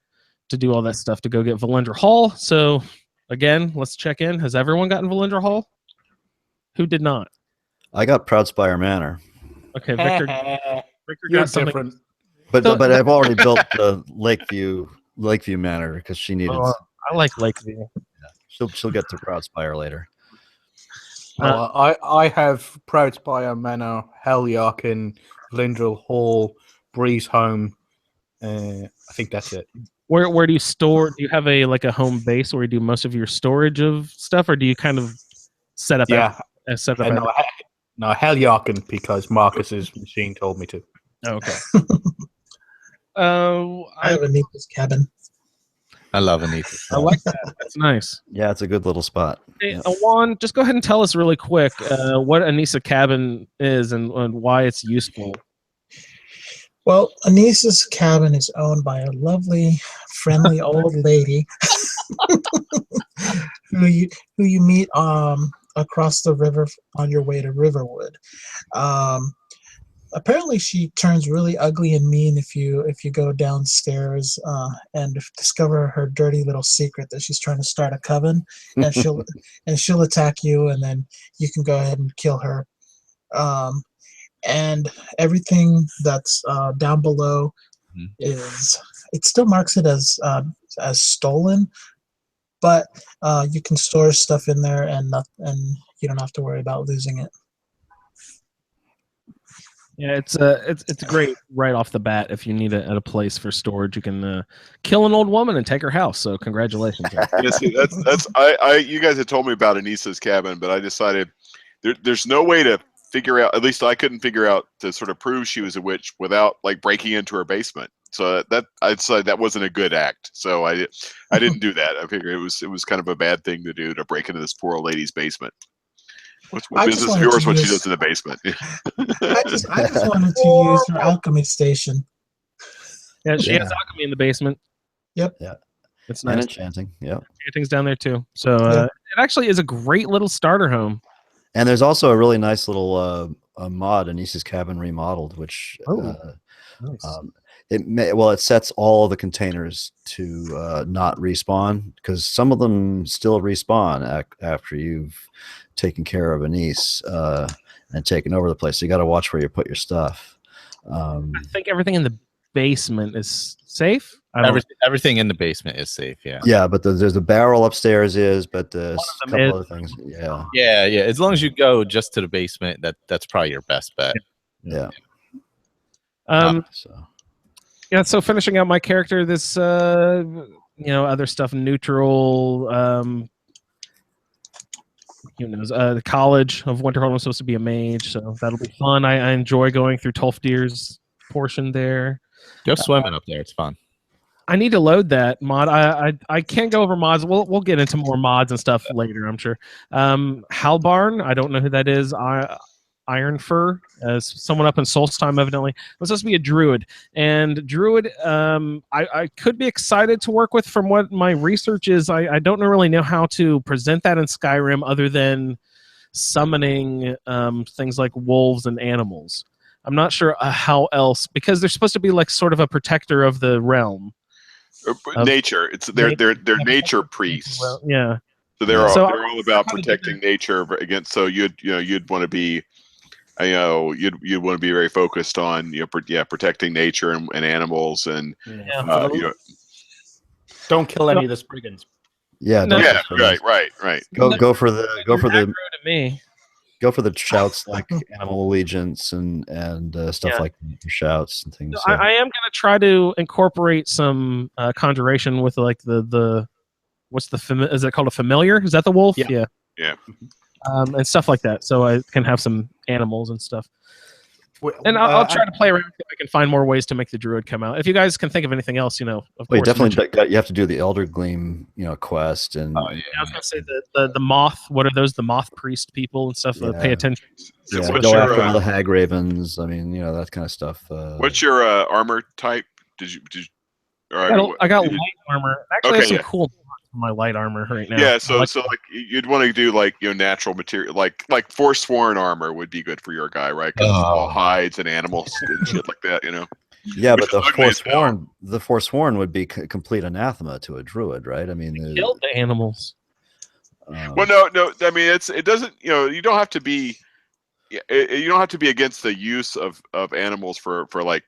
to do all that stuff to go get Valendra Hall. So again, let's check in. Has everyone gotten Valendra Hall? Who did not? I got Proudspire Manor. Okay, Victor got something. Different. But I've already built the Lakeview Manor because she needed. I like Lakeview. Yeah, she'll get to Proudspire later. I have Proudspire Manor, Heljarkin, Valendra Hall, Breeze Home. I think that's it. Where do you store? Do you have a home base where you do most of your storage of stuff, or do you kind of set up? Yeah, no, Heljarkin because Marcus's machine told me to. Okay. I have Anita's cabin. I love Anita. I like that. That's nice. Yeah, it's a good little spot. Hey, Juan, just go ahead and tell us really quick what Anisa cabin is and why it's useful. Well, Anisa's cabin is owned by a lovely, friendly old lady who you meet across the river on your way to Riverwood. apparently she turns really ugly and mean if you go downstairs and discover her dirty little secret that she's trying to start a coven, and she'll attack you, and then you can go ahead and kill her. And everything that's down below is, it still marks it as stolen, but you can store stuff in there, and you don't have to worry about losing it. Yeah, it's great right off the bat. If you need it at a place for storage, you can kill an old woman and take her house. So congratulations. Yeah, see, that's you guys had told me about Anissa's cabin, but I decided there's no way to figure out. At least I couldn't figure out to sort of prove she was a witch without like breaking into her basement. So that I decided that wasn't a good act. So I didn't do that. I figured it was kind of a bad thing to do, to break into this poor old lady's basement. What business of yours what she does in the basement? I just wanted to use her alchemy station. Yeah, she has alchemy in the basement. Yep. Yeah. It's And nice. enchanting. Yeah. Enchanting's down there too. So it actually is a great little starter home. And there's also a really nice little mod, Anissa's Cabin Remodeled, which Nice. it sets all the containers to not respawn, because some of them still respawn after you've taken care of Anisse and taken over the place. So you got to watch where you put your stuff. I think everything in the basement is safe. Everything in the basement is safe. Yeah. Yeah, but there's a barrel upstairs, but there's a couple other things. Yeah. Yeah. As long as you go just to the basement, that's probably your best bet. Yeah. So finishing out my character, this other stuff, neutral. Who knows? The College of Winterhold, I'm supposed to be a mage, so that'll be fun. I enjoy going through Tolfdir's portion there. Go swimming up there; it's fun. I need to load that mod. I can't go over mods. We'll get into more mods and stuff later, I'm sure. Halbarn, I don't know who that is. Iron Fur, as someone up in Solstheim, evidently. I'm supposed to be a druid, and druid, I could be excited to work with. From what my research is, I don't really know how to present that in Skyrim other than summoning things like wolves and animals. I'm not sure how else, because they're supposed to be like sort of a protector of the realm. Nature. They're nature priests. Well, yeah. So they're all about protecting nature against. So you'd want to be. You'd want to be very focused on protecting nature and animals and don't kill any of the brigands. Yeah. Right. Go for the me. Go for the shouts like animal allegiance and stuff like shouts and things. So I am going to try to incorporate some conjuration with like the is it called a familiar? Is that the wolf? Yeah. And stuff like that, so I can have some animals and stuff. And I'll try to play around if I can find more ways to make the druid come out. If you guys can think of anything else, of course. Definitely, you have to do the Elder Gleam, quest. And I was gonna say the moth. What are those? The moth priest people and stuff. Pay attention. Yeah, go after all the hag ravens. I mean, that kind of stuff. What's your armor type? I got light armor. Actually, I have some cool my light armor right now. Yeah, so like you'd want to do like natural material, like Forsworn armor would be good for your guy, right? Because it's all hides and animals and shit like that, Yeah, but the Forsworn would be complete anathema to a druid, right? I mean, they killed the animals. Well, no. I mean, it doesn't. You don't have to be. You don't have to be against the use of animals for like.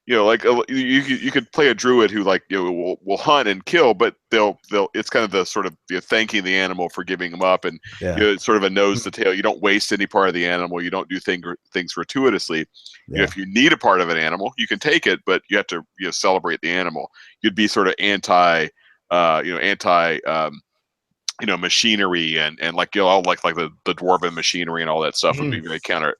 You could play a druid who will hunt and kill, but they'll it's kind of the sort of thanking the animal for giving them up, and it's sort of a nose to tail. You don't waste any part of the animal. You don't do things gratuitously. If you need a part of an animal, you can take it, but you have to celebrate the animal. You'd be sort of anti machinery and like the dwarven machinery and all that stuff would be very counter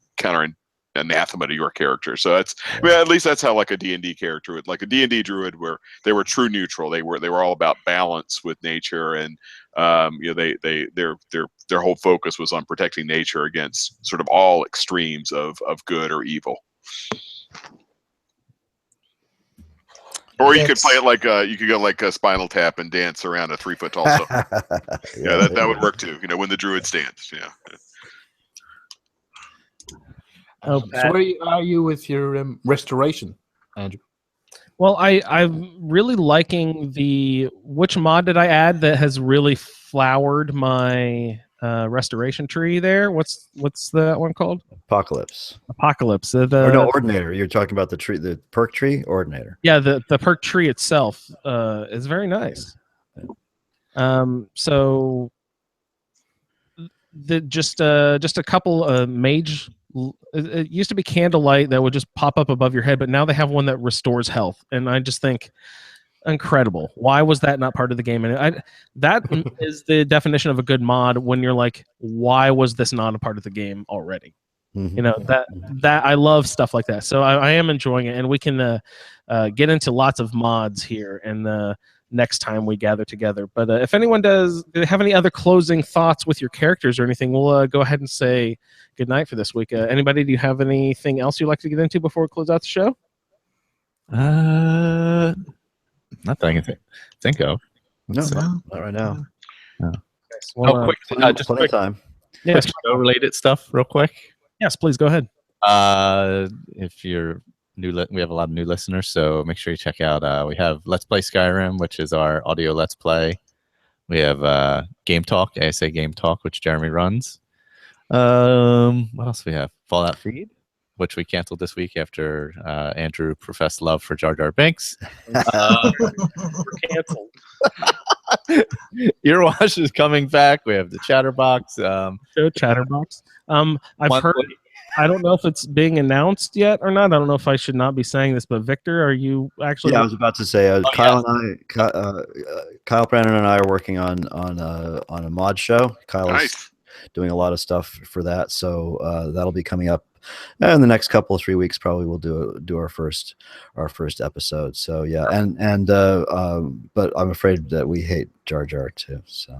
anathema to your character. So that's at least that's how like a D&D character would, like a D&D druid, where they were true neutral. They were all about balance with nature, and their whole focus was on protecting nature against sort of all extremes of good or evil. Or you could play it like you could go like a Spinal Tap and dance around a 3-foot tall sofa. that would work too. When the druid stands. Oh, So Pat. where are you with your restoration, Andrew? Well, I'm really liking which mod did I add that has really flowered my restoration tree there? What's that one called? Apocalypse. Apocalypse. Or no, Ordinator. You're talking about the perk tree, Ordinator. Yeah, the perk tree itself is very nice. So just a couple mage. It used to be candlelight that would just pop up above your head, but now they have one that restores health, and I just think incredible. Why was that not part of the game? And that is the definition of a good mod. When you're like, why was this not a part of the game already? Mm-hmm. You know, that I love stuff like that. So I am enjoying it, and we can get into lots of mods here and next time we gather together. But if anyone do they have any other closing thoughts with your characters or anything, we'll go ahead and say good night for this week. Anybody, do you have anything else you'd like to get into before we close out the show? Not that I can think of. No, So- not right now. Well, quick, just Plenty quick of time. yes, show-related stuff, real quick. yes, please go ahead. If you're new, we have a lot of new listeners, so make sure you check out. We have Let's Play Skyrim, which is our audio Let's Play. We have Game Talk, ASA Game Talk, which Jeremy runs. What else do we have? Fallout Feed, which we canceled this week after Andrew professed love for Jar Jar Binks. We're canceled. Earwash is coming back. We have the Chatterbox. Show Chatterbox. I've Monthly. heard. I don't know if it's being announced yet or not. I don't know if I should not be saying this, but Victor, are you actually? Yeah, I was about to say Kyle and Kyle Brandon and I are working on a mod show. Kyle is Nice. doing a lot of stuff for that, so that'll be coming up in the next couple of 3 weeks. Probably we'll do our first episode. So yeah, and but I'm afraid that we hate Jar Jar too. So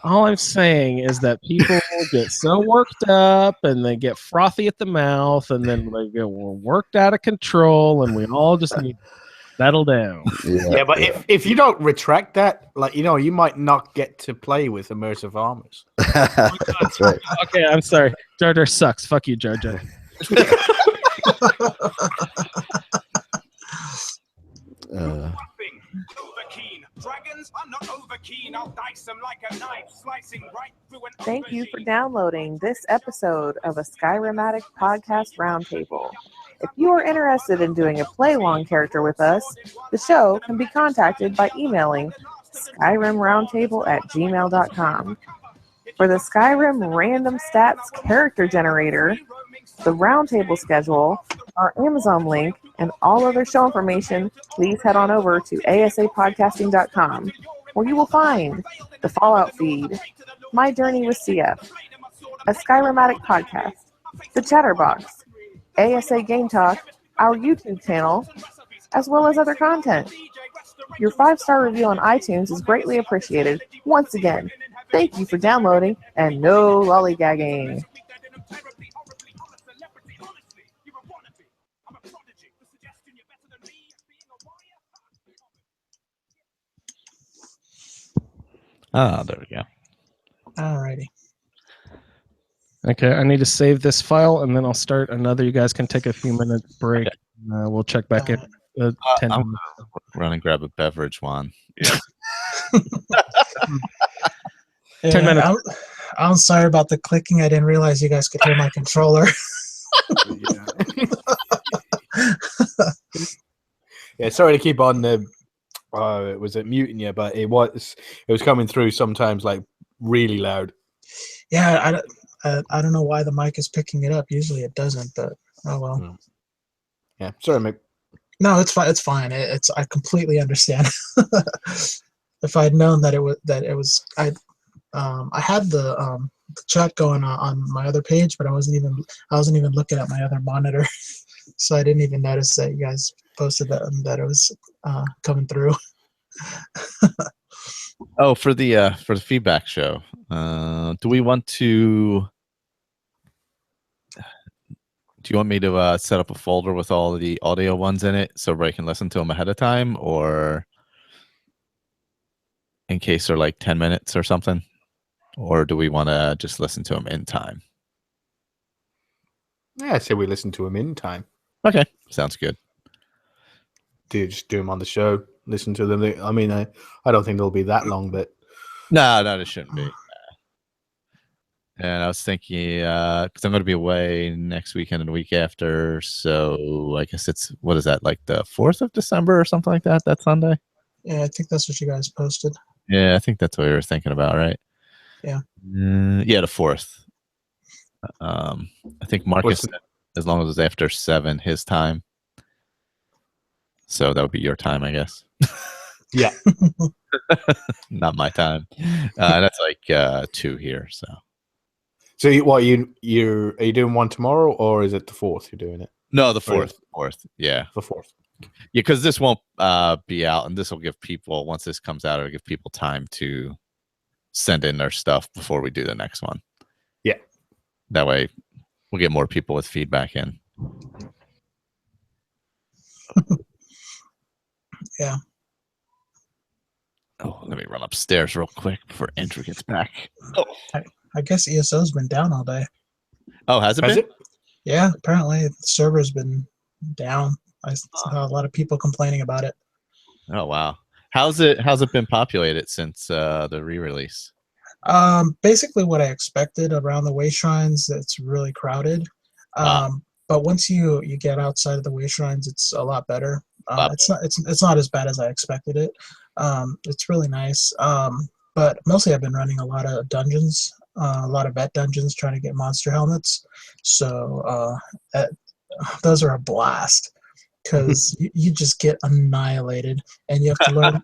All I'm saying is that people get so worked up and they get frothy at the mouth and then they get worked out of control, and we all just need to settle down. Yeah, but if you don't retract that, like, you might not get to play with immersive armors. That's right. Okay, I'm sorry. Jar Jar sucks. Fuck you, Jar Jar. Dragons, I'm not over keen. I'll dice them like a knife, slicing right through an Thank you for downloading this episode of a Skyrim Podcast Roundtable. If you are interested in doing a play-along character with us, the show can be contacted by emailing skyrimroundtable@gmail.com. For the Skyrim Random Stats Character Generator, the Roundtable schedule, our Amazon link, and all other show information, please head on over to asapodcasting.com, where you will find the Fallout Feed, My Journey with CF, a Skyrim Podcast, the Chatterbox, ASA Game Talk, our YouTube channel, as well as other content. Your 5-star review on iTunes is greatly appreciated. Once again, thank you for downloading, and no lollygagging. There we go. Alrighty. Okay, I need to save this file and then I'll start another. You guys can take a few minutes break. We'll check back in 10 I'm minutes. run and grab a beverage, Juan. Yeah, 10 minutes. I'm sorry about the clicking. I didn't realize you guys could hear my controller. Yeah, sorry to keep on was it muting you, but it was coming through sometimes like really loud. Yeah, I don't know why the mic is picking it up. Usually it doesn't, but oh well. Yeah, sorry, mate. No, it's fine. It's fine. I completely understand. If I'd known that it was I had the chat going on my other page, but I wasn't even looking at my other monitor, so I didn't even notice that you guys posted that it was coming through. Oh, for the feedback show, do we want to? Do you want me to set up a folder with all the audio ones in it so everybody can listen to them ahead of time, or in case they're like 10 minutes or something? or do we want to just listen to them in time? Yeah, I say we listen to them in time. Okay, sounds good. Just do them on the show. Listen to them. I mean, I don't think they'll be that long, but No, it shouldn't be. And I was thinking, because I'm going to be away next weekend and the week after, so I guess it's, what is that, like the 4th of December or something like that? That Sunday? Yeah, I think that's what you guys posted. Yeah, I think that's what we were thinking about, right? Yeah. Yeah, the 4th. I think Marcus said as long as it's after 7 his time. So that would be your time, I guess. yeah. Not my time. That's like 2 here, so. So are you doing one tomorrow, or is it the 4th you're doing it? No, the 4th. Yeah. The 4th. Yeah, because this won't be out, and this will give people, once this comes out, it'll give people time to send in their stuff before we do the next one. Yeah. That way we'll get more people with feedback in. Yeah. Oh, let me run upstairs real quick before Andrew gets back. Oh, I guess ESO's been down all day. oh, has it been? Yeah, apparently the server's been down. I saw a lot of people complaining about it. Oh, wow. How's it been populated since the re-release? Basically what I expected around the way shrines. It's really crowded. But once you get outside of the way shrines, it's a lot better. It's not as bad as I expected it. It's really nice. But mostly I've been running a lot of dungeons, a lot of vet dungeons, trying to get monster helmets. So those are a blast because you just get annihilated, and you have to learn.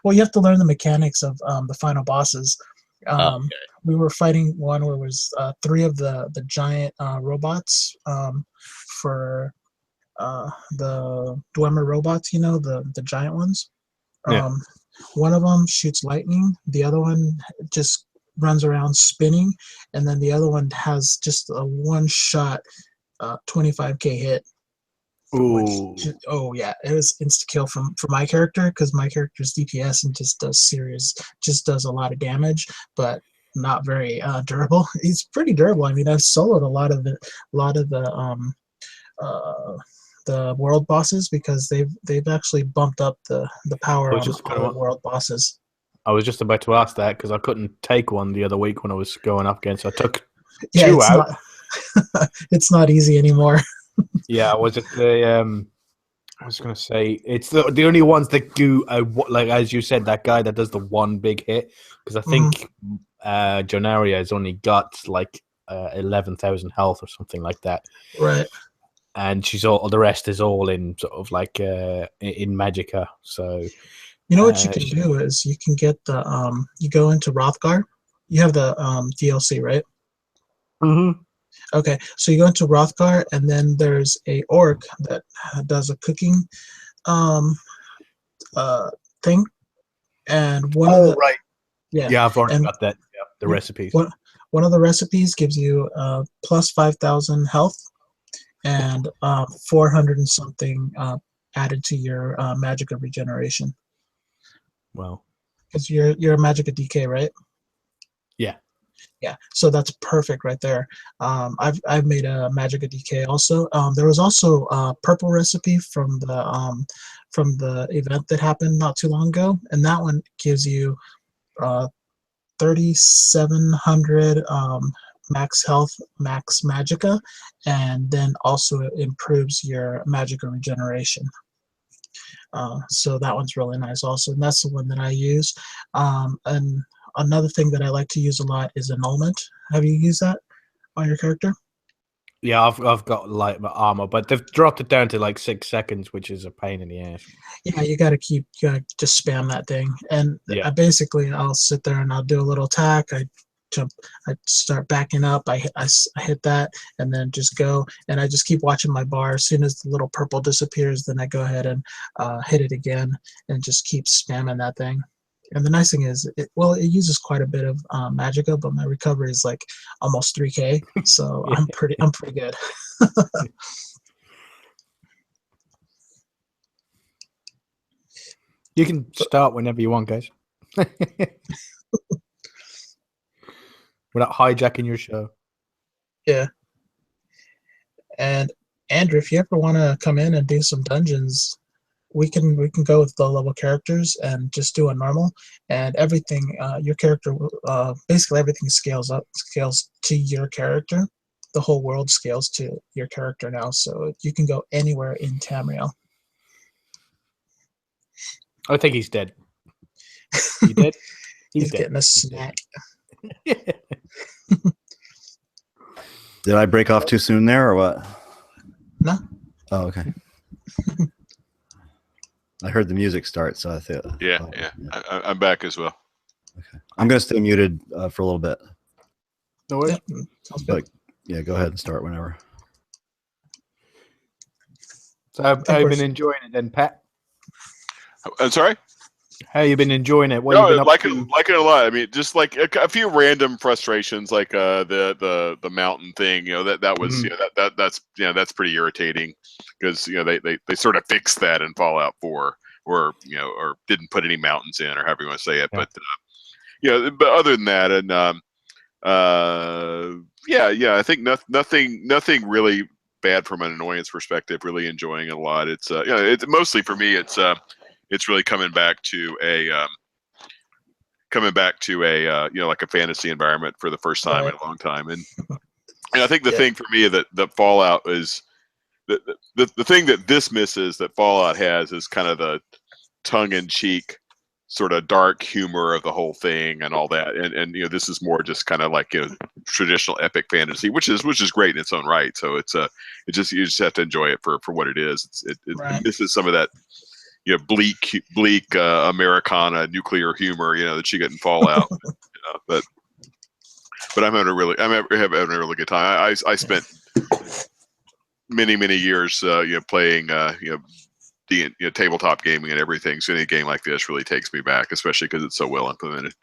Well, you have to learn the mechanics of the final bosses. Okay. We were fighting one where it was 3 of the giant robots for the Dwemer robots, the giant ones. Yeah. One of them shoots lightning. The other one just runs around spinning. And then the other one has just a one-shot 25k hit. Ooh. Oh, yeah. It was insta-kill for my character because my character's DPS and just does a lot of damage, but not very durable. He's pretty durable. I mean, I've soloed a lot of the world bosses because they've actually bumped up the power on the world bosses. I was just about to ask that because I couldn't take one the other week when I was going up against. I took 2 out. It's not easy anymore. Yeah, was it the? I was going to say it's the only ones that do like as you said, that guy that does the one big hit, because I think Jonaria has only got like 11,000 health or something like that. Right. And the rest is all in sort of like in Magicka. So you know what you can do is you can get the you go into Rothgar. You have the DLC, right? Mm-hmm. Okay, so you go into Rothgar, and then there's a orc that does a cooking thing, and right. Yeah, I've already got that. Yeah, the recipes. One of the recipes gives you plus 5,000 health and 400 and something added to your Magicka regeneration. Wow. Because you're a Magicka DK, right? Yeah. Yeah, so that's perfect right there. I've made a Magicka DK also. There was also a purple recipe from the event that happened not too long ago, and that one gives you 3,700 max health, max Magicka, and then also it improves your Magicka regeneration. So that one's really nice also, and that's the one that I use. And another thing that I like to use a lot is annulment. Have you used that on your character? Yeah, I've got light armor, but they've dropped it down to like 6 seconds, which is a pain in the ass. Yeah, you gotta just spam that thing, and I'll sit there and I'll do a little attack. I start backing up. I hit that, and then just go, and I just keep watching my bar. As soon as the little purple disappears, then I go ahead and hit it again, and just keep spamming that thing. And the nice thing is, it uses quite a bit of Magicka, but my recovery is like almost 3k, so I'm pretty good. You can start whenever you want, guys. We're not hijacking your show. Yeah. And Andrew, if you ever want to come in and do some dungeons, we can go with low level characters and just do a normal, and everything. Your character, basically everything scales to your character. The whole world scales to your character now, so you can go anywhere in Tamriel. I think he's dead. You dead? He's dead. getting a snack. Did I break off too soon there, or what? No. Oh, okay. I heard the music start, so I thought. Yeah. I'm back as well. Okay. I'm gonna stay muted for a little bit. No worries. Yep, sounds good. But yeah, go ahead and start whenever. So how you been enjoying it then, Pat? I'm sorry. How you been enjoying it? What No, you been like up to? it a lot. I mean, just like a few random frustrations, like the mountain thing. You know, that was that's pretty irritating because they sort of fixed that in Fallout 4, or didn't put any mountains in, or however you want to say it. Yeah. But other than that, and I think nothing really bad from an annoyance perspective. Really enjoying it a lot. It's it's mostly for me. It's really coming back to a like a fantasy environment for the first time in a long time, and I think the thing for me that Fallout is the thing that this misses that Fallout has is kind of the tongue-in-cheek sort of dark humor of the whole thing and all that, and this is more just kind of like traditional epic fantasy, which is great in its own right. So you just have to enjoy it for what it is. It misses some of that bleak Americana nuclear humor that you get in Fallout. But I'm having a really good time. I spent many years playing tabletop gaming and everything. So any game like this really takes me back, especially because it's so well implemented.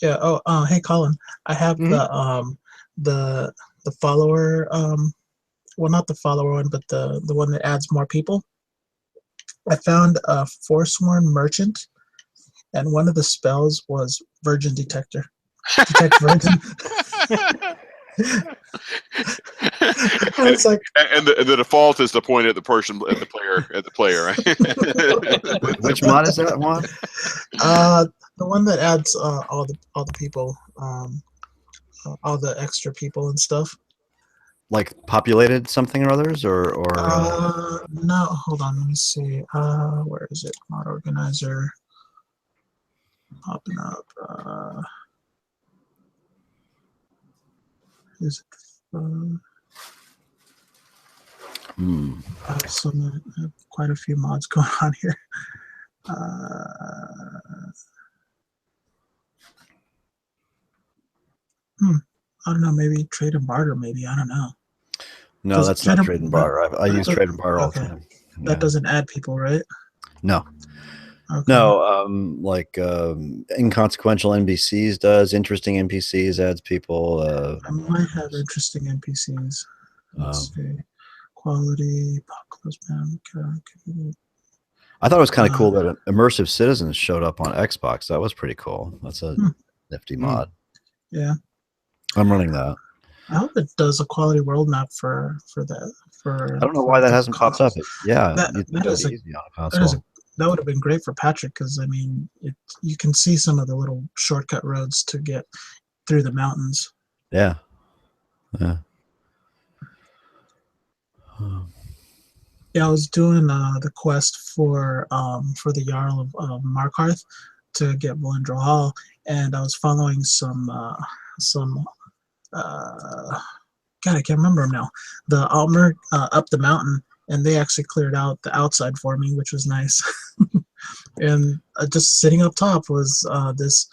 Yeah. Oh, hey, Colin. I have the follower. Well, not the follower one, but the one that adds more people. I found a Forsworn Merchant, and one of the spells was Virgin Detector. Detect Virgin. It's like, and the default is to point at the person, at the player, right? Which mod is that one? The one that adds all the people, all the extra people and stuff. Like populated something or others, or no, hold on, let me see. Where is it? Mod organizer popping up. Is it? So I have quite a few mods going on here. I don't know. Maybe trade and barter. Maybe, I don't know. No, that's not trade and barter. I use trade and barter all the time. That doesn't add people, right? No. Okay. No, like inconsequential NPCs does. Interesting NPCs adds people. I might have interesting NPCs. Let's see. Quality, apocalypse, man. I thought it was kind of cool that immersive citizens showed up on Xbox. That was pretty cool. That's a nifty mod. Yeah. I'm running that. I hope it does a quality world map for that. I don't know why that hasn't popped up. That would have been great for Patrick, because I mean, you can see some of the little shortcut roads to get through the mountains. Yeah. Yeah, I was doing the quest for the Jarl of Markarth to get Valendril Hall, and I was following some God, I can't remember them now. The Altmer up the mountain, and they actually cleared out the outside for me, which was nice. And just sitting up top was this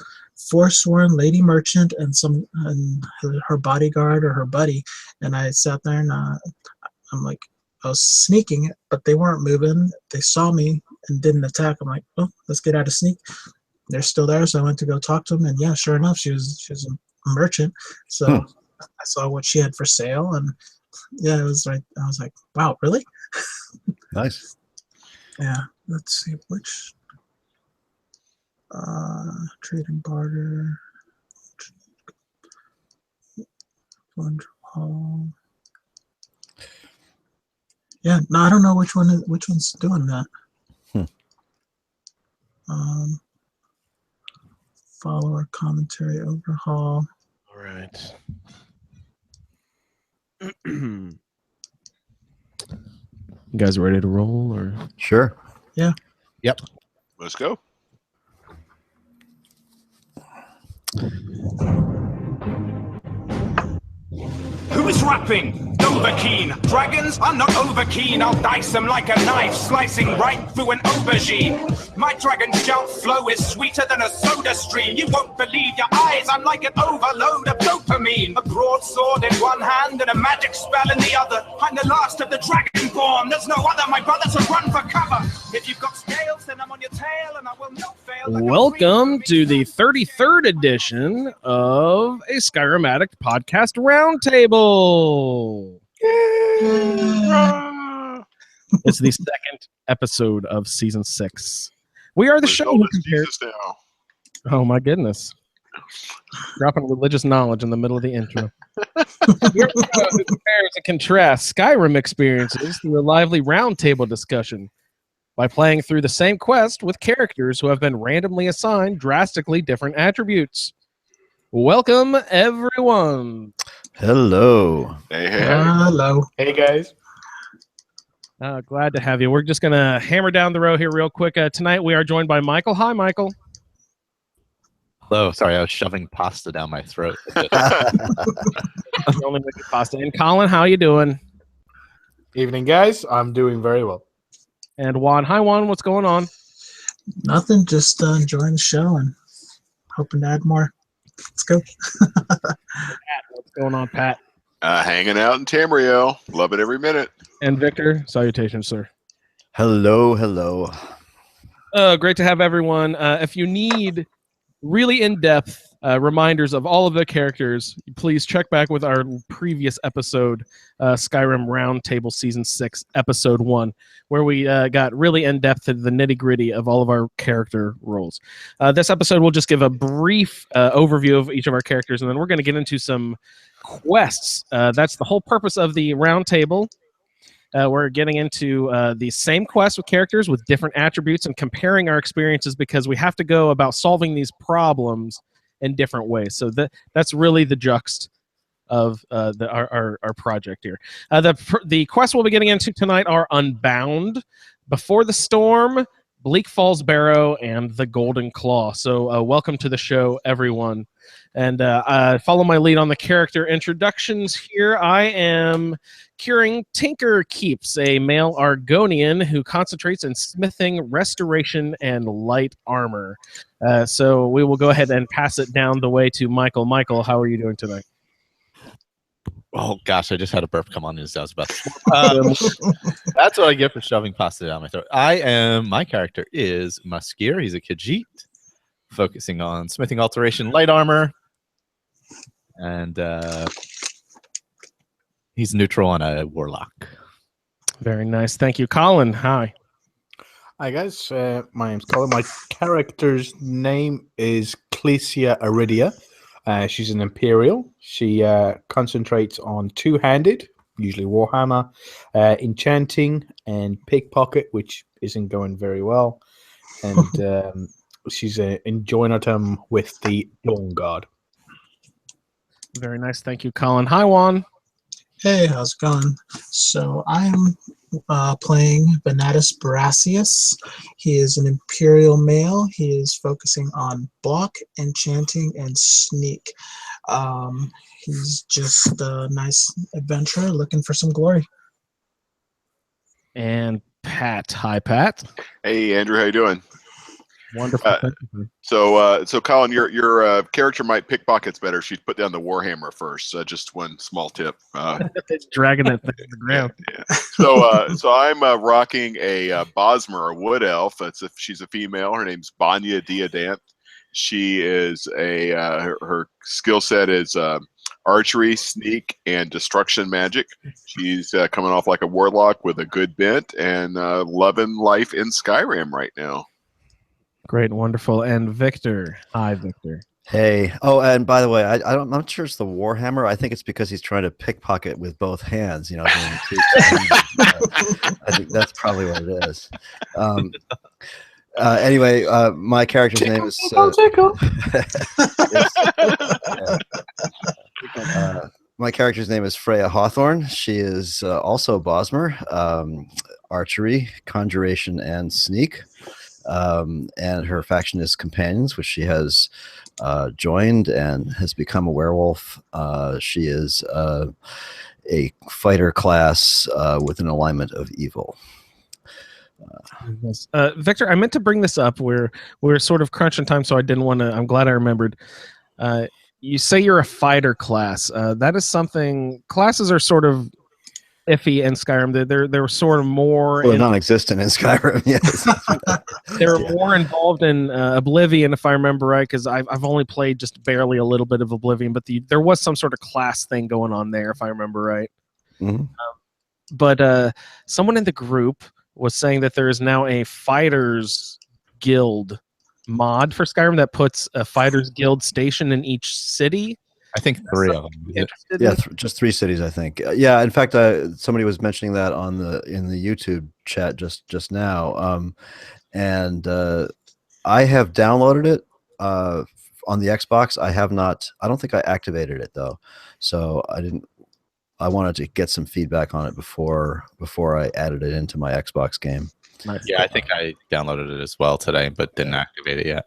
Forsworn lady merchant and her bodyguard or her buddy, and I sat there and I'm like, I was sneaking, but they weren't moving. They saw me and didn't attack. I'm like, oh, let's get out of sneak. They're still there, so I went to go talk to them, and yeah, sure enough, she was a merchant. So I saw what she had for sale, and yeah, it was right. I was like, wow, really? Nice. Yeah. Let's see which trade and barter. Wonderful. Yeah, no, I don't know which one's doing that. Follower commentary overhaul. All right. You guys ready to roll, or? Sure. Yeah. Yep. Let's go. Who's rapping? Dovahkiin. Dragons? I'm not over keen. I'll dice them like a knife, slicing right through an aubergine. My dragon shout flow is sweeter than a soda stream. You won't believe your eyes. I'm like an overload of dopamine. A broadsword in one hand and a magic spell in the other. I'm the last of the dragonborn. There's no other, my brother, to run for cover. If you've got scales, then I'm on your tail, and I will not fail. Like Welcome to the 33rd edition of a Skyrim Addict Podcast Roundtable. It's the second episode of season 6. We are the show who compares. Jesus now. Oh my goodness! Dropping religious knowledge in the middle of the intro. We're the show who compares and contrasts Skyrim experiences through a lively roundtable discussion by playing through the same quest with characters who have been randomly assigned drastically different attributes. Welcome, everyone. Hello. Hey. Hello. Hey guys. Glad to have you. We're just going to hammer down the row here real quick. Tonight we are joined by Michael. Hi, Michael. Hello. Sorry, I was shoving pasta down my throat. Only making pasta. And Colin, how you doing? Evening, guys. I'm doing very well. And Juan. Hi, Juan. What's going on? Nothing. Just enjoying the show and hoping to add more. Let's go. Pat, what's going on, Pat? Hanging out in Tamriel. Love it every minute. And Victor. Salutations, sir. Hello. Great to have everyone. If you need really in-depth reminders of all of the characters, please check back with our previous episode, Skyrim Roundtable Season 6, Episode 1, where we got really in-depth to the nitty-gritty of all of our character roles. This episode will just give a brief overview of each of our characters, and then we're going to get into some quests. That's the whole purpose of the Roundtable. We're getting into the same quest with characters with different attributes and comparing our experiences because we have to go about solving these problems in different ways. So that's really the juxt of our project here. The quests we'll be getting into tonight are Unbound, Before the Storm, Bleak Falls Barrow, and the Golden Claw. So welcome to the show, everyone. And follow my lead on the character introductions here. I am curing Tinker Keeps, a male Argonian who concentrates in smithing, restoration, and light armor. So we will go ahead and pass it down the way to Michael. Michael, how are you doing tonight? Oh gosh, I just had a burp come on as I was about to. That's what I get for shoving pasta down my throat. My character is Muskir. He's a Khajiit, focusing on smithing, alteration, light armor, and he's neutral on a warlock. Very nice. Thank you. Colin, hi. Hi, guys. My name's Colin. My character's name is Clesia Aridia. She's an Imperial. She concentrates on two-handed, usually Warhammer, enchanting, and pickpocket, which isn't going very well. And she's enjoying her time with the Dawn Guard. Very nice. Thank you, Colin. Hi, Juan. Hey, how's it going? So I am playing Venatus Barasius. He is an Imperial male. He is focusing on block, enchanting, and sneak. He's just a nice adventurer looking for some glory. And Pat. Hi, Pat. Hey, Andrew, how you doing? Wonderful. So Colin, your character might pickpockets better if she'd put down the Warhammer first. Just one small tip. It's dragging that thing to the ground. Yeah. So I'm rocking a Bosmer, a wood elf. She's a female. Her name's Banya Diadant. She is her skill set is archery, sneak, and destruction magic. She's coming off like a warlock with a good bent and loving life in Skyrim right now. Great, wonderful. And Victor. Hi, Victor. Hey. Oh, and by the way, I'm not sure it's the Warhammer. I think it's because he's trying to pickpocket with both hands. You know, I think that's probably what it is. Anyway, my character's name is. My character's name is Freya Hawthorne. She is also Bosmer, archery, conjuration, and sneak. And her faction is Companions, which she has joined and has become a werewolf. She is a fighter class with an alignment of evil. Victor, I meant to bring this up. We're sort of crunching time, so I didn't want to. I'm glad I remembered. You say you're a fighter class. That is something. Classes are sort of iffy in Skyrim. They're sort of more. Well, non-existent in Skyrim. Yes, they're more involved in Oblivion, if I remember right, because I've only played just barely a little bit of Oblivion, but there was some sort of class thing going on there, if I remember right. Mm-hmm. But someone in the group was saying that there is now a fighters guild mod for Skyrim that puts a fighters guild station in each city. I think 3 of them. Yeah, just 3 cities, I think. Yeah, in fact, somebody was mentioning that in the YouTube chat just now, and I have downloaded it on the Xbox. I have not. I don't think I activated it though, so I didn't. I wanted to get some feedback on it before I added it into my Xbox game. Nice. Yeah, I think I downloaded it as well today, but didn't activate it yet.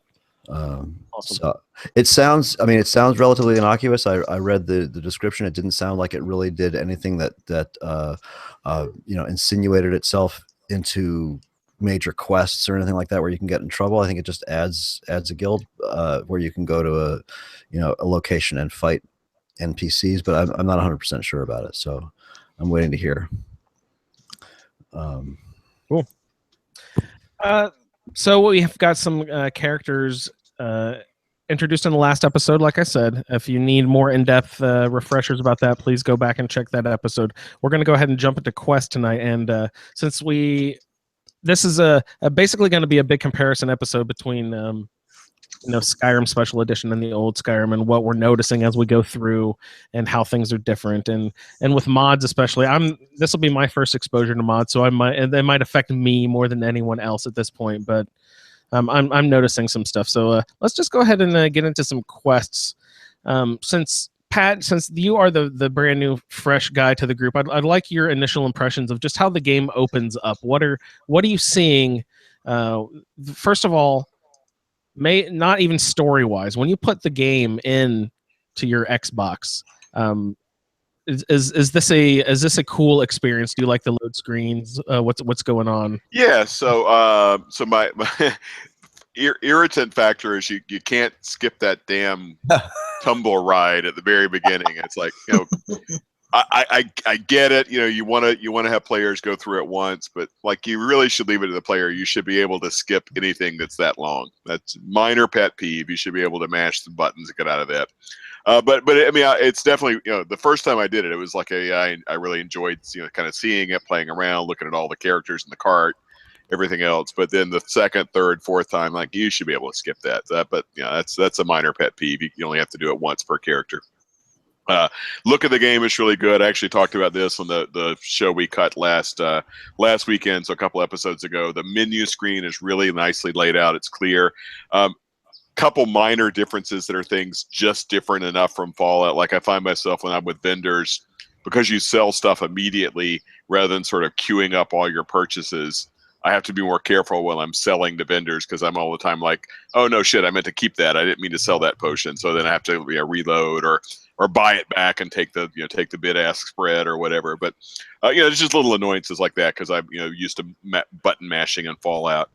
Awesome. So it sounds relatively innocuous. I read the description. It didn't sound like it really did anything that insinuated itself into major quests or anything like that where you can get in trouble. I think it just adds a guild where you can go to a location and fight NPCs, but I'm not 100% sure about it, so I'm waiting to hear. Cool. So we have got some characters introduced in the last episode. Like I said, if you need more in-depth refreshers about that, please go back and check that episode. We're going to go ahead and jump into Quest tonight, and since this is basically going to be a big comparison episode between Skyrim Special Edition and the old Skyrim, and what we're noticing as we go through and how things are different, and with mods especially. This will be my first exposure to mods, so they might affect me more than anyone else at this point, but I'm noticing some stuff. So let's just go ahead and get into some quests. Since you are the brand new fresh guy to the group, I'd like your initial impressions of just how the game opens up. What are you seeing? First of all, not even story-wise, when you put the game in to your Xbox, is this a cool experience? Do you like the load screens? What's going on? Yeah, so my irritant factor is you can't skip that damn tumble ride at the very beginning. It's like, I get it. You want to have players go through it once, but like you really should leave it to the player. You should be able to skip anything that's that long. That's a minor pet peeve. You should be able to mash the buttons and get out of that. But I mean, it's definitely the first time I did it, it was like I really enjoyed kind of seeing it, playing around, looking at all the characters in the cart, everything else. But then the second, third, fourth time, like you should be able to skip that. But that's a minor pet peeve. You only have to do it once per character. Look at the game is really good. I actually talked about this on the show we cut last weekend, so a couple episodes ago. The menu screen is really nicely laid out. It's clear. Couple minor differences that are things just different enough from Fallout. Like I find myself when I'm with vendors, because you sell stuff immediately rather than sort of queuing up all your purchases, I have to be more careful when I'm selling to vendors because I'm all the time like, oh no shit, I meant to keep that. I didn't mean to sell that potion. So then I have to reload or buy it back and take the bid ask spread or whatever. But it's just little annoyances like that because I'm used to button mashing in Fallout.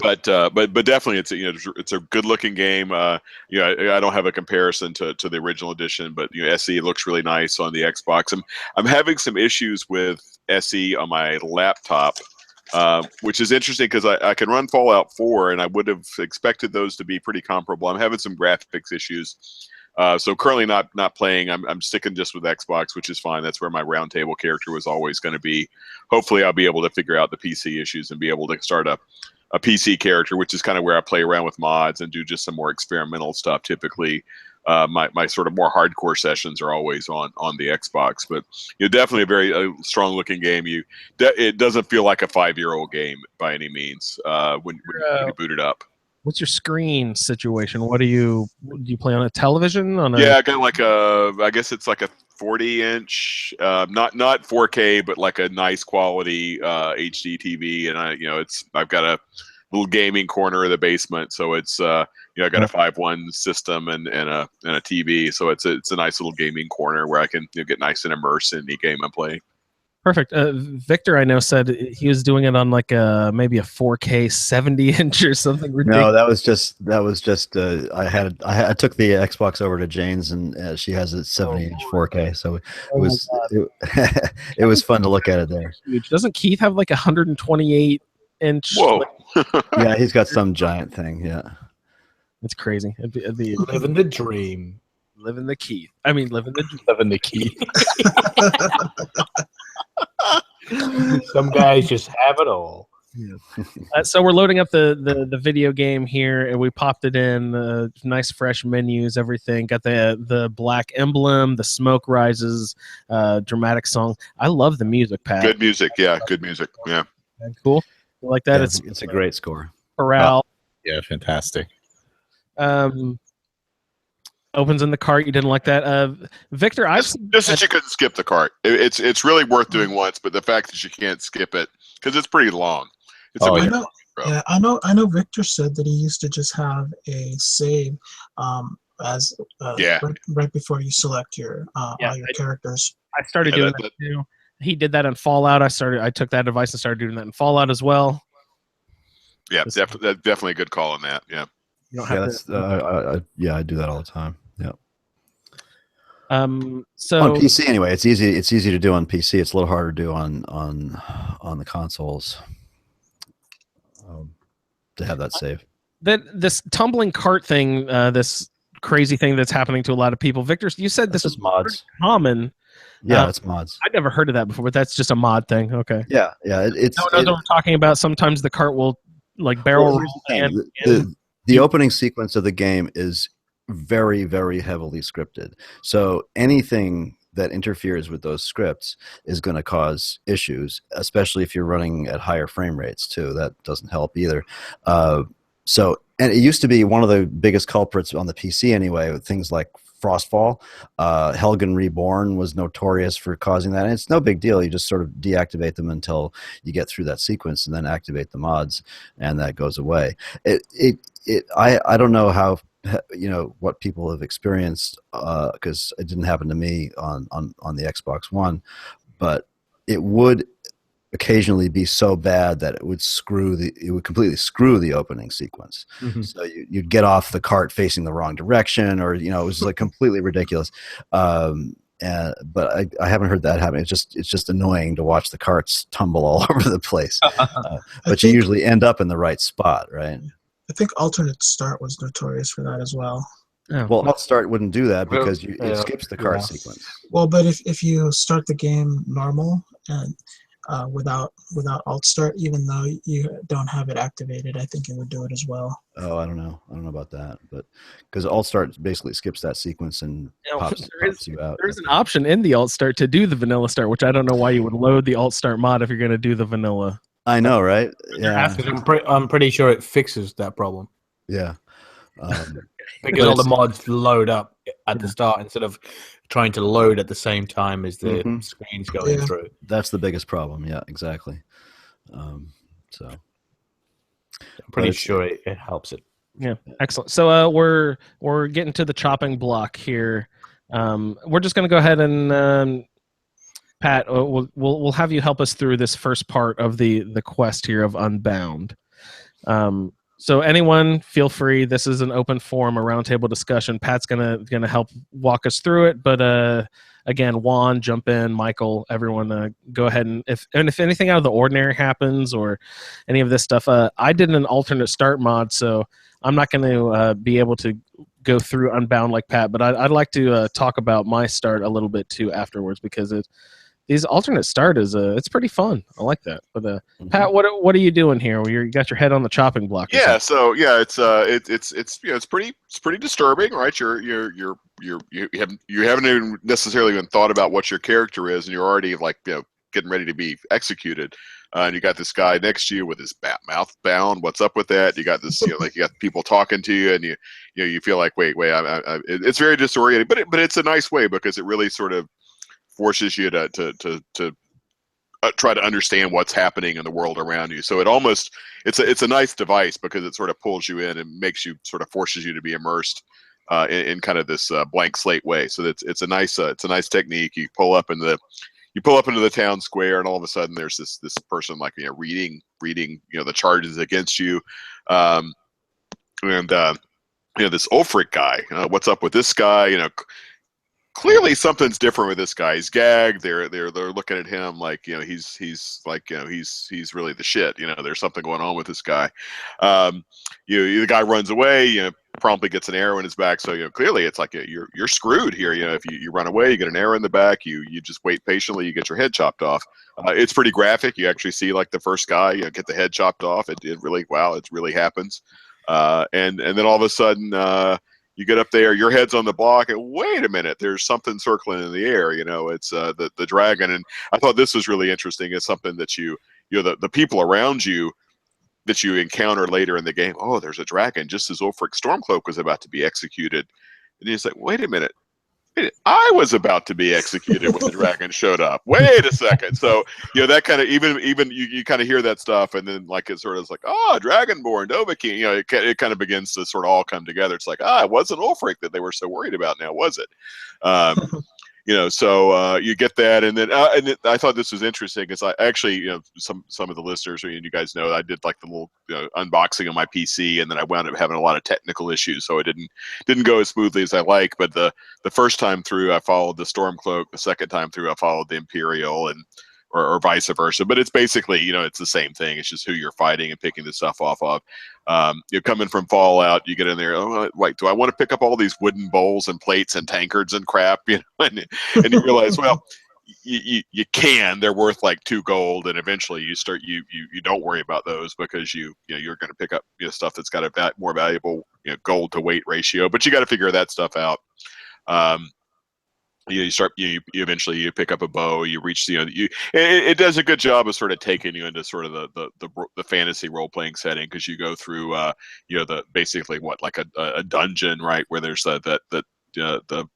But definitely it's a good looking game. I don't have a comparison to the original edition, but SE looks really nice on the Xbox. I'm having some issues with SE on my laptop, which is interesting because I can run Fallout 4 and I would have expected those to be pretty comparable. I'm having some graphics issues. So currently not playing. I'm sticking just with Xbox, which is fine. That's where my Roundtable character was always going to be. Hopefully I'll be able to figure out the PC issues and be able to start a a PC character, which is kind of where I play around with mods and do just some more experimental stuff. Typically, my sort of more hardcore sessions are always on the Xbox. But definitely a very strong looking game. It doesn't feel like a 5-year-old game by any means when you boot it up. What's your screen situation? Do you play on a television? Yeah, I got like I guess it's like a 40-inch, not 4K, but like a nice quality HD TV, and I've got a little gaming corner of the basement, so it's I got a 5.1 system and a TV, so it's a nice little gaming corner where I can get nice and immersed in the game I'm playing. Perfect. Victor, I know, said he was doing it on like maybe a 4K 70-inch or something ridiculous. No, that was just I took the Xbox over to Jane's, and she has a 70-inch 4K, so it was fun to look at it there. Huge. Doesn't Keith have like 128-inch? Whoa. Yeah, he's got some giant thing. Yeah, it's crazy. It'd be living the dream. Living the Keith. I mean, living the Keith. Some guys just have it all. Yeah. So we're loading up the video game here, and we popped it in. Nice fresh menus, everything. Got the black emblem, the smoke rises, dramatic song. I love the music, Pat. Good music, yeah. Good music, yeah. Cool. You like that? Yeah, it's a great score. Corral. Yeah, fantastic. Opens in the cart. You didn't like that, Victor? Just that you couldn't skip the cart. It's really worth doing once, but the fact that you can't skip it because it's pretty long. I know. Victor said that he used to just have a save right before you select your all your characters. I started doing that too. He did that in Fallout. I took that advice and started doing that in Fallout as well. Yeah, that's definitely a good call on that. Yeah. You don't have I do that all the time. Yeah. So on PC anyway, it's easy to do on PC. It's a little harder to do on the consoles. To have that save. This tumbling cart thing, this crazy thing that's happening to a lot of people. Victor, you said this is mods. Common. Yeah, it's mods. I've never heard of that before, but that's just a mod thing. Okay. Yeah. It's we're talking about. Sometimes the cart will like barrel roll. The opening sequence of the game is very, very heavily scripted. So anything that interferes with those scripts is going to cause issues, especially if you're running at higher frame rates too. That doesn't help either. And it used to be one of the biggest culprits on the PC anyway, with things like Frostfall. Helgen Reborn was notorious for causing that. And it's no big deal. You just sort of deactivate them until you get through that sequence and then activate the mods, and that goes away. I don't know how, what people have experienced, because it didn't happen to me on the Xbox One, but it would occasionally be so bad that it would completely screw the opening sequence. Mm-hmm. So you'd get off the cart facing the wrong direction, or it was like completely ridiculous. But I haven't heard that happen. It's just annoying to watch the carts tumble all over the place. But you usually end up in the right spot, right? I think alternate start was notorious for that as well. Yeah. Well, alt start wouldn't do that because it skips the cart sequence. Well, but if you start the game normal and without alt start, even though you don't have it activated, I think it would do it as well. Oh, I don't know about that, but because alt start basically skips that sequence and pops you out. There's an option in the alt start to do the vanilla start, which I don't know why you would load the alt start mod if you're going to do the vanilla. I know, right? Yeah, I'm pretty sure it fixes that problem. Yeah, because all the mods load up at the start instead of trying to load at the same time as the screen's going through. That's the biggest problem. Yeah, exactly. So I'm pretty sure it helps it. Yeah, excellent. So we're getting to the chopping block here. We're just going to go ahead and. Pat, we'll have you help us through this first part of the quest here of Unbound. So anyone, feel free. This is an open forum, a roundtable discussion. Pat's gonna help walk us through it. But again, Juan, jump in. Michael, everyone, go ahead and if anything out of the ordinary happens or any of this stuff, I did an alternate start mod, so I'm not going to be able to go through Unbound like Pat. But I'd like to talk about my start a little bit too afterwards because these alternate start is it's pretty fun. I like that. But Pat, what are you doing here? You got your head on the chopping block? Yeah, so yeah, it's it's pretty disturbing, right? You haven't even necessarily even thought about what your character is, and you're already like getting ready to be executed. And you got this guy next to you with his mouth bound. What's up with that? You got this, like you got people talking to you, and you feel like wait, it's very disorienting, but it's a nice way because it really sort of forces you to try to understand what's happening in the world around you. So it's a nice device because it sort of pulls you in and makes you sort of forces you to be immersed in kind of this blank slate way. So it's a nice technique. You pull up into the town square, and all of a sudden there's this person like reading the charges against you, and this Ulfric guy. What's up with this guy? Clearly something's different with this guy. He's gagged. They're looking at him like he's really the shit. There's something going on with this guy. The guy runs away. Promptly gets an arrow in his back. So clearly it's like you're screwed here. If you run away, you get an arrow in the back. You just wait patiently. You get your head chopped off. It's pretty graphic. You actually see like the first guy get the head chopped off. It really happens. And then all of a sudden. You get up there, your head's on the block, and wait a minute, there's something circling in the air. It's the dragon. And I thought this was really interesting. It's something that the people around you that you encounter later in the game. Oh, there's a dragon, just as Ulfric Stormcloak was about to be executed. And he's like, wait a minute. I was about to be executed when the dragon showed up. Wait a second. So, that kind of even you kind of hear that stuff, and then like it sort of is like, Dragonborn, Dovahkiin. It kind of begins to sort of all come together. It's like, it wasn't Ulfric that they were so worried about now, was it? So you get that, and then I thought this was interesting because I actually, some of the listeners, and you guys know, I did like the little unboxing on my PC, and then I wound up having a lot of technical issues, so it didn't go as smoothly as I like. But the first time through, I followed the Stormcloak. The second time through, I followed the Imperial, and or vice versa. But it's basically, it's the same thing. It's just who you're fighting and picking the stuff off of. You're coming from Fallout, you get in there, wait, do I want to pick up all these wooden bowls and plates and tankards and crap? And you realize, well, you can. They're worth like 2 gold, and eventually you don't worry about those because you're going to pick up stuff that's got a more valuable gold to weight ratio. But you got to figure that stuff out. You eventually you pick up a bow, you reach it does a good job of sort of taking you into sort of the fantasy role playing setting, because you go through the basically like a dungeon, right, where there's the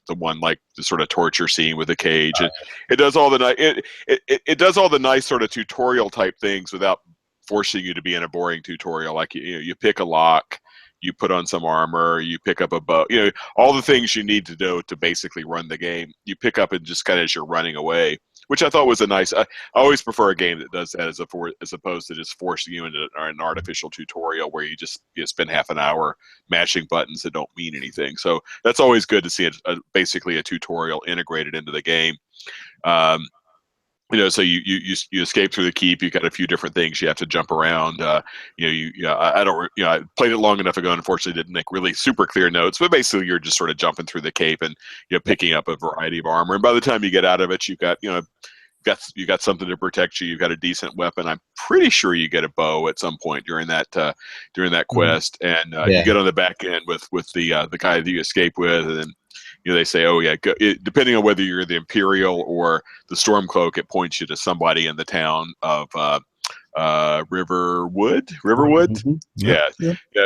one like the sort of torture scene with a cage, and it does all the nice sort of tutorial type things without forcing you to be in a boring tutorial. Like you pick a lock, you put on some armor, you pick up a bow, all the things you need to do to basically run the game. You pick up and just kind of as you're running away, which I thought was a nice. I always prefer a game that does that as opposed to just forcing you into an artificial tutorial where you just spend half an hour mashing buttons that don't mean anything. So that's always good to see basically a tutorial integrated into the game. So you escape through the keep. You got a few different things you have to jump around. I played it long enough ago. And unfortunately, didn't make really super clear notes. But basically, you're just sort of jumping through the cape and picking up a variety of armor. And by the time you get out of it, you got something to protect you. You've got a decent weapon. I'm pretty sure you get a bow at some point during that quest. And you get on the back end with the guy that you escape with, and then. They say, depending on whether you're the Imperial or the Stormcloak, it points you to somebody in the town of Riverwood. Mm-hmm. Yeah,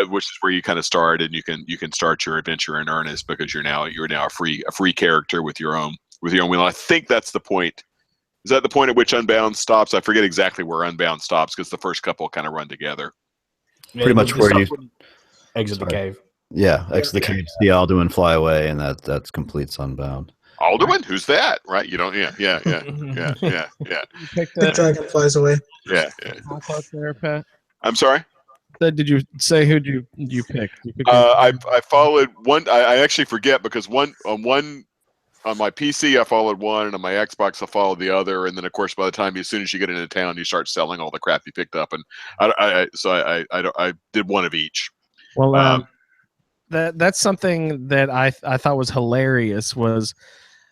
which is where you kind of start, and you can start your adventure in earnest because you're now a free character with your own wheel. I think that's the point. Is that the point at which Unbound stops? I forget exactly where Unbound stops because the first couple kind of run together. Pretty much where you exit the cave. Yeah, exit the cave, see Alduin fly away, and that completes Unbound. Alduin? Who's that? Right? You don't. Yeah. The dragon flies away. Yeah. There, Pat. I'm sorry. Did you say who you pick? I followed one. I actually forget because on my PC I followed one, and on my Xbox I followed the other, and then of course by the time as soon as you get into town, you start selling all the crap you picked up, and I did one of each. Well, that's something that I thought was hilarious. Was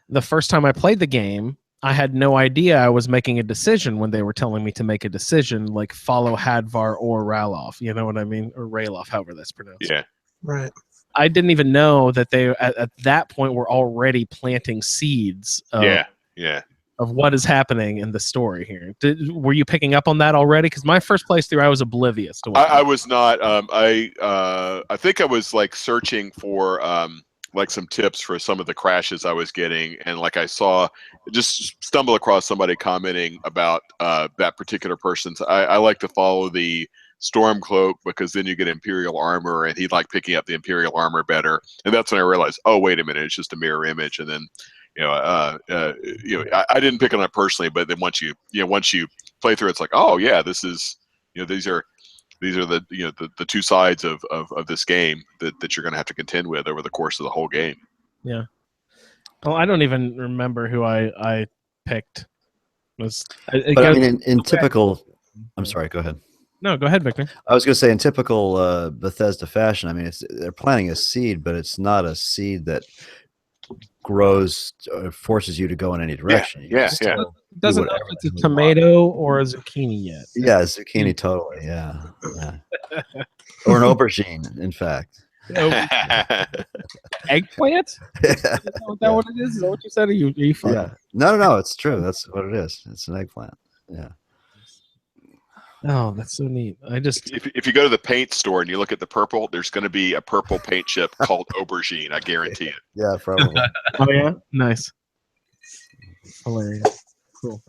the first time I played the game, I had no idea I was making a decision when they were telling me to make a decision, like follow Hadvar or Ralof. You know what I mean? Or Ralof, however that's pronounced. Yeah. Right. I didn't even know that they at that point were already planting seeds of what is happening in the story here. Were you picking up on that already? Because my first playthrough, I was oblivious to what I was not. I think I was like searching for like some tips for some of the crashes I was getting, and like I saw, just stumble across somebody commenting about that particular person's. I like to follow the Stormcloak because then you get Imperial armor, and he liked picking up the Imperial armor better. And that's when I realized, oh wait a minute, it's just a mirror image. And then I didn't pick on it personally, but then once you play through, it's like, oh yeah, this is these are the two sides of this game that you're going to have to contend with over the course of the whole game. Yeah. Well, I don't even remember who I picked. But I mean, in typical, I'm sorry. Go ahead. No, go ahead, Victor. I was going to say, in typical Bethesda fashion, I mean, they're planting a seed, but it's not a seed that grows or forces you to go in any direction. Yeah. It doesn't know if it's a tomato or a zucchini yet. Yeah, zucchini, totally. Yeah. Or an aubergine, in fact. Eggplant? Is that what it is? Is that what you said? Are you funny? Yeah. No. It's true. That's what it is. It's an eggplant. Yeah. Oh, that's so neat. If you go to the paint store and you look at the purple, there's going to be a purple paint chip called aubergine. I guarantee it. Yeah, probably. Oh yeah, nice. Hilarious. Cool.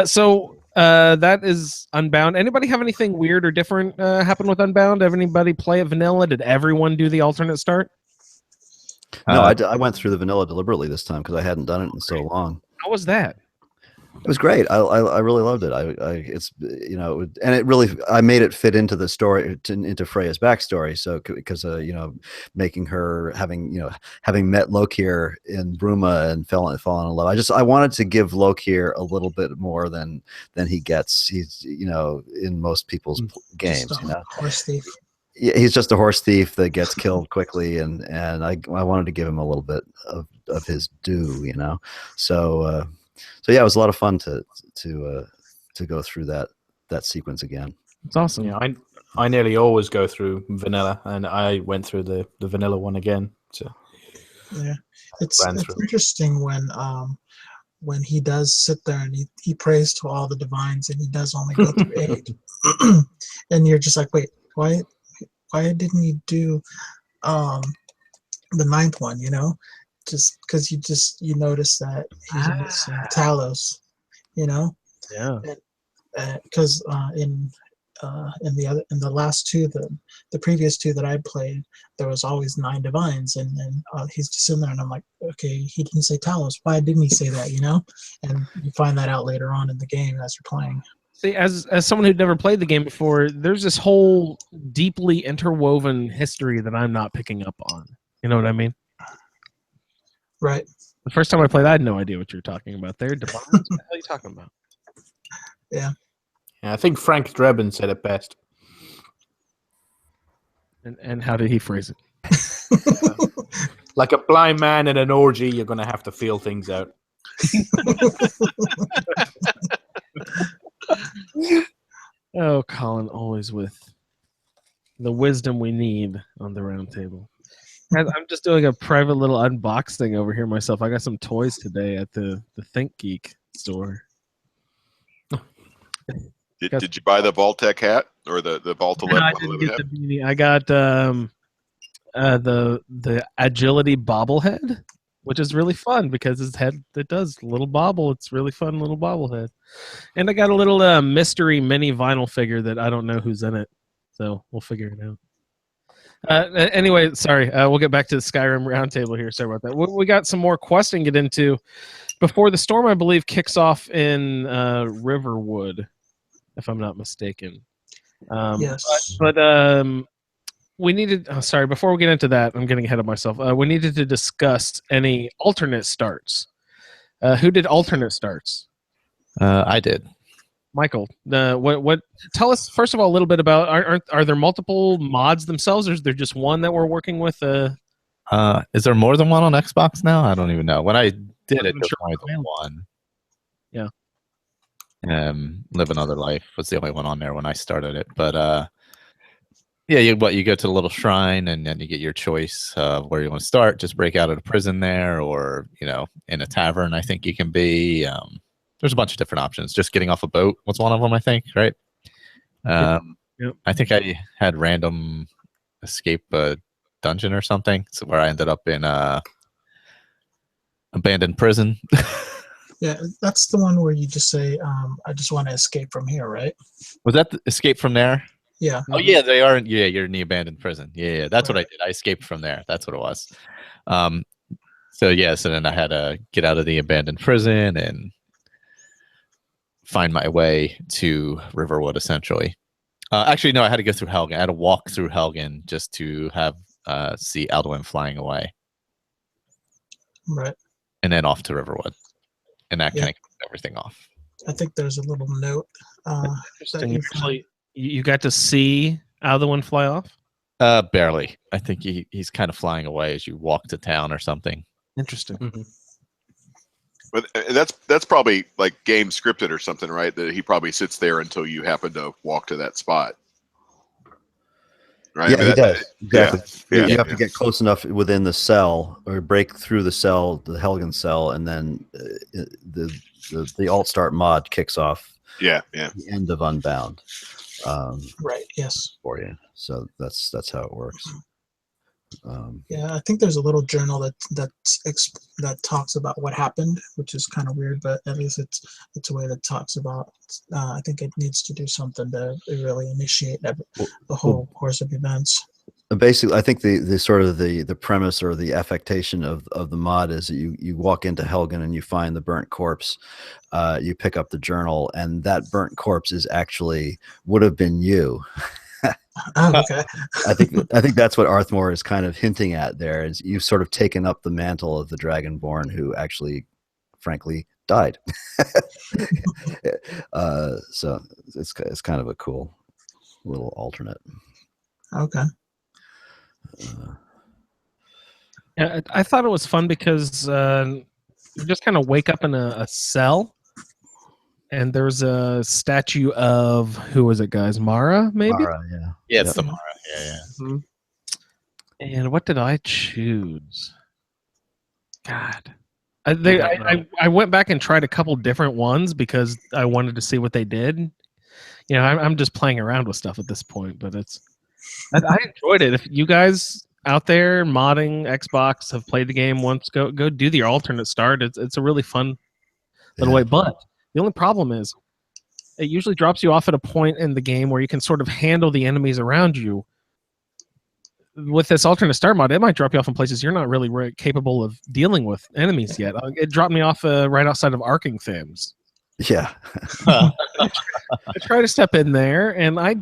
So that is Unbound. Anybody have anything weird or different happen with Unbound? Have anybody play it vanilla? Did everyone do the alternate start? No, I went through the vanilla deliberately this time because I hadn't done it in so long. How was that? It was great. I really loved it. It's and it really, I made it fit into the story, into Freya's backstory. So because making her having met Lokir in Bruma and fallen in love. I wanted to give Lokir a little bit more than he gets. He's in most people's games. Horse thief. Yeah, he's just a horse thief that gets killed quickly, and I wanted to give him a little bit of his due. So yeah, it was a lot of fun to go through that sequence again. It's awesome. Yeah, I nearly always go through vanilla, and I went through the vanilla one again. So yeah, it's interesting when he does sit there and he prays to all the divines, and he does only go through 8, and you're just like, wait, why didn't he do the 9th one? Just because you notice that he's missing Talos, Yeah. Because in the last 2, the previous 2 that I played, there was always 9 divines, and he's just sitting there, and I'm like, okay, he didn't say Talos. Why didn't he say that? And you find that out later on in the game as you're playing. See, as someone who'd never played the game before, there's this whole deeply interwoven history that I'm not picking up on. You know what I mean? Right. The first time I played, I had no idea what you were talking about there. Divines? What the hell are you talking about? Yeah. I think Frank Drebin said it best. And how did he phrase it? Like a blind man in an orgy, you're going to have to feel things out. Oh, Colin, always with the wisdom we need on the round table. I'm just doing a private little unboxing over here myself. I got some toys today at the Think Geek store. Did you buy the Vault-Tec hat or the Vault 11? No, I didn't get the beanie. I got the Agility bobblehead, which is really fun because it does a little bobble. It's really fun little bobblehead. And I got a little mystery mini vinyl figure that I don't know who's in it, so we'll figure it out. Anyway, sorry. We'll get back to the Skyrim Roundtable here. Sorry about that. We got some more questing to get into before the storm, I believe, kicks off in Riverwood, if I'm not mistaken. Yes. But we needed. Oh, sorry. Before we get into that, I'm getting ahead of myself. We needed to discuss any alternate starts. Who did alternate starts? I did. Michael, what? Tell us first of all a little bit about. Are there multiple mods themselves, or is there just one that we're working with? Is there more than one on Xbox now? I don't even know. When I did it, there was only the one. Live Another Life was the only one on there when I started it. But yeah, you go to the little shrine and then you get your choice of where you want to start. Just break out of the prison there, or in a tavern. I think you can be. There's a bunch of different options. Just getting off a boat was one of them, I think. Right. Yep. I think I had random escape a dungeon or something, so where I ended up in a abandoned prison. Yeah, that's the one where you just say, I just want to escape from here, right? Was that the escape from there? Yeah. Oh yeah, they are. Yeah, you're in the abandoned prison. Yeah, that's Right. what I did. I escaped from there. That's what it was. So then I had to get out of the abandoned prison and find my way to Riverwood, essentially. Actually, no, I had to go through Helgen. I had to walk through Helgen just to have see Alduin flying away, Right. and then off to Riverwood, and that Yeah. kind of kicked everything off. I think there's a little note. That Interesting. you Actually, you got to see Alduin fly off. Barely. I think he's kind of flying away as you walk to town or something. Interesting. Mm-hmm. But that's probably like game scripted or something, right? That he probably sits there until you happen to walk to that spot. Right? Yeah, I mean, he does. Exactly. Yeah. You have to get close enough within the cell, or break through the cell, the Helgen cell, and then the alt start mod kicks off Yeah. the end of Unbound Right. Yes. for you. So that's how it works. Yeah, I think there's a little journal that talks about what happened, which is kind of weird, but at least it's a way that talks about. I think it needs to do something to really initiate the whole course of events. Basically, I think the sort of the premise or the affectation of the mod is that you walk into Helgen and you find the burnt corpse. You pick up the journal, and that burnt corpse would have been you. Oh, okay. I think that's what Arthmore is kind of hinting at there, is you've sort of taken up the mantle of the Dragonborn who actually, frankly, died. So it's kind of a cool little alternate. Okay. Yeah, I thought it was fun because you just kind of wake up in a cell, and there's a statue of, who was it, guys? Mara, maybe? Mara, yeah. Yeah, it's Yep. the Mara. Yeah. Mhm. And what did I choose? God. I went back and tried a couple different ones because I wanted to see what they did. I'm just playing around with stuff at this point, but I enjoyed it. If you guys out there modding Xbox have played the game once, go do the alternate start. It's a really fun little way. But the only problem is it usually drops you off at a point in the game where you can sort of handle the enemies around you. With this alternate start mod, it might drop you off in places you're not really capable of dealing with enemies yet. It dropped me off right outside of Arking Thames. Yeah. I tried to step in there, and I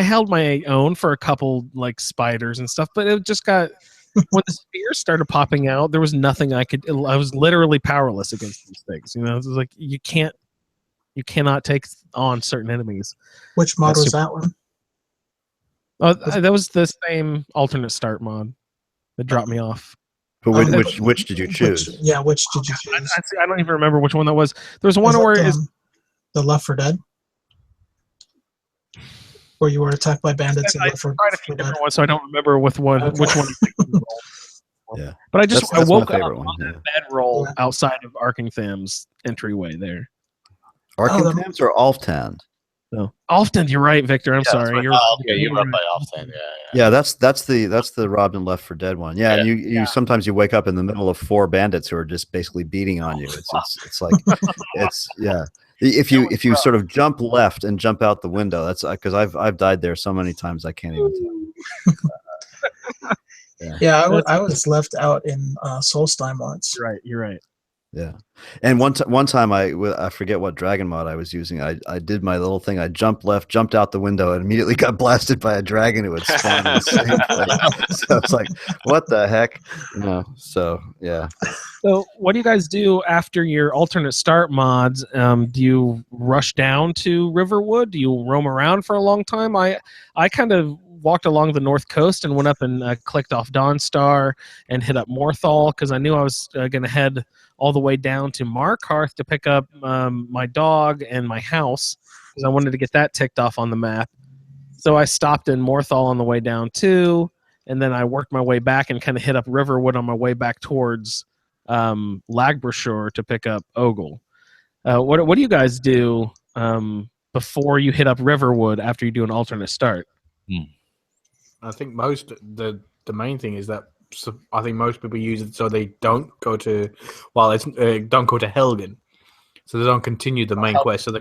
held my own for a couple like spiders and stuff, but it just got when the spears started popping out, there was nothing I was literally powerless against these things. It was like you cannot take on certain enemies. Which mod was that one? Oh, that was the same alternate start mod that dropped me off. But which did you choose? Which did you choose? I don't even remember which one that was. There was one where the Left 4 Dead, where you were attacked by bandits. I tried a few different ones, so I don't remember which one. Yeah, but I woke up on that bedroll outside of Arking Thames entryway there. Arking Thames or Alftan? No, Alftan. You're right, Victor. I'm sorry. You're up by Alftan. Yeah, that's the robbed and Left 4 Dead one. Yeah, and you sometimes you wake up in the middle of 4 bandits who are just basically beating on you. It's like If you sort of jump left and jump out the window, that's because I've died there so many times I can't even tell. I was left out in Solstheim once. You're right. Yeah, and one time I forget what dragon mod I was using. I did my little thing. I jumped left, jumped out the window, and immediately got blasted by a dragon who had spawned in the same place. So it's like, what the heck? So yeah. So what do you guys do after your alternate start mods? Do you rush down to Riverwood? Do you roam around for a long time? I kind of walked along the north coast and went up and clicked off Dawnstar and hit up Morthal because I knew I was going to head all the way down to Markarth to pick up my dog and my house because I wanted to get that ticked off on the map. So I stopped in Morthal on the way down too, and then I worked my way back and kind of hit up Riverwood on my way back towards Lagbroshore to pick up Ogle. What do you guys do before you hit up Riverwood after you do an alternate start? I think the main thing is that I think most people use it so they don't go to don't go to Helgen, so they don't continue the main quest, so they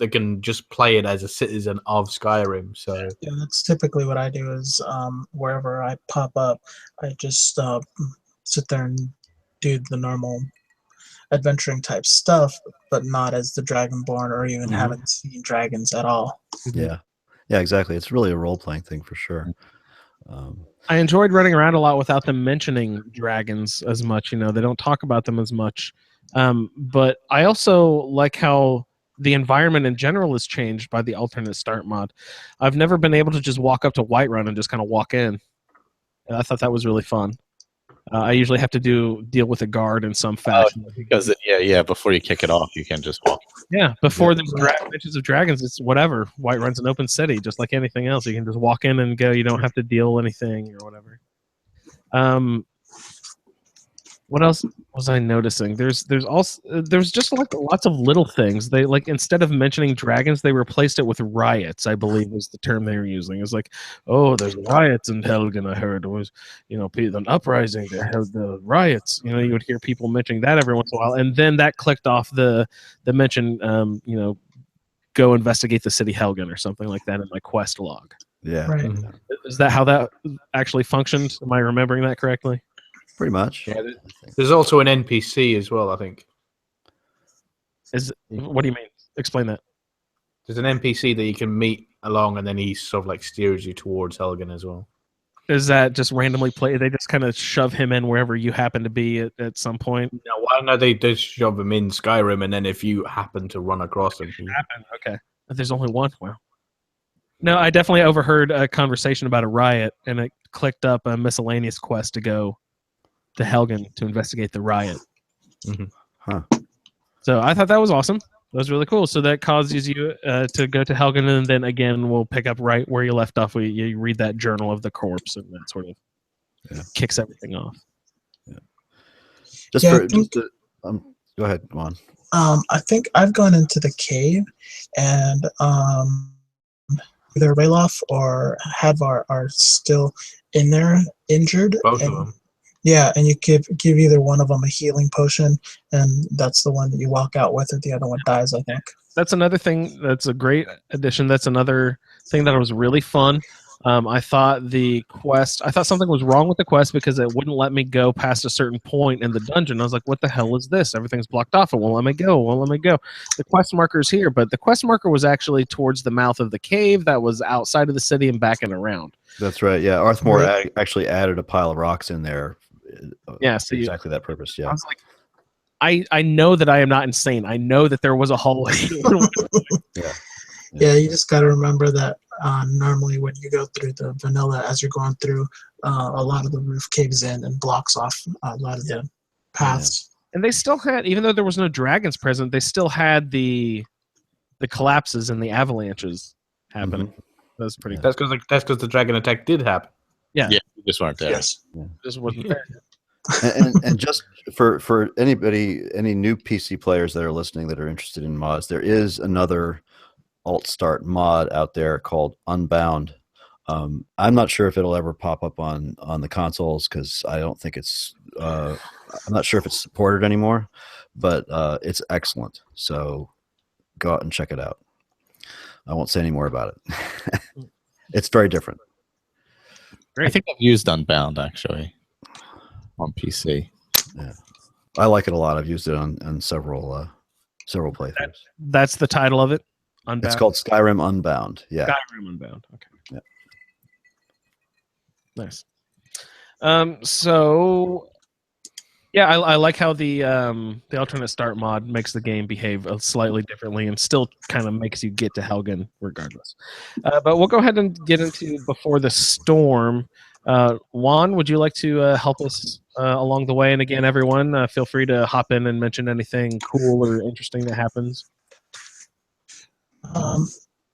can just play it as a citizen of Skyrim. So yeah, that's typically what I do. Is wherever I pop up, I just sit there and do the normal adventuring type stuff, but not as the Dragonborn or even haven't seen dragons at all. Yeah, exactly. It's really a role-playing thing for sure. I enjoyed running around a lot without them mentioning dragons as much. They don't talk about them as much. But I also like how the environment in general is changed by the alternate start mod. I've never been able to just walk up to Whiterun and just kind of walk in. I thought that was really fun. I usually have to deal with a guard in some fashion. Because before you kick it off, you can just walk. Yeah, before the Bitches of Dragons, it's whatever. Whiterun's an open city, just like anything else. You can just walk in and go. You don't have to deal anything or whatever. What else was I noticing? There's just like lots of little things. They instead of mentioning dragons, they replaced it with riots, I believe was the term they were using. It's like, oh, there's riots in Helgen, I heard. It was, an uprising, the riots. You would hear people mentioning that every once in a while. And then that clicked off the mention, go investigate the city Helgen or something like that in my quest log. Yeah. Right. Is that how that actually functioned? Am I remembering that correctly? Pretty much. yeah, there's also an NPC as well, I think. What do you mean? Explain that. There's an NPC that you can meet along, and then he sort of like steers you towards Helgen as well. Is that just randomly play? They just kind of shove him in wherever you happen to be at some point? No, they just shove him in Skyrim, and then if you happen to run across him, Okay. There's only one. Wow. No, I definitely overheard a conversation about a riot, and it clicked up a miscellaneous quest to go to Helgen to investigate the riot. So I thought that was awesome. That was really cool. So that causes you to go to Helgen, and then again we'll pick up right where you left off. You read that journal of the corpse, and that sort of kicks everything off. Yeah. Go ahead, go on. I think I've gone into the cave, and either Ralof or Hadvar are still in there, injured. Both of them. Yeah, and you give either one of them a healing potion, and that's the one that you walk out with, or the other one dies, I think. That's another thing that's a great addition. That's another thing that was really fun. I thought something was wrong with the quest because it wouldn't let me go past a certain point in the dungeon. I was like, what the hell is this? Everything's blocked off. It won't let me go. The quest marker's here, but the quest marker was actually towards the mouth of the cave that was outside of the city and back and around. That's right. Yeah, Arthmore actually added a pile of rocks in there. Yeah, for exactly that purpose. Yeah. I was like, I know that I am not insane. I know that there was a hallway. Yeah, you just got to remember that normally when you go through the vanilla, as you're going through, a lot of the roof caves in and blocks off a lot of the paths. And they still had, even though there was no dragons present, they still had the collapses and the avalanches happening. That was pretty. That's because the dragon attack did happen. Yeah, you just weren't there. Yes. Just wasn't there. and just for any new PC players that are listening that are interested in mods, there is another alt start mod out there called Unbound. I'm not sure if it'll ever pop up on the consoles because I don't think it's I'm not sure if it's supported anymore, but it's excellent. So go out and check it out. I won't say any more about it. It's very different. I think I've used Unbound actually on PC. Yeah, I like it a lot. I've used it on several playthroughs. That's the title of it. Unbound. It's called Skyrim Unbound. Yeah, Skyrim Unbound. Okay. Yeah. Nice. So Yeah, I like how the alternate start mod makes the game behave slightly differently and still kind of makes you get to Helgen regardless. But we'll go ahead and get into Before the Storm. Juan, would you like to help us along the way? And again, everyone, feel free to hop in and mention anything cool or interesting that happens.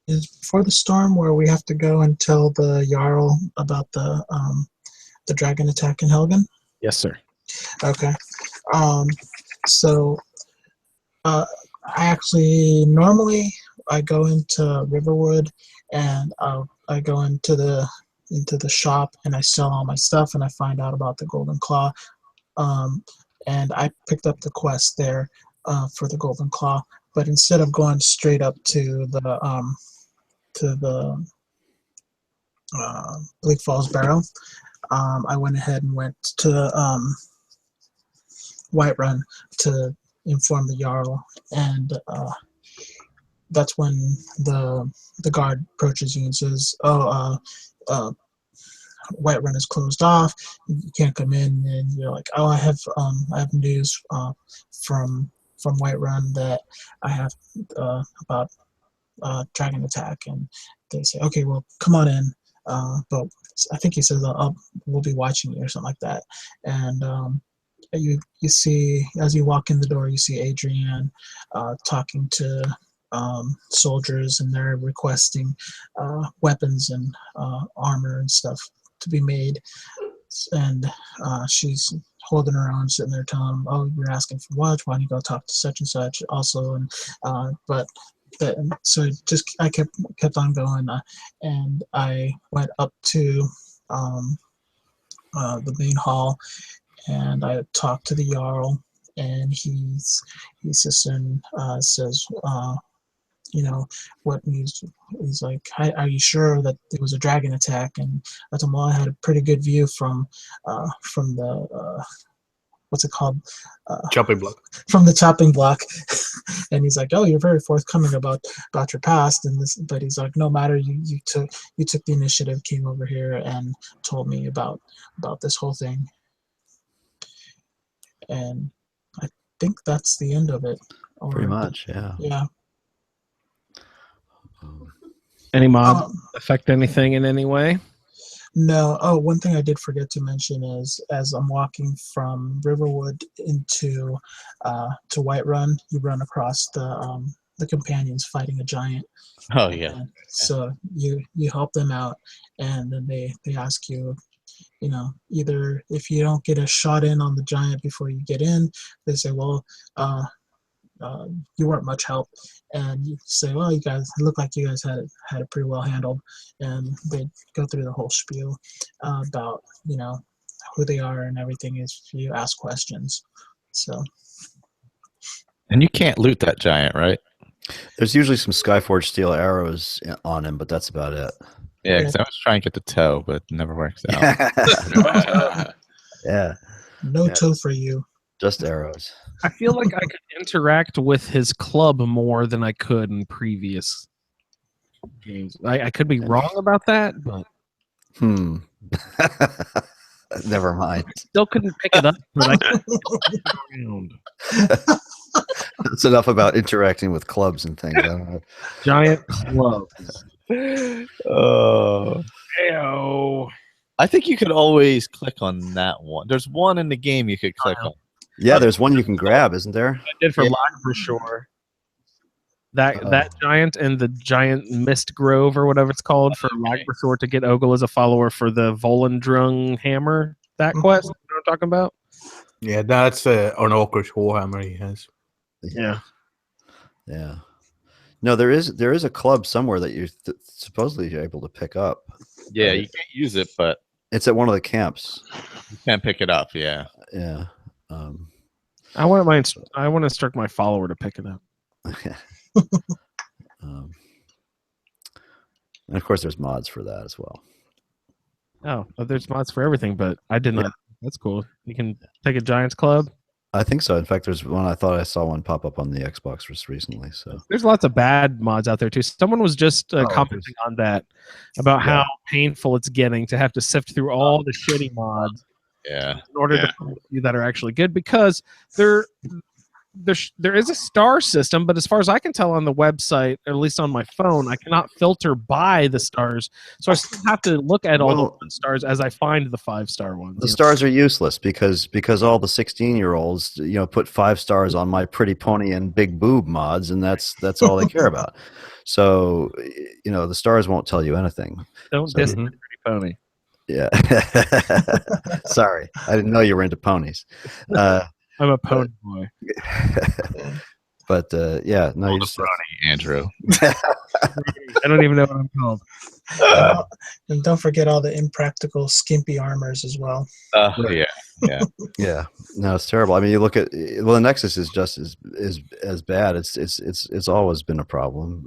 Is Before the Storm where we have to go and tell the Jarl about the dragon attack in Helgen? Yes, sir. Okay. So I actually normally I go into Riverwood and I go into the shop and I sell all my stuff and I find out about the Golden Claw. And I picked up the quest there for the Golden Claw, but instead of going straight up to the Bleak Falls Barrow, I went ahead and went to Whiterun to inform the Jarl, and that's when the guard approaches you and says, Whiterun is closed off, you can't come in. And you're like, oh, I have news from Whiterun that I have about dragon attack. And they say, okay, well, come on in, but I think he says we'll be watching you or something like that. And you see, as you walk in the door, you see Adrienne talking to soldiers, and they're requesting weapons and armor and stuff to be made. And she's holding her own, sitting there telling them, oh, you're asking for what? Why don't you go talk to such and such also? And so I kept on going, and I went up to the main hall, and I talked to the Jarl, and he sits and says, what news? He's like, are you sure that it was a dragon attack? And I told him, well, I had a pretty good view from the what's it called? Chopping block. From the chopping block. And he's like, oh, you're very forthcoming about your past and this, but he's like, no matter, you took the initiative, came over here and told me about this whole thing. And I think that's the end of it. Pretty much, yeah. Yeah. Any mod affect anything in any way? No. Oh, one thing I did forget to mention is, as I'm walking from Riverwood into to Whiterun, you run across the companions fighting a giant. Oh yeah. And so you help them out, and then they ask you, either if you don't get a shot in on the giant before you get in, they say, well, you weren't much help, and you say, well, you guys look like you guys had it pretty well handled, and they go through the whole spiel about who they are and everything if you ask questions. So. And you can't loot that giant, right? There's usually some Skyforged steel arrows on him, but that's about it. Yeah, because I was trying to get the toe, but it never works out. Yeah. No toe for you. Just arrows. I feel like I could interact with his club more than I could in previous games. I could be wrong about that, but Never mind. Still couldn't pick it up, but I could around. That's enough about interacting with clubs and things. I don't know. Giant clubs. Oh. Ew. I think you could always click on that one. There's one in the game you could click on. Yeah, there's one you can grab, isn't there? I did for Lagbrushore. That giant and the giant mist grove or whatever it's called for Lagbrushore to get Ogle as a follower for the Volendrung hammer. That quest, you know what I'm talking about? Yeah, that's an Orcish warhammer he has. Yeah. Yeah. No, there is a club somewhere that you're supposedly able to pick up. Yeah, you can't use it, but it's at one of the camps. You can't pick it up. Yeah. Yeah. I want to instruct my follower to pick it up. And of course, there's mods for that as well. Oh, there's mods for everything, but I did not. That's cool. You can take a Giants Club. I think so. In fact, there's one. I thought I saw one pop up on the Xbox just recently. So there's lots of bad mods out there too. Someone was just commenting on that about how painful it's getting to have to sift through all the shitty mods Yeah. In order to find a few that are actually good, because there is a star system, but as far as I can tell on the website, or at least on my phone, I cannot filter by the stars. So I still have to look at all the 1 stars as I find the 5-star ones. The stars are useless because all the 16-year-olds put 5 stars on My Pretty Pony and Big Boob mods, and that's all they care about. So the stars won't tell you anything. Don't diss the Pretty Pony. Yeah. Sorry, I didn't know you were into ponies. I'm a pony boy. But yeah, no, you just Andrew. I don't even know what I'm called. And don't forget all the impractical, skimpy armors as well. Yeah. Yeah. No, it's terrible. I mean, you look at the Nexus is just as bad. It's always been a problem.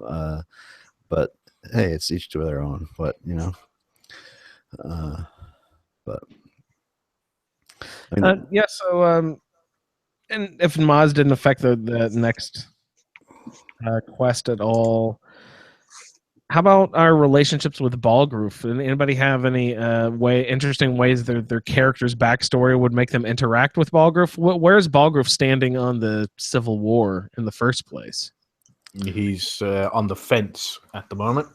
But hey, it's each to their own. But but I mean, yeah. So and if mods didn't affect the next quest at all, how about our relationships with Balgroof? Anybody have any interesting ways their character's backstory would make them interact with Balgroof? Where's Balgroof standing on the Civil War in the first place? He's on the fence at the moment.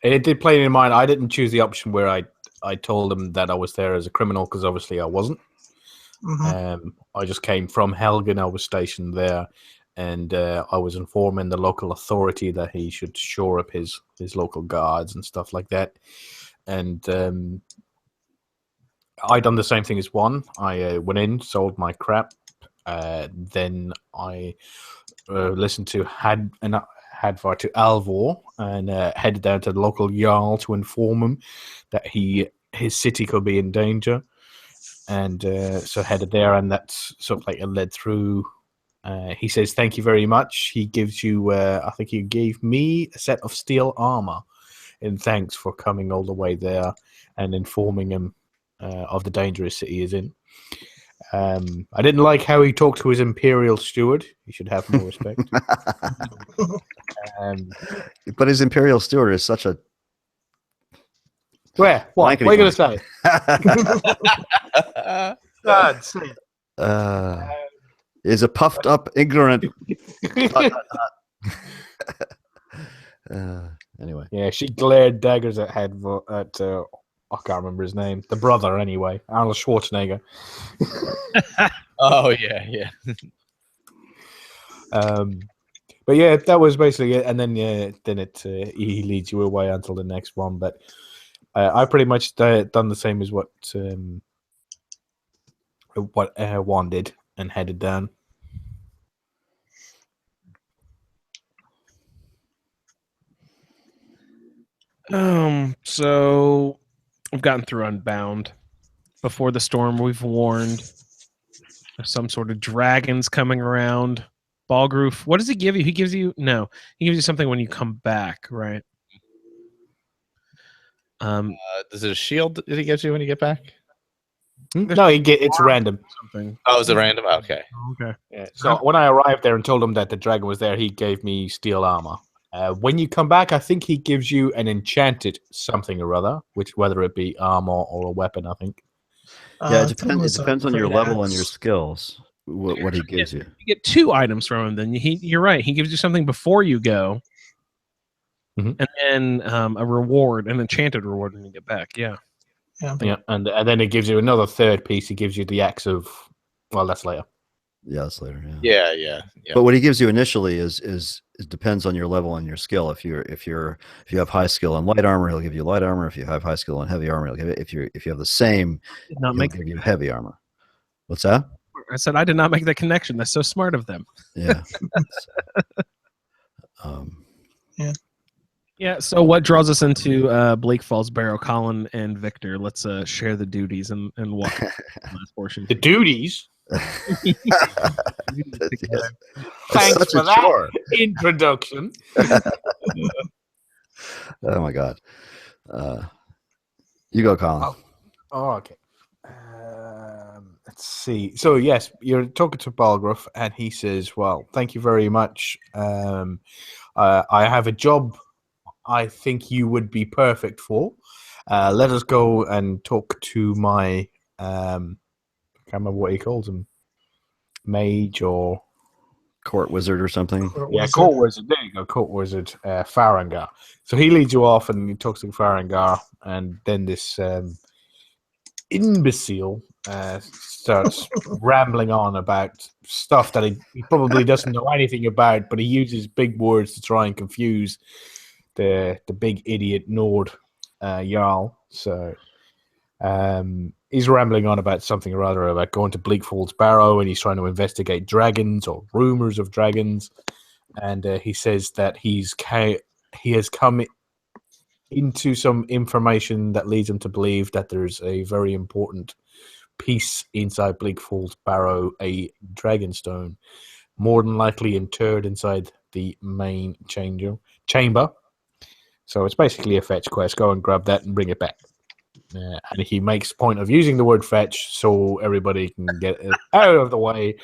It did play in mind. I didn't choose the option where I told him that I was there as a criminal, because obviously I wasn't. Mm-hmm. I just came from Helgen. I was stationed there, and I was informing the local authority that he should shore up his local guards and stuff like that. And I done the same thing as one. I went in, sold my crap. Then I listened to Hadvar to Alvor, and headed down to the local Jarl to inform him that his city could be in danger. And so headed there, and that's sort of like led through. He says, thank you very much. He gives you, I think he gave me a set of steel armor in thanks for coming all the way there and informing him of the dangerous city he is in. I didn't like how he talked to his Imperial steward. He should have more respect. But his Imperial steward is such a... Where? What are you going to say? God, say it. Is a puffed up, ignorant... Anyway. Yeah, she glared daggers at I can't remember his name. The brother, anyway. Arnold Schwarzenegger. Oh, yeah. But yeah, that was basically it. And then he leads you away until the next one. But I pretty much done the same as what Juan did and headed down. So we've gotten through Unbound. Before the storm, we've warned of some sort of dragons coming around. Balgroof, what does he give you? He gives you something when you come back, right? Does it a shield that he gives you when you get back? No, it's random. Something. Oh, is it random? Okay. Okay. Yeah. So when I arrived there and told him that the dragon was there, he gave me steel armor. When you come back, I think he gives you an enchanted something or other, whether it be armor or a weapon, I think. Yeah, it depends on your level and your skills, what he gives you. You get 2 items from him, then. You're right. He gives you something before you go, and then a reward, an enchanted reward when you get back. Yeah. And then it gives you another third piece. He gives you the axe of... Well, that's later. Yeah, that's later. Yeah. But what he gives you initially is it depends on your level and your skill. If you have high skill in light armor, he'll give you light armor. If you have high skill in heavy armor, he'll give it. If you have the same, he'll give you heavy armor. What's that? I said I did not make that connection. That's so smart of them. Yeah. Yeah. So what draws us into Bleak Falls Barrow? Colin and Victor. Let's share the duties and walk through the last portion. The duties. Yes. Thanks for that introduction. Oh my God. You go, Colin. Oh okay. Let's see. So yes, you're talking to Balgroof, and he says, "Well, thank you very much. I have a job I think you would be perfect for. Let us go and talk to my can't remember what he calls him, mage or Court wizard or something. court wizard. There you go, court wizard, Farangar. So he leads you off and he talks to Farangar, and then this imbecile starts rambling on about stuff that he probably doesn't know anything about, but he uses big words to try and confuse the big idiot Nord Jarl. So he's rambling on about something or other about going to Bleak Falls Barrow, and he's trying to investigate dragons or rumors of dragons. And he says that he has come into some information that leads him to believe that there's a very important piece inside Bleak Falls Barrow, a dragonstone, more than likely interred inside the main chamber. So it's basically a fetch quest. Go and grab that and bring it back. And he makes point of using the word fetch so everybody can get it out of the way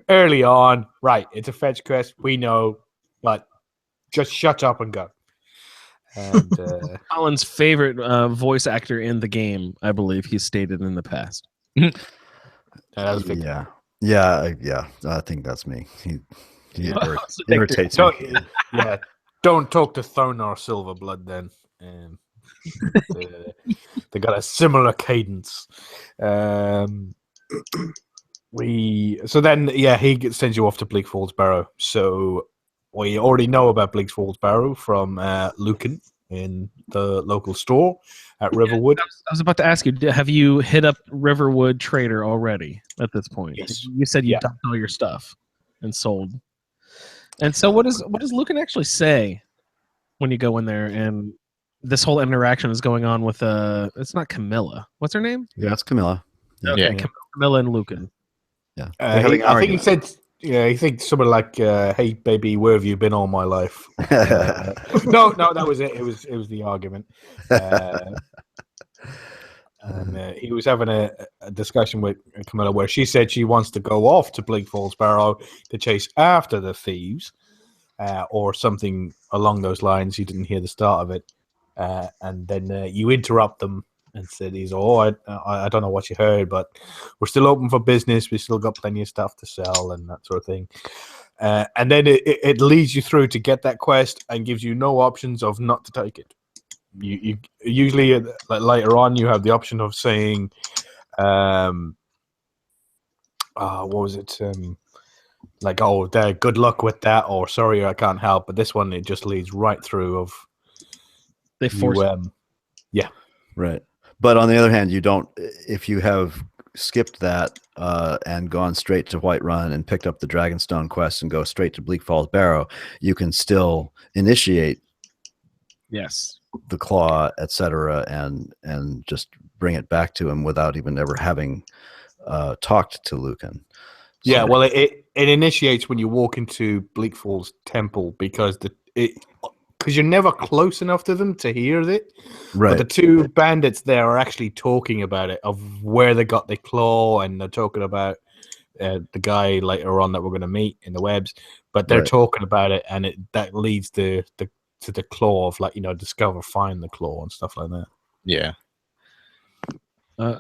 early on. Right, it's a fetch quest. We know, but just shut up and go. And Colin's favorite voice actor in the game, I believe he stated in the past. Yeah. I think that's me. He irritates me. Yeah, don't talk to Thonar Silverblood then. They got a similar cadence. He sends you off to Bleak Falls Barrow. So we already know about Bleak Falls Barrow from Lucan in the local store at Riverwood. I was about to ask you, have you hit up Riverwood Trader already at this point? Yes. You said you dumped all your stuff and sold. And so what does Lucan actually say when you go in there and this whole interaction is going on with it's not Camilla. What's her name? Yeah, it's Camilla. Okay, yeah. Camilla and Lucan. Yeah. I think he said, he thinks something like, "Hey, baby, where have you been all my life?" No, that was it. It was the argument. And he was having a discussion with Camilla where she said she wants to go off to Bleak Falls Barrow to chase after the thieves, or something along those lines. You didn't hear the start of it. And then you interrupt them and said, I don't know what you heard, but we're still open for business. We still got plenty of stuff to sell and that sort of thing. And then it leads you through to get that quest and gives you no options of not to take it. You usually, like later on, you have the option of saying, what was it? Like, good luck with that, or sorry, I can't help. But this one, it just leads right through of. They force right. But on the other hand, you don't. If you have skipped that and gone straight to Whiterun and picked up the Dragonstone quest and go straight to Bleak Falls Barrow, you can still initiate. Yes. The claw, etc., and just bring it back to him without even ever having talked to Lucan. So, yeah, well, it initiates when you walk into Bleak Falls Temple because you're never close enough to them to hear it. Right. But the two bandits there are actually talking about it, of where they got the claw, and they're talking about the guy later on that we're going to meet in the webs. But they're talking about it, and that leads to the claw of, like, discover, find the claw and stuff like that. Yeah.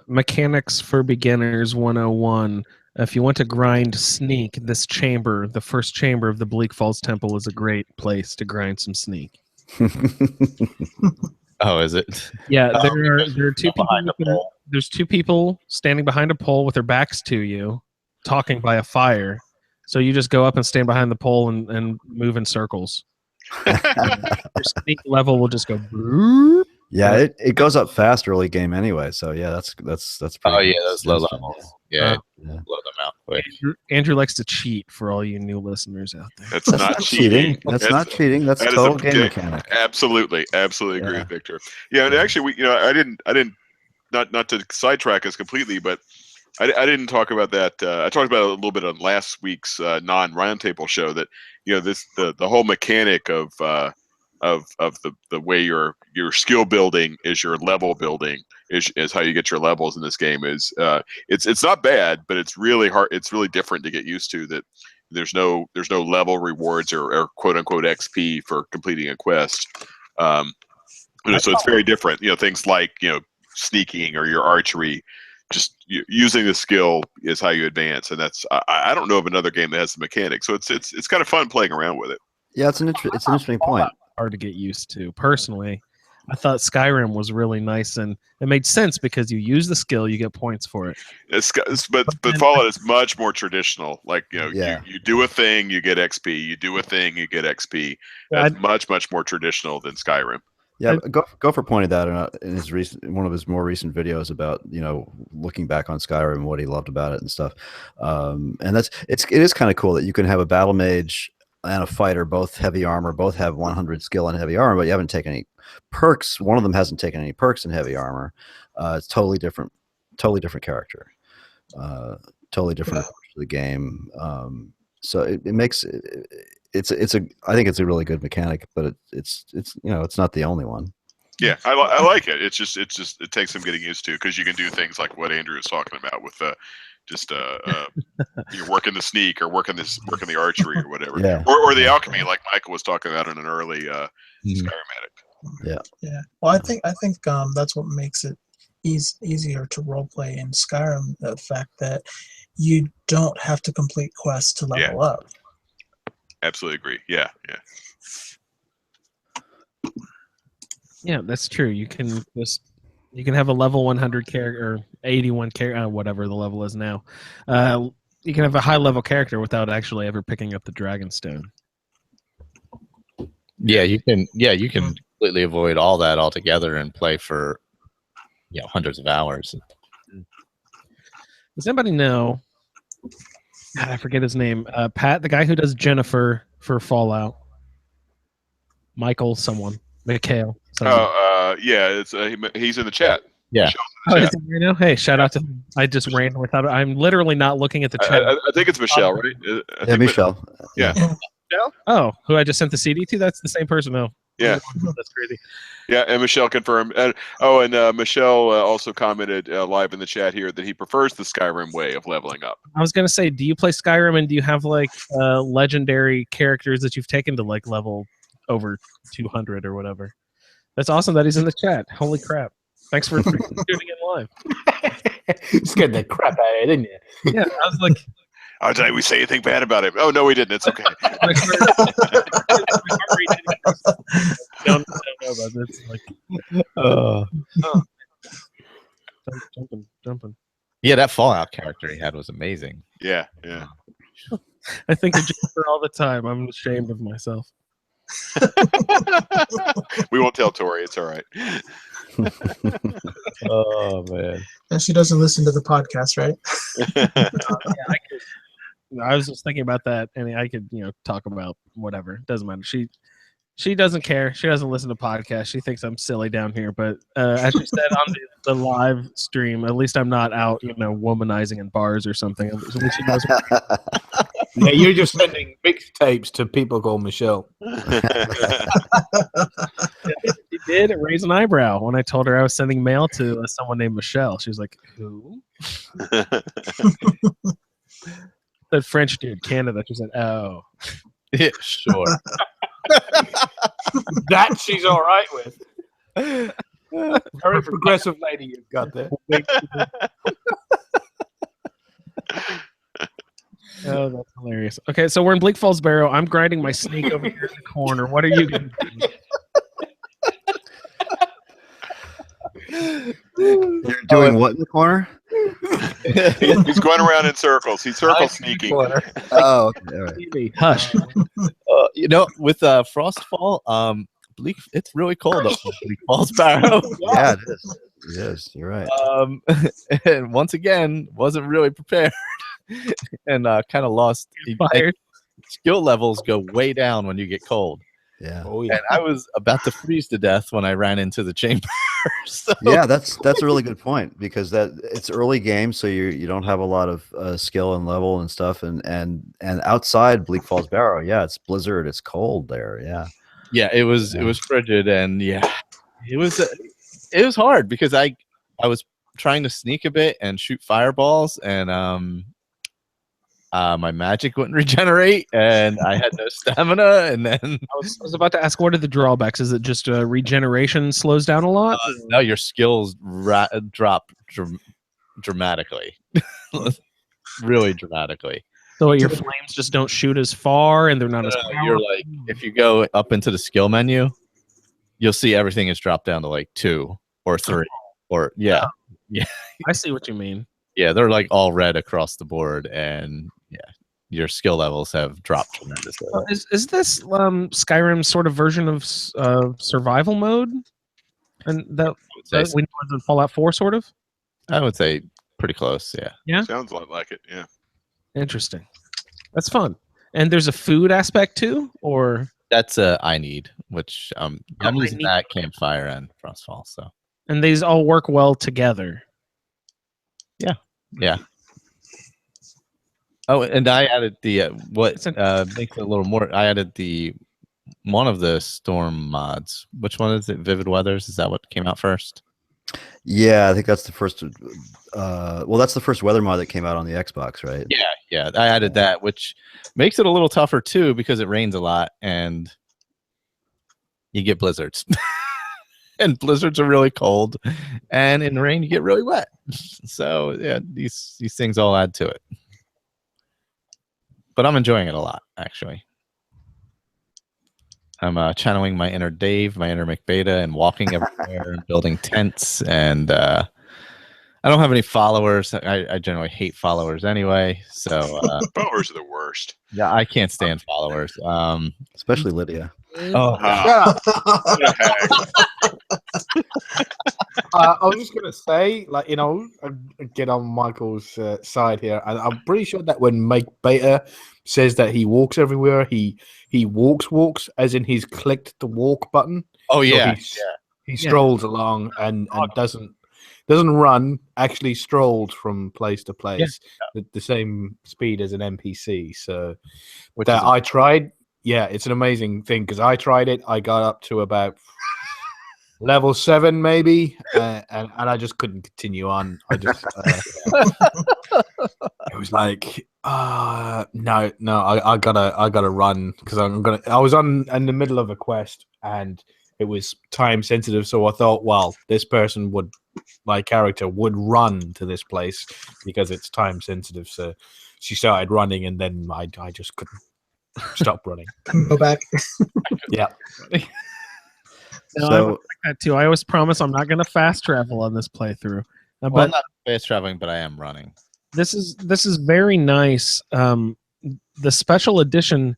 Mechanics for Beginners 101. If you want to grind sneak, this chamber, the first chamber of the Bleak Falls Temple, is a great place to grind some sneak. Oh, is it? Yeah, there are two people. There's two people standing behind a pole with their backs to you, talking by a fire. So you just go up and stand behind the pole and move in circles. Your sneak level will just go. Boop. Yeah, it goes up fast early game anyway. So yeah, that's pretty. Oh yeah, those low levels. Yeah, blow them out quick. Andrew likes to cheat for all you new listeners out there. That's not cheating. That's not cheating. That's total game mechanic. Absolutely agree with Victor. Yeah, and actually, I didn't not to sidetrack us completely, but I didn't talk about that. I talked about it a little bit on last week's non-roundtable show. That the whole mechanic of the way your skill building is your level building is how you get your levels in this game. Is it's not bad, but it's really hard. It's really different to get used to. That there's no level rewards or quote unquote XP for completing a quest. So it's very different. Things like sneaking or your archery. using the skill is how you advance, and that's I don't know of another game that has the mechanics. So it's kind of fun playing around with it. Yeah, it's an interesting point. Hard to get used to. Personally, I thought Skyrim was really nice, and it made sense because you use the skill, you get points for it. But Fallout is much more traditional. Like Yeah. you do a thing, you get XP. You do a thing, you get XP. That's much more traditional than Skyrim. Yeah, Gopher pointed that out in his one of his more recent videos about looking back on Skyrim and what he loved about it and stuff. And it is kind of cool that you can have a battle mage and a fighter, both heavy armor, both have 100 skill in heavy armor, but you haven't taken any perks. One of them hasn't taken any perks in heavy armor. It's totally different character, totally different approach to the game. So it makes I think it's a really good mechanic, but it's not the only one. Yeah, I like it. It takes some getting used to, because you can do things like what Andrew was talking about with you're working the sneak or working the archery or whatever, or the alchemy like Michael was talking about in an early Skyrim Addict. Yeah. Well, I think that's what makes it easier to roleplay in Skyrim. The fact that you don't have to complete quests to level up. Absolutely agree. Yeah. Yeah, that's true. You can have a level 100 character or 81 character, whatever the level is now. You can have a high level character without actually ever picking up the Dragonstone. Yeah, you can completely avoid all that altogether and play for hundreds of hours. Does anybody know? God, I forget his name. Pat, the guy who does Jennifer for Fallout. Mikhail, someone. Yeah, it's he's in the chat. Yeah. Is he right now? Hey, shout out to him. I just ran without it. I'm literally not looking at the chat. I think it's Michelle, right? Yeah, Michelle. Yeah. Michelle? Oh, who I just sent the CD to? That's the same person. No. Yeah. That's crazy. Yeah, and Michelle confirmed. And Michelle also commented live in the chat here that he prefers the Skyrim way of leveling up. I was going to say, do you play Skyrim and do you have legendary characters that you've taken to level over 200 or whatever? That's awesome that he's in the chat. Holy crap. Thanks for tuning in live. Scared the crap out of it, didn't you? Yeah, I was like... Oh, did we say anything bad about him? Oh, no, we didn't. It's okay. Don't know about this. Jumping. Yeah, that Fallout character he had was amazing. Yeah. I think of Jennifer all the time. I'm ashamed of myself. We won't tell Tori. It's all right. Oh man. And she doesn't listen to the podcast, right? I was just thinking about that, and I could, talk about whatever. It doesn't matter. She doesn't care. She doesn't listen to podcasts. She thinks I'm silly down here. But as you said on the live stream, at least I'm not out, womanizing in bars or something. At least she knows. Yeah, you're just sending mixtapes to people called Michelle. She did raise an eyebrow when I told her I was sending mail to someone named Michelle. She was like, "Who?" That French dude, Canada. She said, "Oh, yeah, sure." That she's all right with. Very progressive lady you've got there. Oh, that's hilarious. Okay, so we're in Bleak Falls Barrow. I'm grinding my snake over here in the corner. What are you going You're to do? doing what in the corner? He's going around in circles. He's circle sneaking. Oh, okay. All right. Hush. With Frostfall, Bleak, it's really cold up in Bleak Falls Barrow. Yeah, it is. It is. You're right. And once again, wasn't really prepared, and kind of lost. Fired. Skill levels go way down when you get cold. Yeah. Oh, yeah. And I was about to freeze to death when I ran into the chamber. So. Yeah, that's a really good point, because it's early game, so you don't have a lot of skill and level and stuff, and outside Bleak Falls Barrow, yeah, it's blizzard, it's cold there, yeah. Yeah, it was frigid, and yeah, it was hard because I was trying to sneak a bit and shoot fireballs, and my magic wouldn't regenerate, and I had no stamina, and then I was about to ask, what are the drawbacks? Is it just regeneration slows down a lot? No, your skills drop dramatically, really dramatically. So your flames just don't shoot as far, and they're not as powerful. You're like, if you go up into the skill menu, you'll see everything is dropped down to like 2 or 3 or yeah. I see what you mean. Yeah, they're like all red across the board, and your skill levels have dropped tremendously. Is this Skyrim's sort of version of survival mode? And that we know in Fallout 4, sort of? I would say pretty close, yeah. Yeah? Sounds a lot like it, yeah. Interesting. That's fun. And there's a food aspect too, or that's I need, which I'm using that campfire and Frostfall. So, and these all work well together. Yeah. Oh, and I added the what makes it a little more. I added the one of the storm mods. Which one is it? Vivid Weathers. Is that what came out first? Yeah, I think that's the first. Well, that's the first weather mod that came out on the Xbox, right? Yeah. I added that, which makes it a little tougher too because it rains a lot and you get blizzards. And blizzards are really cold, and in the rain you get really wet. So yeah, these things all add to it. But I'm enjoying it a lot, actually. I'm channeling my inner Dave, my inner McBeta, and walking everywhere and building tents. And I don't have any followers. I generally hate followers anyway. So followers are the worst. Yeah, I can't stand followers. Especially Lydia. Oh, I was just gonna say, like, you know, get on Michael's side here. I'm pretty sure that when Mike Beta says that he walks everywhere, he walks, as in he's clicked the walk button. Oh yeah, so he strolls along and doesn't run. Actually, strolls from place to place at the same speed as an NPC. So that I tried. Yeah, it's an amazing thing because I tried it. I got up to about level 7 maybe, and I just couldn't continue on. I just it was like no, I gotta run because I was in the middle of a quest and it was time sensitive. So I thought, well, my character would run to this place because it's time sensitive. So she started running, and then I just couldn't stop running. Go back. Yeah. No, so, I like that too. I always promise I'm not going to fast travel on this playthrough. But I'm not fast traveling, but I am running. This is very nice. The special edition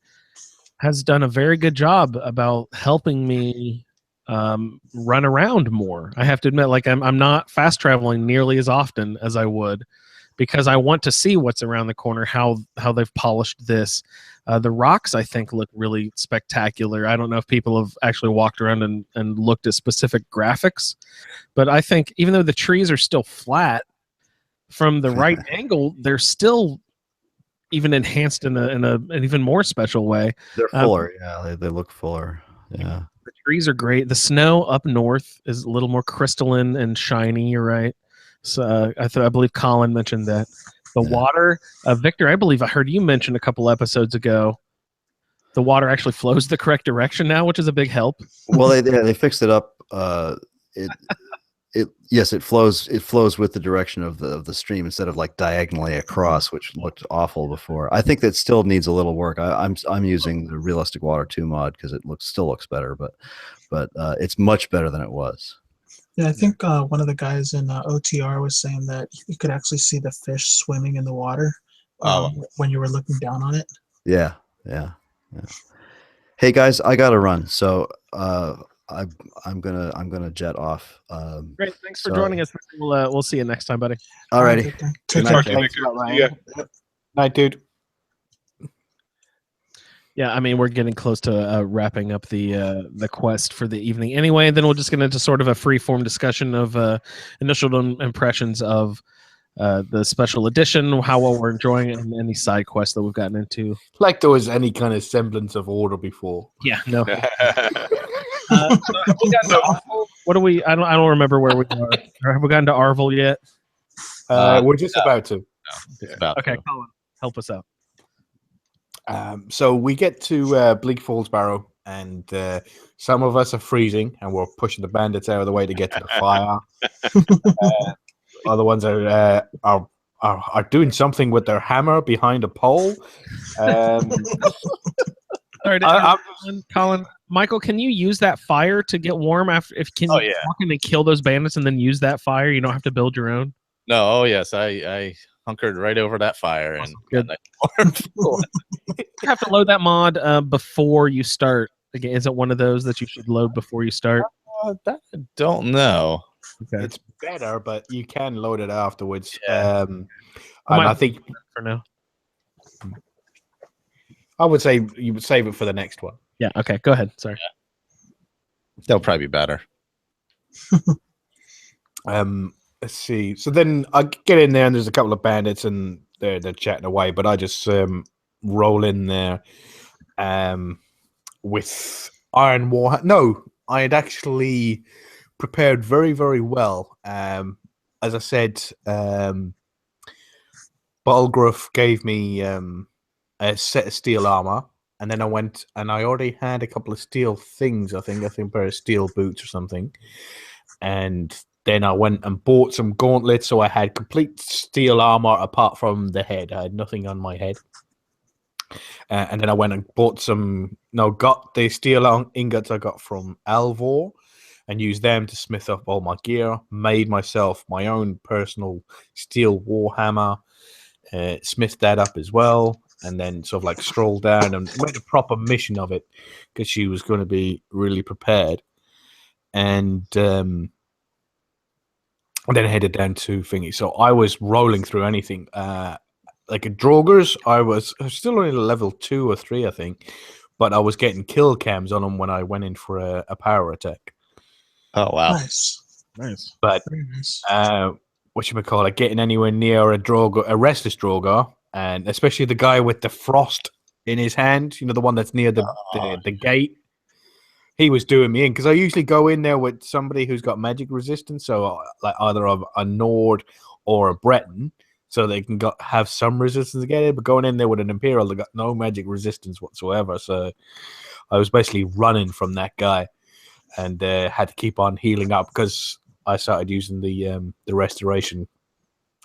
has done a very good job about helping me run around more. I have to admit, like I'm not fast traveling nearly as often as I would, because I want to see what's around the corner, how they've polished this. The rocks, I think, look really spectacular. I don't know if people have actually walked around and looked at specific graphics, but I think even though the trees are still flat, from the right angle, they're still even enhanced in an even more special way. They're fuller, they look fuller. Yeah. The trees are great. The snow up north is a little more crystalline and shiny, you're right. So I believe Colin mentioned that. The water, Victor, I believe I heard you mention a couple episodes ago, the water actually flows the correct direction now, which is a big help. Well, they fixed it up. It flows with the direction of the stream instead of like diagonally across, which looked awful before. I think that still needs a little work. I'm using the Realistic Water 2 mod because it still looks better, but it's much better than it was. Yeah, I think one of the guys in OTR was saying that you could actually see the fish swimming in the water when you were looking down on it. Yeah. Hey guys, I gotta run, so I'm gonna jet off. Great, thanks for joining us. We'll see you next time, buddy. Alrighty. Take care. Thanks a lot, Ryan. Night, dude. Yeah, I mean, we're getting close to wrapping up the quest for the evening anyway. Then we'll just get into sort of a free-form discussion of initial impressions of the special edition, how well we're enjoying it, and any side quests that we've gotten into. Like there was any kind of semblance of order before. Yeah, no. What do we? I don't remember where we are. Or have we gotten to Arvel yet? We're just about to. No, it's about okay, to. Colin, help us out. So we get to Bleak Falls Barrow, and some of us are freezing, and we're pushing the bandits out of the way to get to the fire. are the ones that are doing something with their hammer behind a pole. Sorry, Colin. Michael, can you use that fire to get warm after? Can you walk in and kill those bandits and then use that fire? You don't have to build your own. No, oh yes, I hunkered right over that fire and good. got nice warm. You have to load that mod before you start. Again, is it one of those that you should load before you start? That I don't know. Okay. It's better, but you can load it afterwards. Yeah. And I think for now, I would say you would save it for the next one. Yeah. Okay. Go ahead. Sorry. Yeah. That'll probably be better. Let's see. So then I get in there, and there's a couple of bandits, and they're chatting away. But I just roll in there with Iron War. No, I had actually prepared very, very well. As I said, Balgruff gave me a set of steel armor, and then I went and I already had a couple of steel things. I think a pair of steel boots or something, and then I went and bought some gauntlets, so I had complete steel armor apart from the head. I had nothing on my head. And then I went and bought got the steel ingots I got from Alvor and used them to smith up all my gear, made myself my own personal steel warhammer, smithed that up as well, and then sort of like strolled down and made a proper mission of it because she was going to be really prepared. And then headed down to Thingy. So I was rolling through anything. Like at Draugrs, I was still only level 2 or 3, I think, but I was getting kill cams on them when I went in for a power attack. Oh wow, Nice. But whatchamacallit, getting anywhere near a restless Draugr, and especially the guy with the frost in his hand, the one that's near the gate. He was doing me in because I usually go in there with somebody who's got magic resistance, so like either a Nord or a Breton, so they can have some resistance to get in. But going in there with an Imperial, they got no magic resistance whatsoever. So I was basically running from that guy, and had to keep on healing up because I started using the restoration,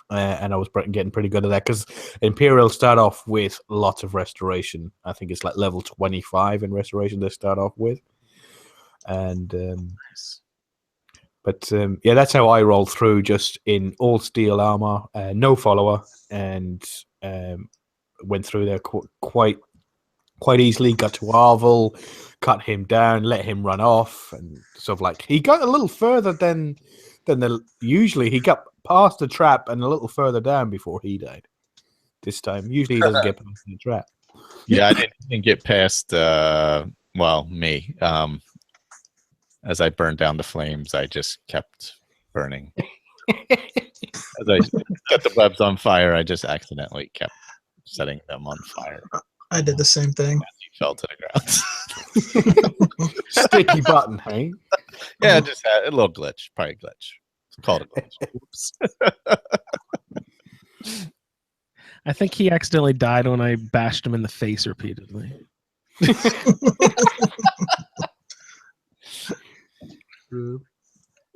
and I was getting pretty good at that because Imperial start off with lots of restoration. I think it's like level 25 in restoration they start off with. And yeah, that's how I rolled through, just in all steel armor, no follower, and went through there quite easily. Got to Arvel, cut him down, let him run off, and sort of like he got a little further than usually. He got past the trap and a little further down before he died. This time, usually he doesn't get past the trap. Yeah, I didn't get past. Me. As I burned down the flames, I just kept burning. As I set the webs on fire, I just accidentally kept setting them on fire. I did the same thing. As he fell to the ground. Sticky button, hey? Yeah, just had a little glitch. Probably glitch. It's called a glitch. Oops. I think he accidentally died when I bashed him in the face repeatedly.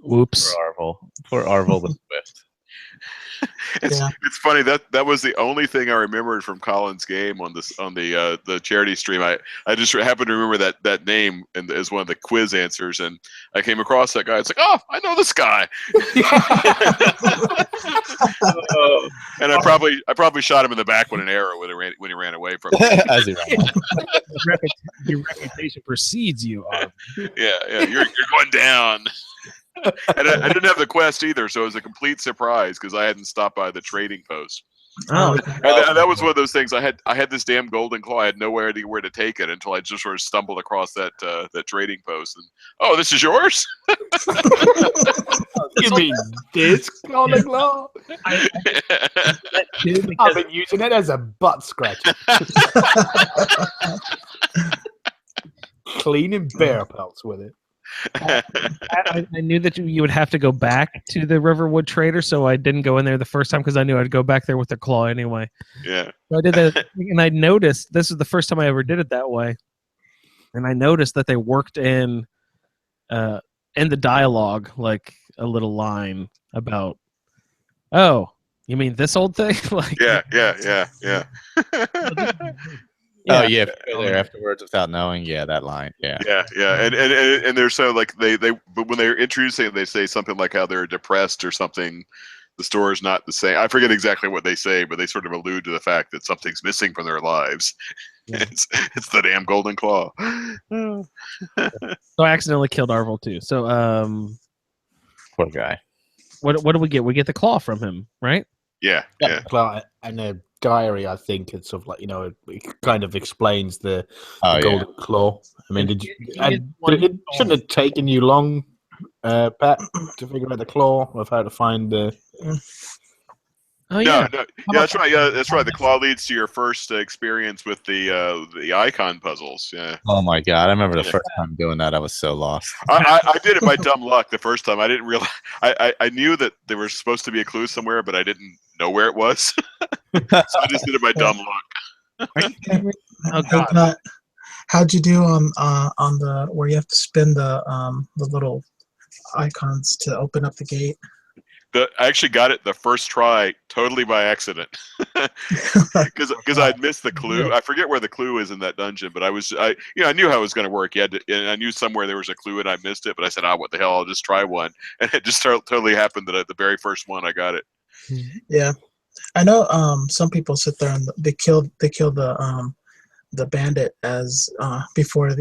Whoops. Poor Arvel the Swift. It's funny that was the only thing I remembered from Colin's game on the charity stream. I just happened to remember that name and as one of the quiz answers, and I came across that guy. It's like, oh, I know this guy. And I probably shot him in the back with an arrow when he ran away from me. As he ran. Your reputation precedes you. Yeah, you're going down. And I didn't have the quest either, so it was a complete surprise because I hadn't stopped by the trading post. Oh, And that was one of those things. I had this damn golden claw. I had nowhere to take it until I just sort of stumbled across that trading post. And oh, this is yours? You mean this golden claw? I've been using it as a butt scratcher. Cleaning bear pelts with it. I knew that you would have to go back to the Riverwood Trader, so I didn't go in there the first time because I knew I'd go back there with the claw anyway. Yeah. So I did that, and I noticed this is the first time I ever did it that way, and I noticed that they worked in the dialogue like a little line about Oh, you mean this old thing? Like, Yeah. Oh yeah, if you go there afterwards without knowing, that line, yeah. And they're so like but when they're introducing it, they say something like how they're depressed or something. The store is not the same. I forget exactly what they say, but they sort of allude to the fact that something's missing from their lives. Yeah. It's the damn golden claw. So I accidentally killed Arvel too. So Poor guy. what do we get? We get the claw from him, right? Yeah. Claw and a diary. I think it's sort of like it kind of explains the golden claw. I mean, it shouldn't have taken you long, Pat, to figure out the claw of how to find the. Oh yeah, that's right. Yeah, that's right. The claw leads to your first experience with the icon puzzles. Yeah. Oh my god, I remember the first time doing that. I was so lost. I did it by dumb luck the first time. I didn't realize. I knew that there was supposed to be a clue somewhere, but I didn't know where it was. So I just did it by dumb luck. Oh god. How'd you do on the where you have to spin the little icons to open up the gate? I actually got it the first try, totally by accident, because I'd missed the clue. I forget where the clue is in that dungeon, but I knew how it was going to work. And I knew somewhere there was a clue, and I missed it. But I said, what the hell? I'll just try one, and it just totally happened that at the very first one I got it. Yeah, I know. Some people sit there and they kill the bandit as before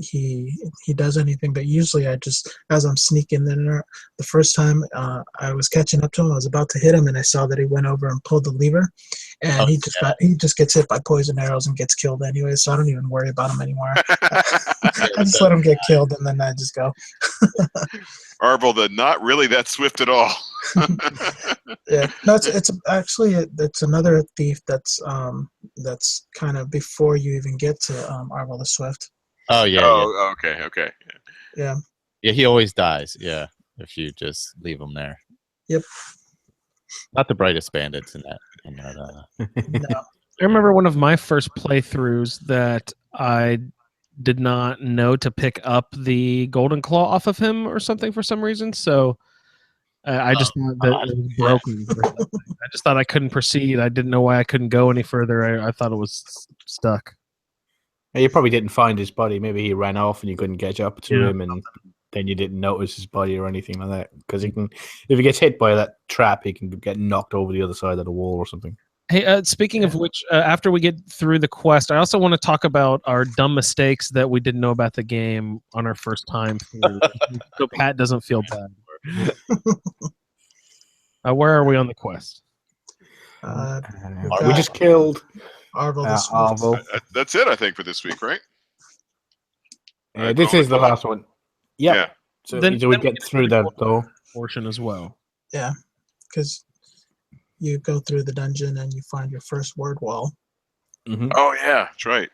he does anything. But usually I just, as I'm sneaking in there, the first time I was catching up to him, I was about to hit him, and I saw that he went over and pulled the lever, and he just gets hit by poison arrows and gets killed anyway. So I don't even worry about him anymore. I just let him get killed, and then I just go. Arvel, not really that swift at all. Yeah, no, it's actually it's another thief that's kind of before you even get to Arvel the Swift. Oh yeah. Oh, okay. Yeah. Yeah, he always dies. Yeah, if you just leave him there. Yep. Not the brightest bandits in that. No. I remember one of my first playthroughs that I did not know to pick up the golden claw off of him or something for some reason. So I just thought that it was broken. I just thought I couldn't proceed. I didn't know why I couldn't go any further. I thought it was stuck. You probably didn't find his body. Maybe he ran off and you couldn't catch up to him, and then you didn't notice his body or anything like that. Because if he gets hit by that trap, he can get knocked over the other side of the wall or something. Hey, speaking of which, after we get through the quest, I also want to talk about our dumb mistakes that we didn't know about the game on our first time through, so Pat doesn't feel bad. Where are we on the quest? We just killed Arvel the Swift. Arvel. That's it, I think, for this week, right? This is the last one. Yep. Yeah. So we get through that though portion as well. Yeah, because you go through the dungeon and you find your first word wall. Mm-hmm. Oh yeah, that's right.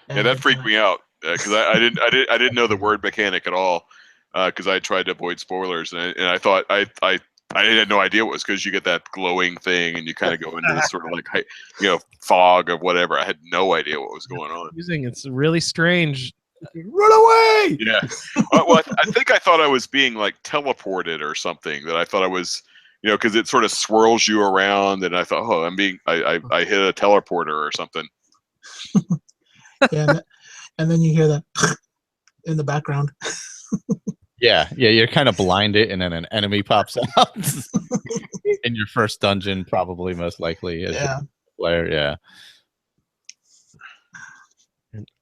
Yeah, that freaked me out because I didn't know the word mechanic at all because I tried to avoid spoilers and I thought I had no idea what it was because you get that glowing thing and you kind of go into this sort of like fog of whatever. I had no idea what was going on. It's really strange. Run away! Yeah. Well, I think I thought I was being like teleported or something. That I thought I was, because it sort of swirls you around, and I thought, oh, I hit a teleporter or something. Yeah, and then you hear that in the background. Yeah, you're kind of blinded, and then an enemy pops out in your first dungeon, probably most likely as a player. Yeah.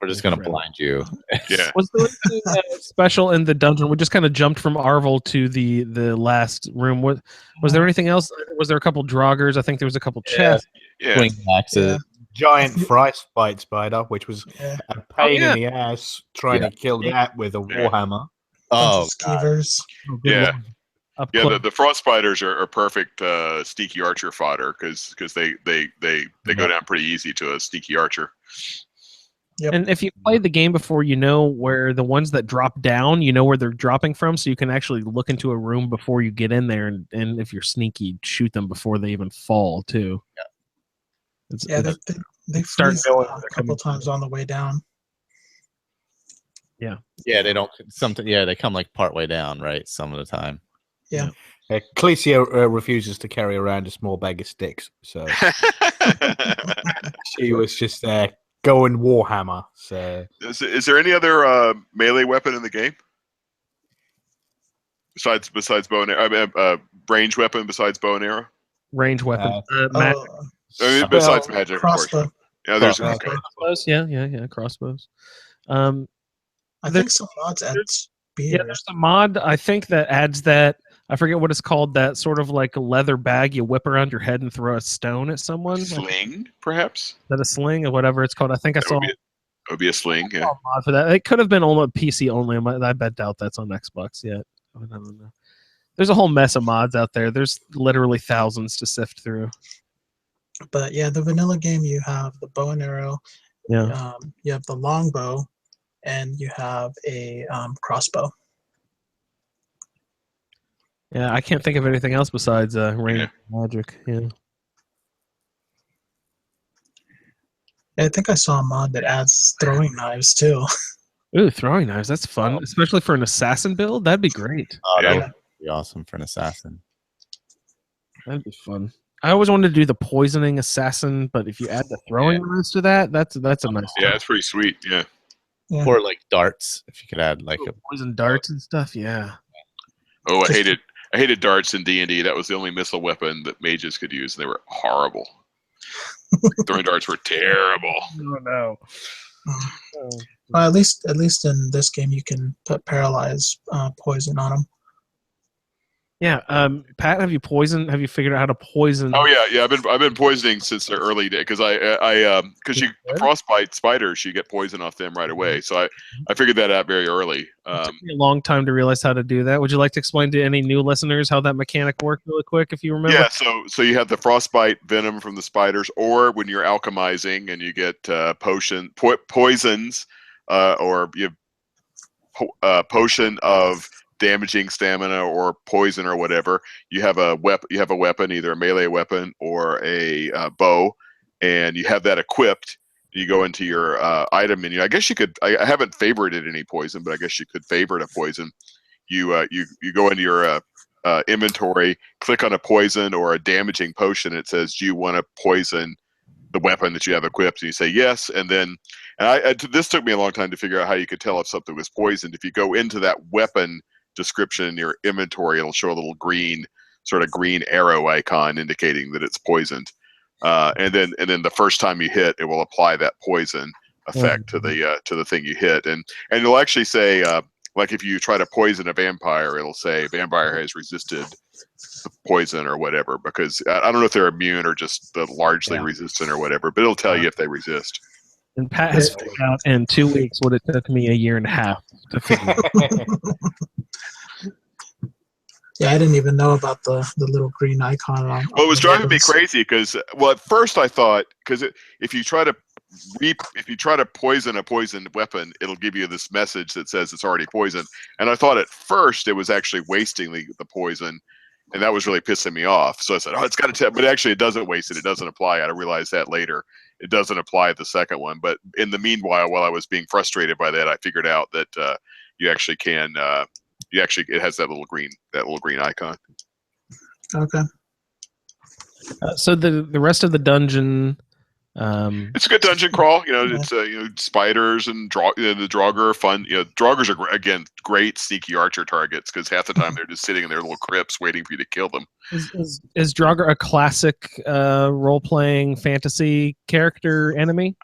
We're just gonna blind you. Yeah. Was there anything special in the dungeon? We just kind of jumped from Arvel to the last room. Was there anything else? Was there a couple draugrs? I think there was a couple chests. Yeah. Swing axes. Giant frostbite spider, which was a pain in the ass trying to kill that with a warhammer. Oh, skeevers. Yeah. The frost spiders are perfect sneaky archer fodder because they go down pretty easy to a sneaky archer. Yep. And if you played the game before, you know where the ones that drop down, you know where they're dropping from, so you can actually look into a room before you get in there, and if you're sneaky, shoot them before they even fall, too. Yeah. They freeze a couple times on the way down. Yeah, they don't. Something. Yeah, they come like partway down, right? Some of the time. Yeah. Clecia refuses to carry around a small bag of sticks, so she was just going Warhammer. So, is there any other melee weapon in the game besides bow and arrow? Range weapon besides bow and arrow? Range weapon. Besides magic, crossbow. of course. Yeah, there's Crossbow. Crossbows. Yeah. Crossbows. I think some mods add spears. Yeah, there's a mod I think that adds that. I forget what it's called. That sort of like a leather bag you whip around your head and throw a stone at someone. Sling, perhaps. Is that a sling or whatever it's called? I think I saw. It would be a sling. Yeah. A mod for that. It could have been only PC only. I bet doubt that's on Xbox yet. I don't know. There's a whole mess of mods out there. There's literally thousands to sift through. But yeah, the vanilla game, you have the bow and arrow. Yeah. You have the longbow, and you have a crossbow. Yeah, I can't think of anything else besides range magic. Yeah. I think I saw a mod that adds throwing knives too. Ooh, throwing knives. That's fun, especially for an assassin build. That'd be great. Oh, that would be awesome for an assassin. That'd be fun. I always wanted to do the poisoning assassin, but if you add the throwing knives to that, that's a nice. Yeah, it's pretty sweet. Yeah. Or like darts, if you could add like a poison darts and stuff. Yeah. Oh, I hated darts in D&D. That was the only missile weapon that mages could use, and they were horrible. Throwing darts were terrible. Oh no. Well, at least in this game, you can put paralyze poison on them. Yeah, Pat, have you figured out how to poison? Oh yeah. I've been poisoning since the early day because because frostbite spiders, you get poison off them right away. So I figured that out very early. It took me a long time to realize how to do that. Would you like to explain to any new listeners how that mechanic worked really quick, if you remember? Yeah. So you have the frostbite venom from the spiders, or when you're alchemizing and you get poisons, or you have potion of damaging stamina or poison or whatever. You have a weapon, either a melee weapon or a bow, and you have that equipped. You go into your item menu. I guess you could. I haven't favorited any poison, but I guess you could favorite a poison. You go into your inventory, click on a poison or a damaging potion. It says, "Do you want to poison the weapon that you have equipped?" And you say yes, and then this took me a long time to figure out how you could tell if something was poisoned. If you go into that weapon description in your inventory, it'll show a little green arrow icon indicating that it's poisoned, and then the first time you hit, it will apply that poison effect to the thing you hit, and it'll actually say, like if you try to poison a vampire, it'll say vampire has resisted the poison or whatever, because I don't know if they're immune or just largely resistant or whatever, but it'll tell you if they resist. And Pat has figured out in 2 weeks what it took me a year and a half to figure out. Yeah, I didn't even know about the little green icon. Well, it was driving me crazy because, at first I thought, because if you try to poison a poisoned weapon, it'll give you this message that says it's already poisoned. And I thought at first it was actually wasting the poison, and that was really pissing me off. So I said, it's got to, but actually it doesn't waste it. It doesn't apply. I realized that later. It doesn't apply the second one. But in the meanwhile, while I was being frustrated by that, I figured out that you actually can. It has that little green icon. Okay. So the rest of the dungeon. It's a good dungeon crawl. It's spiders and the Draugr are fun. Draugrs are again great sneaky archer targets because half the time they're just sitting in their little crypts waiting for you to kill them. Is Draugr a classic role-playing fantasy character enemy?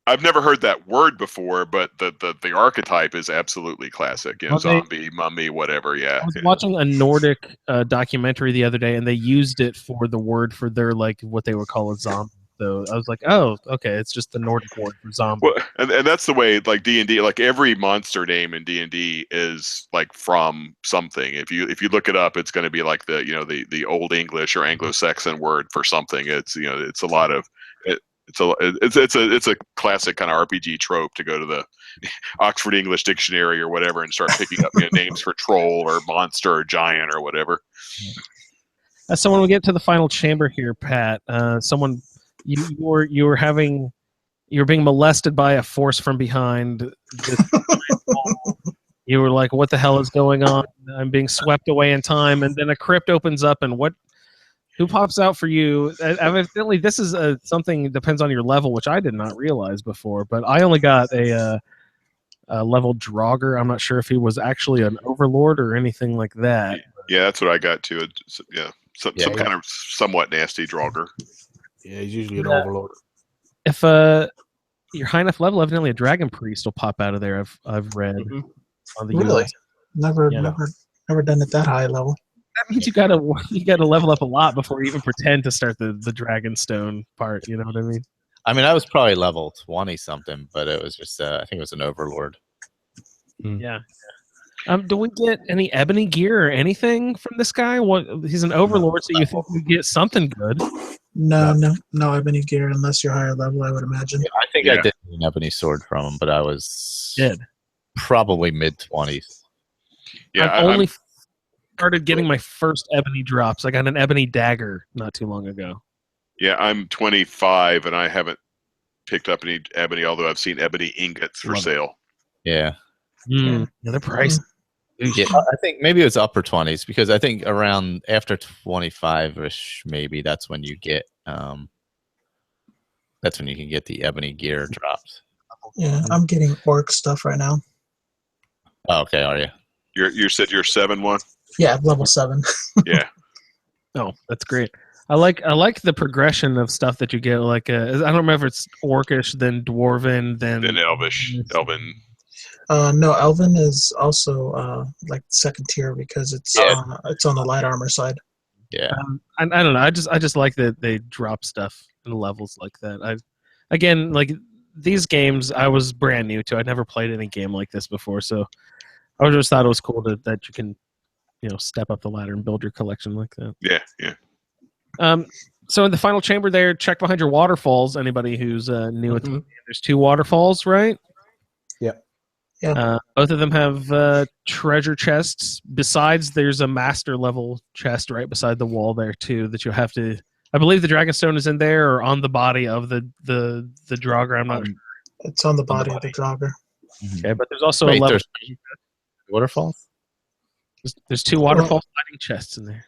I've never heard that word before, but the archetype is absolutely classic. Zombie, mummy, whatever. Yeah. I was watching a Nordic documentary the other day, and they used it for the word for their what they would call a zombie. So I was like, oh, okay, it's just the Nordic word for zombie. Well, and that's the way D&D, every monster name in D&D is from something. If you look it up, it's going to be the Old English or Anglo-Saxon word for something. It's it's a lot of it. It's a classic kind of RPG trope to go to the Oxford English Dictionary or whatever and start picking up names for troll or monster or giant or whatever. So when we get to the final chamber here, Pat, you were having you're being molested by a force from behind. You were like, what the hell is going on? I'm being swept away in time. And then a crypt opens up, and who pops out for you? Evidently, this is something that depends on your level, which I did not realize before. But I only got a level Draugr. I'm not sure if he was actually an overlord or anything like that. Yeah, that's what I got too. Some kind of somewhat nasty Draugr. Yeah, he's usually an overlord. If you're high enough level, evidently a dragon priest will pop out of there. I've read on the Really? US. Never done it that high level. That means you gotta level up a lot before you even pretend to start the Dragonstone part. You know what I mean? I mean, I was probably level 20 something, but it was just I think it was an overlord. Yeah. Do we get any ebony gear or anything from this guy? He's an overlord, so you think we get something good? No ebony gear unless you're higher level, I would imagine. Yeah, I think I did an ebony sword from him, but I was probably mid-20s. Yeah, I only started getting my first ebony drops. I got an ebony dagger not too long ago. Yeah, I'm 25 and I haven't picked up any ebony, although I've seen ebony ingots for sale. Yeah. Yeah, they're pricey. Yeah, I think maybe it was upper 20s because I think around after 25ish, maybe that's when you get that's when you can get the ebony gear drops. Yeah, I'm getting orc stuff right now. Oh, okay, are you? You said you're 7-1? Yeah, level 7. Yeah. Oh, that's great. I like the progression of stuff that you get. Like I don't remember if it's orcish, then dwarven, then Elvish, Elven. No, Elven is also like second tier because it's on the light armor side. Yeah. I don't know. I just like that they drop stuff in levels like that. Again, like these games, I was brand new to. I'd never played any game like this before, so I just thought it was cool that you can, step up the ladder and build your collection like that. Yeah. So in the final chamber there, check behind your waterfalls. Anybody who's new at the game, there's 2 waterfalls, right? Yeah. Both of them have treasure chests. Besides, there's a master level chest right beside the wall there too that you'll have to. I believe the Dragonstone is in there or on the body of the Draugr. I'm not sure. It's on the body of the Draugr. Okay, but there's also a level. Waterfalls? There's 2 waterfall sliding chests in there.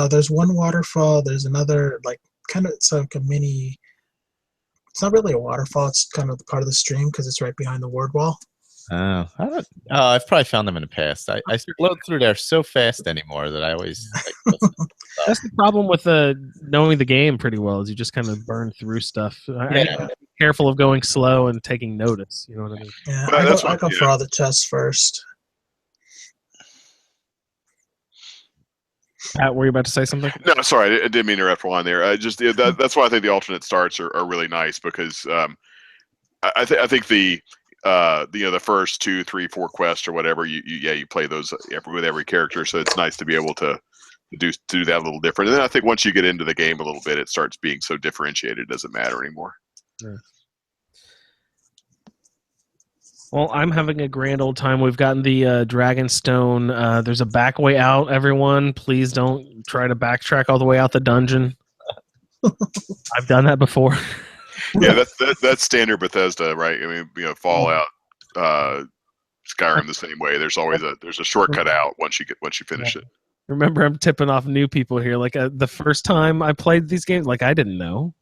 There's one waterfall. There's another it's like a mini. It's not really a waterfall. It's kind of the part of the stream because it's right behind the ward wall. Oh, I've probably found them in the past. I float through there so fast anymore that I always. That's the problem with knowing the game pretty well is you just kind of burn through stuff. I be careful of going slow and taking notice. You know what I mean? Yeah, I go for all the chests first. Pat, were you about to say something? No, sorry, I didn't mean to interrupt one there. That's why I think the alternate starts are really nice because I think the the first 2, 3, 4 quests or whatever you play those with every character, so it's nice to be able to do that a little different. And then I think once you get into the game a little bit, it starts being so differentiated, it doesn't matter anymore. Yeah. Well, I'm having a grand old time. We've gotten the Dragonstone. There's a back way out, everyone. Please don't try to backtrack all the way out the dungeon. I've done that before. Yeah, that's standard Bethesda, right? I mean, Fallout, Skyrim the same way. There's always a shortcut out once you finish it. Remember, I'm tipping off new people here. Like the first time I played these games, I didn't know.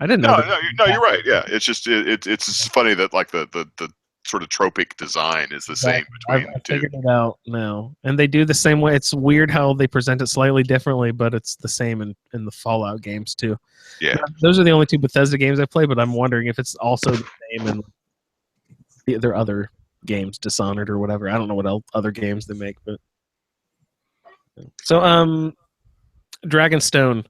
No, you're right. Yeah, it's just it's funny that the sort of tropic design is the same between the two. I figured it out now, and they do the same way. It's weird how they present it slightly differently, but it's the same in the Fallout games too. Yeah, those are the only 2 Bethesda games I play, but I'm wondering if it's also the same in their other games, Dishonored or whatever. I don't know what other games they make, but so Dragonstone.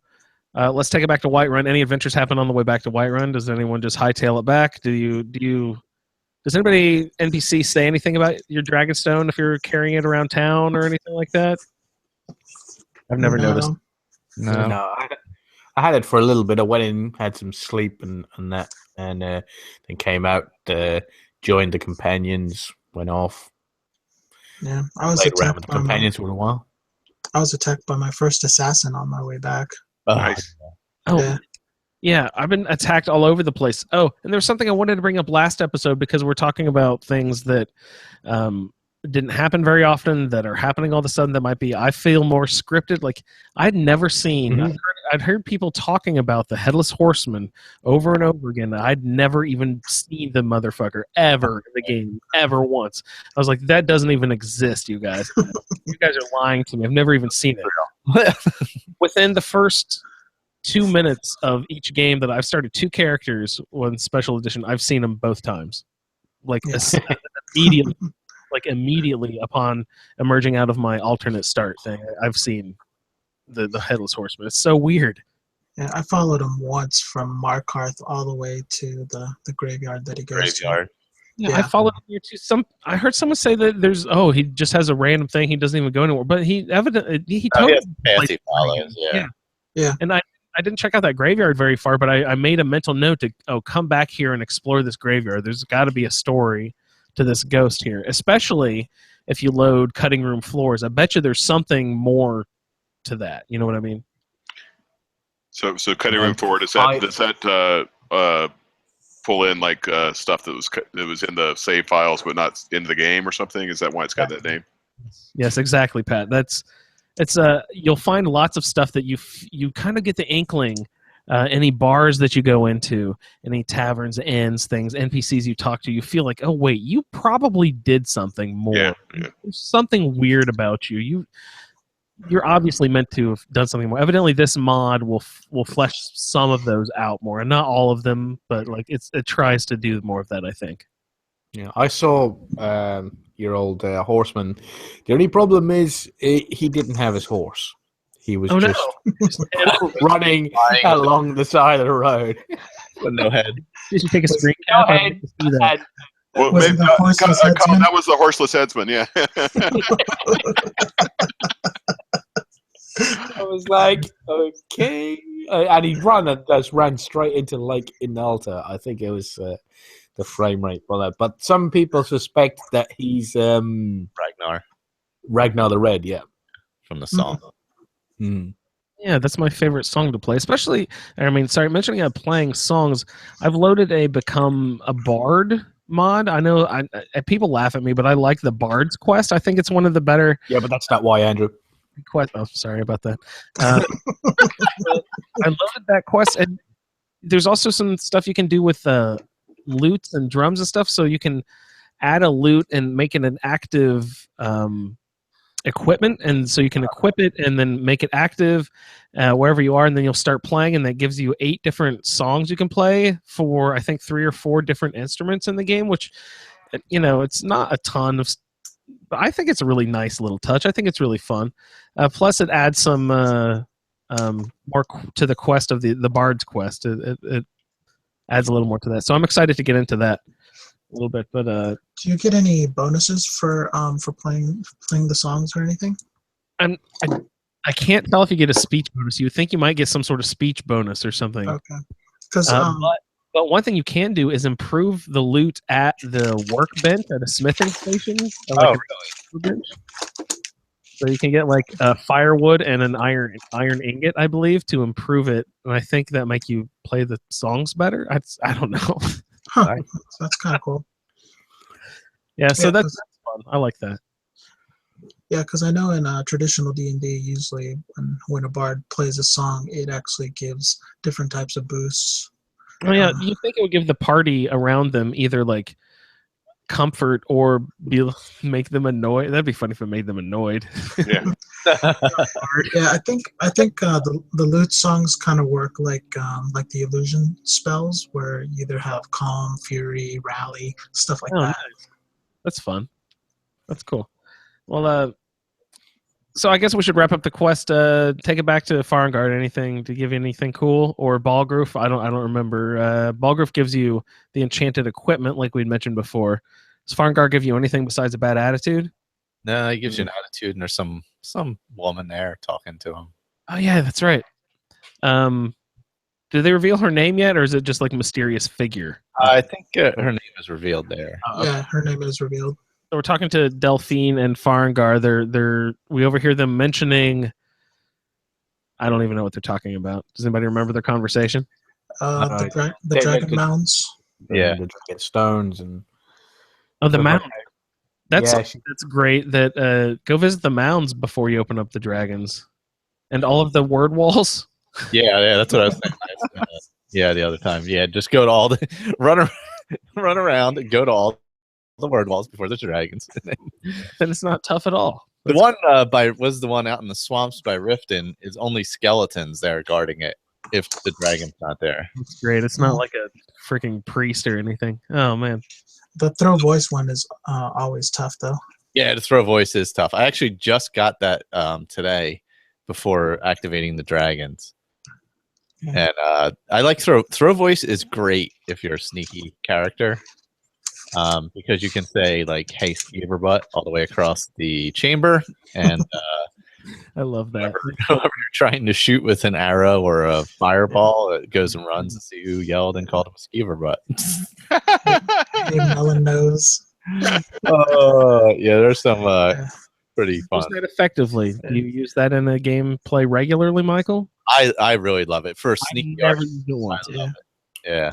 Let's take it back to Whiterun. Any adventures happen on the way back to Whiterun? Does anyone just hightail it back? Does anybody NPC say anything about your Dragonstone if you're carrying it around town or anything like that? I've never noticed. No. I had it for a little bit. I went in, had some sleep and that, and then came out, joined the companions, went off. Yeah, I was played around attacked with the by companions for a while. I was attacked by my first assassin on my way back. Nice. Oh, Yeah. Yeah, I've been attacked all over the place. Oh, and there's something I wanted to bring up last episode because we're talking about things that didn't happen very often that are happening all of a sudden that might be, I feel, more scripted. Like, I'd never seen, I'd heard people talking about the Headless Horseman over and over again. I'd never even seen the motherfucker ever in the game, ever once. I was like, that doesn't even exist, you guys. You guys are lying to me. I've never even seen it. Within the first 2 minutes of each game that I've started 2 characters on Special Edition, I've seen them both times. Like, immediately upon emerging out of my alternate start thing, I've seen the Headless Horseman. It's so weird. Yeah, I followed him once from Markarth all the way to the graveyard that he goes to. Yeah, I followed him here too. I heard someone say that he just has a random thing. He doesn't even go anywhere. But he evidently he totally fancy follows. Yeah. And I didn't check out that graveyard very far, but I made a mental note to come back here and explore this graveyard. There's got to be a story to this ghost here, especially if you load cutting room floors. I bet you there's something more to that. You know what I mean? So cutting room floor, does that pull in like stuff that was in the save files but not in the game or something? Is that why it's got that name? Yes, exactly, Pat. It's you'll find lots of stuff that you kind of get the inkling. Any bars that you go into, any taverns, inns, things, NPCs you talk to, you feel like, oh wait, you probably did something more. Yeah. There's something weird about you. You're obviously meant to have done something more. Evidently, this mod will flesh some of those out more, and not all of them, but like it tries to do more of that, I think. Yeah, I saw your old horseman. The only problem is he didn't have his horse. He was just running along the side of the road with no head. Did you take a screen cap? Well, maybe that was the horseless headsman. Yeah. I was like, okay, and he ran straight into Lake Inalta. I think it was the frame rate for that. But some people suspect that he's Ragnar the Red. Yeah, from the song. Yeah, that's my favorite song to play. Especially, mentioning playing songs, I've loaded a Become a Bard mod. I know people laugh at me, but I like the Bard's Quest. I think it's one of the better. Yeah, but that's not why, Andrew. Oh, sorry about that. I loaded that quest, and there's also some stuff you can do with lutes and drums and stuff, so you can add a lute and make it an active equipment, and so you can equip it and then make it active wherever you are, and then you'll start playing, and that gives you 8 different songs you can play for, I think, 3 or 4 different instruments in the game, which, it's not a ton of, but I think it's a really nice little touch. I think it's really fun. Plus, it adds some more to the quest of the Bard's Quest. It adds a little more to that, so I'm excited to get into that a little bit. But do you get any bonuses for playing the songs or anything? I can't tell if you get a speech bonus. You would think you might get some sort of speech bonus or something. Okay. Because but one thing you can do is improve the loot at the workbench at a smithing station. Really? So you can get like firewood and an iron ingot, I believe, to improve it, and I think that make you play the songs better. I don't know. Huh. That's kind of cool. Yeah, so that's fun. I like that. Yeah, because I know in traditional D&D, usually when a bard plays a song, it actually gives different types of boosts. Oh yeah, you think it would give the party around them either like comfort or make them annoyed? That'd be funny if it made them annoyed. Yeah. Yeah, I think the lute songs kind of work like the illusion spells, where you either have calm, fury, rally, stuff like that. Nice. That's fun. That's cool. Well, so I guess we should wrap up the quest. Take it back to Farngard. Anything to give you anything cool, or Balgroof? I don't remember. Balgroof gives you the enchanted equipment, like we'd mentioned before. Does Farngard give you anything besides a bad attitude? No, he gives you an attitude, and there's some woman there talking to him. Oh yeah, that's right. Did they reveal her name yet, or is it just like a mysterious figure? I think her name is revealed there. Yeah, her name is revealed. So we're talking to Delphine and Farngar. We overhear them mentioning. I don't even know what they're talking about. Does anybody remember their conversation? The dragon mounds. Yeah. The dragon stones and the mound. That's Yeah, that's great. That go visit the mounds before you open up the dragons, and all of the word walls. Yeah, that's what I was saying. The other time. Yeah, just go to all the run around and go to all the word walls before the dragons. And it's not tough at all. The one was the one out in the swamps by Riften is only skeletons there guarding it if the dragon's not there. It's great. It's not like a freaking priest or anything. Oh man. The throw voice one is always tough though. Yeah, the throw voice is tough. I actually just got that today before activating the dragons. Yeah. And I like throw voice is great if you're a sneaky character. Because you can say like, "Hey, Skeever butt," all the way across the chamber, and I love that. Whoever you're trying to shoot with an arrow or a fireball, it goes and runs and see who yelled and called him a Skeever butt. Hey, melon nose. Yeah, there's some pretty fun. Use that effectively. Do you use that in a game play regularly, Michael? I really love it for sneaky. I never used it once. I love it. Yeah.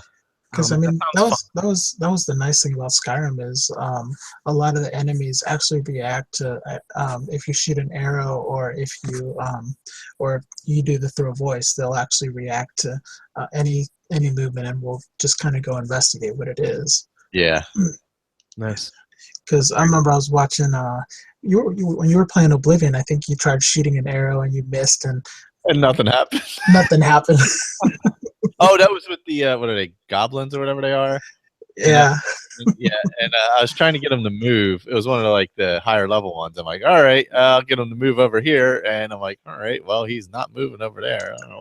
Because I mean that was the nice thing about Skyrim is a lot of the enemies actually react to if you shoot an arrow or if you do the throw voice, they'll actually react to any movement, and we'll just kind of go investigate what it is. Yeah. Nice. Because I remember I was watching when you were playing Oblivion, I think you tried shooting an arrow and you missed and nothing happened. Nothing happened. Oh, that was with the what are they, goblins or whatever they are? Yeah. Yeah, and I was trying to get them to move. It was one of the higher level ones. I'm like, all right, I'll get him to move over here, and I'm like, all right, well, he's not moving over there. I don't know.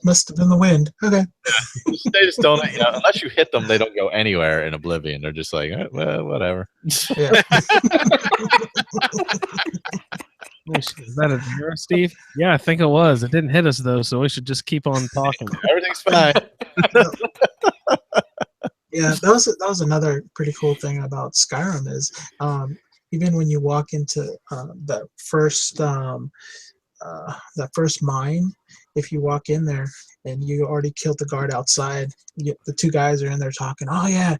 Must have been the wind. Okay. They just don't. Unless you hit them, they don't go anywhere in Oblivion. They're just like, well, whatever. Yeah. Is that a zero, Steve? Yeah, I think it was. It didn't hit us though, so we should just keep on talking. Everything's fine. Yeah, that was another pretty cool thing about Skyrim is even when you walk into that first mine, if you walk in there and you already killed the guard outside, the two guys are in there talking. Oh yeah,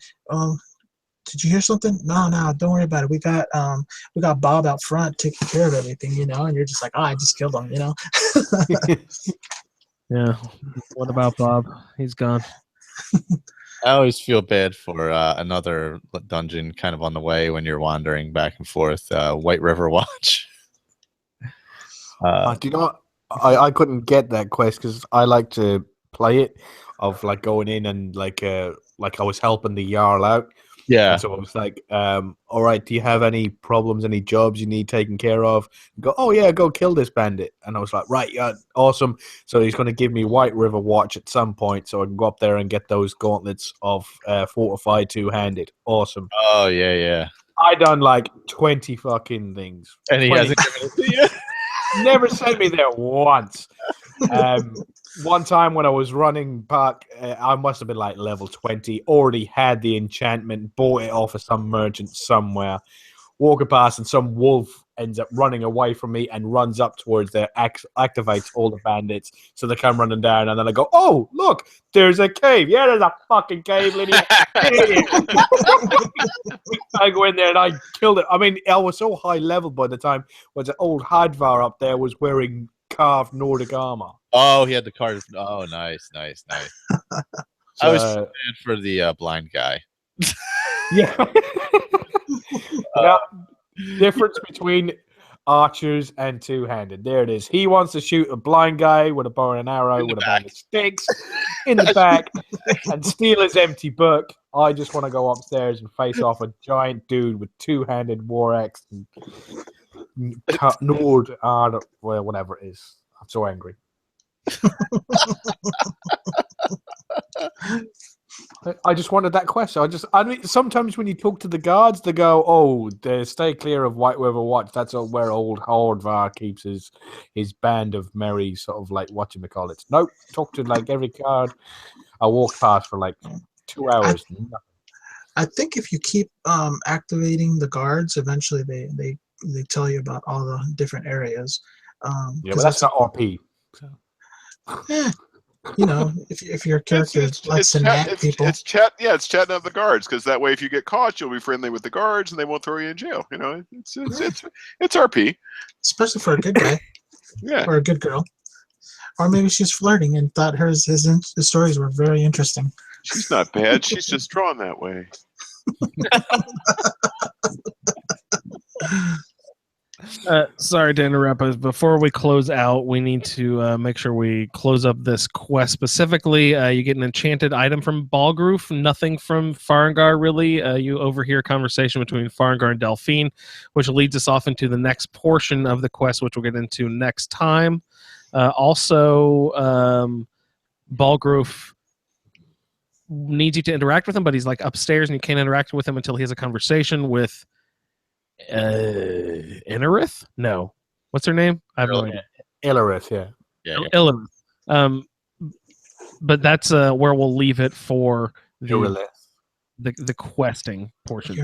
did you hear something? No, don't worry about it. We got Bob out front taking care of everything, and you're just like, I just killed him, Yeah. What about Bob? He's gone. I always feel bad for another dungeon kind of on the way when you're wandering back and forth. White River Watch. Do you know? I couldn't get that quest because I like to play it of like going in and like I was helping the Jarl out. Yeah. And so I was like, all right, do you have any problems, any jobs you need taken care of? And go, oh yeah, go kill this bandit. And I was like, right, yeah, awesome. So he's going to give me White River Watch at some point so I can go up there and get those gauntlets of fortified two-handed. Awesome. Oh, yeah. I done like 20 fucking things. And he 20. hasn't given it to you? Never sent me there once. One time when I was running back, I must have been like level 20, already had the enchantment, bought it off of some merchant somewhere, walking past, and some wolf ends up running away from me and runs up towards there, activates all the bandits, so they come running down, and then I go, oh, look, there's a cave. Yeah, there's a fucking cave, Lydia. I go in there and I killed it. I mean, I was so high level by the time, was the old Hadvar up there was wearing carved Nordic armor. Oh, he had the card. Oh, nice. I was sad for the blind guy. Yeah. Difference between archers and two-handed. There it is. He wants to shoot a blind guy with a bow and an arrow with a bag of sticks in the back and steal his empty book. I just want to go upstairs and face off a giant dude with two-handed war axe and Nord, well, whatever it is. I'm so angry. I just wanted that question. I mean, sometimes when you talk to the guards, they go, "Oh, they stay clear of White River Watch. That's where old Hordvar keeps his band of merry sort of like whatchamacallits." Nope, talk to like every guard. I walked past for like 2 hours. I think if you keep activating the guards, eventually they tell you about all the different areas. Yeah, but that's not RP. So. You know, if your character likes to nag people. It's chatting up the guards, because that way if you get caught, you'll be friendly with the guards and they won't throw you in jail. You know, it's RP. Especially for a good guy. Yeah. Or a good girl. Or maybe she's flirting and thought his stories were very interesting. She's not bad. She's just drawn that way. Sorry to interrupt, but before we close out, we need to make sure we close up this quest specifically. You get an enchanted item from Balgroof, nothing from Farengar, really. You overhear a conversation between Farengar and Delphine, which leads us off into the next portion of the quest, which we'll get into next time. Also, Balgroof needs you to interact with him, but he's like upstairs and you can't interact with him until he has a conversation with Inerith? No. What's her name? I have no idea. Ilarith, yeah. Ilarith. But that's where we'll leave it for the questing portion.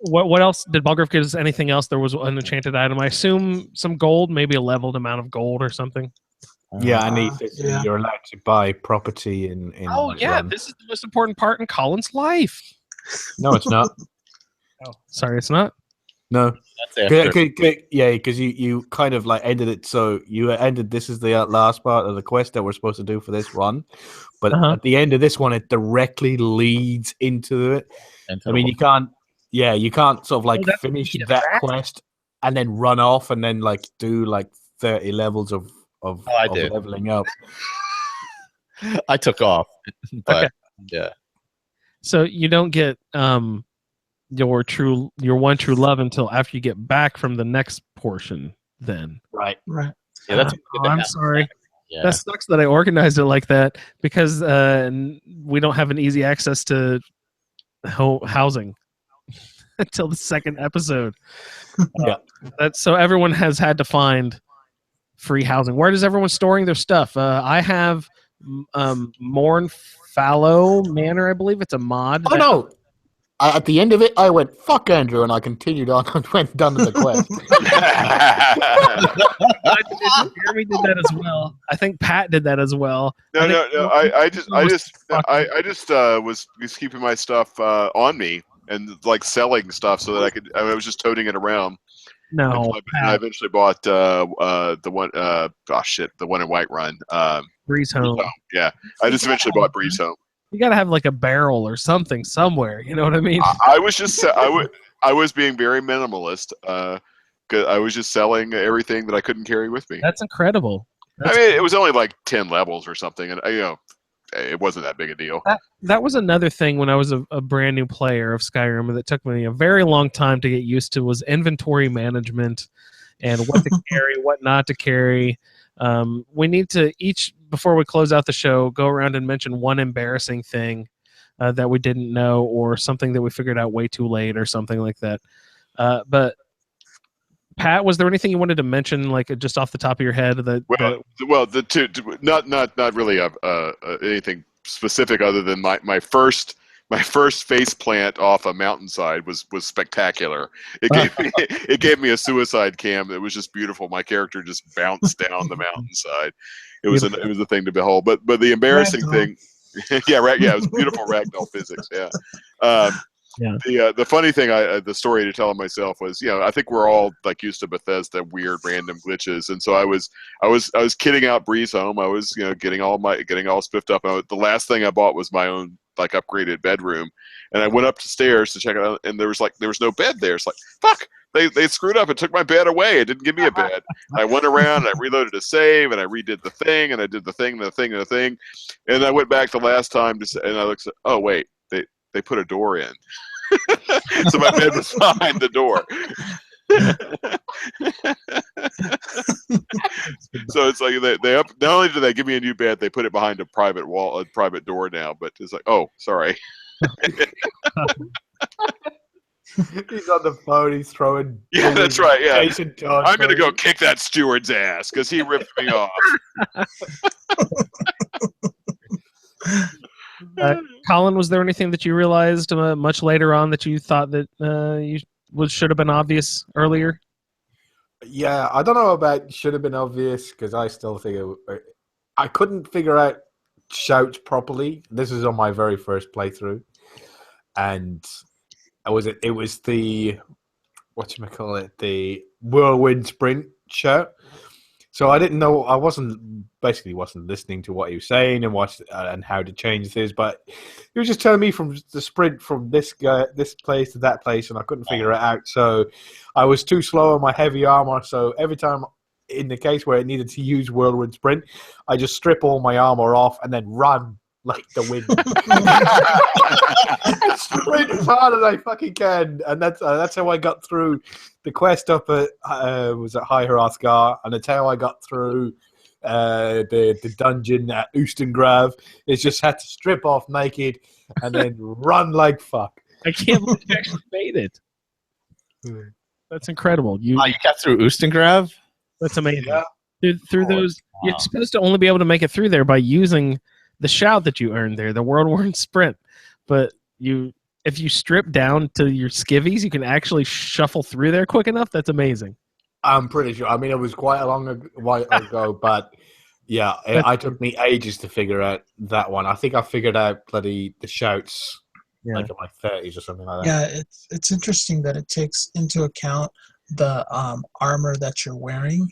What else? Did Balgroof give us anything else? There was an enchanted item. I assume some gold, maybe a leveled amount of gold or something. Yeah, and you're allowed to buy property in this is the most important part in Colin's life. No, it's not. Oh, sorry, it's not? No. That's after. Because you kind of like ended it. So you ended, this is the last part of the quest that we're supposed to do for this run. But at the end of this one, it directly leads into it. I mean, you can't sort of like finish that quest and then run off and then like do like 30 levels of leveling up. I took off, but yeah. So you don't get your one true love until after you get back from the next portion. Then right. Yeah, that's. I'm sorry. Yeah. That sucks that I organized it like that because we don't have an easy access to housing until the second episode. That's so everyone has had to find free housing. Where does everyone storing their stuff? I have Mournfallow Manor, I believe it's a mod. Oh no! At the end of it, I went fuck Andrew, and I continued on and went done with the quest. Jeremy did that as well. I think Pat did that as well. No. I just was keeping my stuff on me and like selling stuff so that I was just toting it around. No, I eventually bought the one. The one in Whiterun. Breeze Home. Yeah, I just eventually bought Breeze Home. You gotta have like a barrel or something somewhere. You know what I mean? I was being very minimalist. Cause I was just selling everything that I couldn't carry with me. That's incredible. It was only like 10 levels or something, and it wasn't that big a deal. That was another thing when I was a brand new player of Skyrim that took me a very long time to get used to was inventory management and what to carry, what not to carry. We need to before we close out the show, go around and mention one embarrassing thing that we didn't know or something that we figured out way too late or something like that. But Pat, was there anything you wanted to mention, like just off the top of your head? Not really anything specific other than my first face plant off a mountainside was spectacular. It gave me a suicide cam that was just beautiful. My character just bounced down the mountainside. It was a thing to behold. But the embarrassing thing, it was beautiful ragdoll physics. Yeah. The funny thing, the story to tell myself was, I think we're all like used to Bethesda weird random glitches, and so I was kitting out Breeze Home. I was getting all spiffed up. The last thing I bought was my own like upgraded bedroom, and I went up the stairs to check it out, and there was no bed there. It's like fuck. They screwed up and took my bed away. It didn't give me a bed. I went around, and I reloaded a save, and I redid the thing, and I did the thing, and the thing, and the thing. And I went back the last time, and I looked, oh, wait, they put a door in. So my bed was behind the door. So it's like they not only do they give me a new bed, they put it behind a private door now, but it's like, oh, sorry. He's on the phone. He's throwing. Yeah, that's right. Yeah, I'm gonna go go. kick that steward's ass because he ripped me off. Colin, was there anything that you realized much later on that you thought that should have been obvious earlier? Yeah, I don't know about should have been obvious because I still think I couldn't figure out shouts properly. This is on my very first playthrough, and it was the whatchamacallit, the whirlwind sprint shout. So I didn't know. I wasn't listening to what he was saying and how to change this, but he was just telling me from the sprint from this place to that place, and I couldn't figure it out. So I was too slow on my heavy armor. So every time, in the case where I needed to use whirlwind sprint, I just strip all my armor off and then run like the wind. Sprint as hard as I fucking can, and that's how I got through the quest up at was at High Hrothgar, and that's how I got through the dungeon at Oostengrav. It's just had to strip off naked and then run like fuck. I can't believe you actually made it. That's incredible. You got through Oostengrav? That's amazing. Yeah. Through those, you're supposed to only be able to make it through there by using the shout that you earned there, the whirlwind sprint. But if you strip down to your skivvies, you can actually shuffle through there quick enough. That's amazing. I'm pretty sure. I mean, it was quite a while ago, but yeah, it took me ages to figure out that one. I think I figured out the shouts like in my 30s or something like that. Yeah, it's interesting that it takes into account the armor that you're wearing,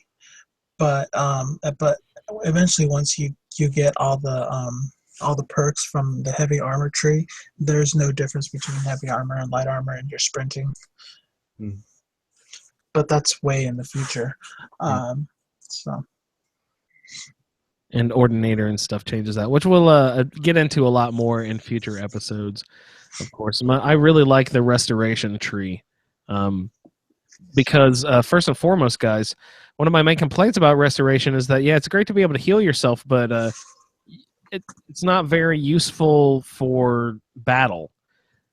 but eventually once you get all the perks from the heavy armor tree, there's no difference between heavy armor and light armor, and you're sprinting. But that's way in the future. So. And Ordinator and stuff changes that, which we'll get into a lot more in future episodes, of course. I really like the restoration tree. Because first and foremost, guys, one of my main complaints about restoration is that, it's great to be able to heal yourself, but it's not very useful for battle.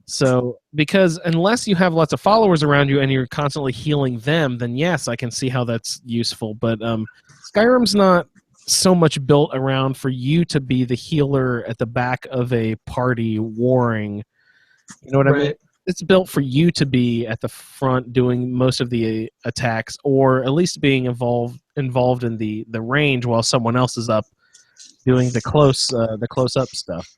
So, because unless you have lots of followers around you and you're constantly healing them, then yes, I can see how that's useful. But Skyrim's not so much built around for you to be the healer at the back of a party warring. You know what I mean? It's built for you to be at the front doing most of the attacks, or at least being involved in the range while someone else is up doing the close up stuff.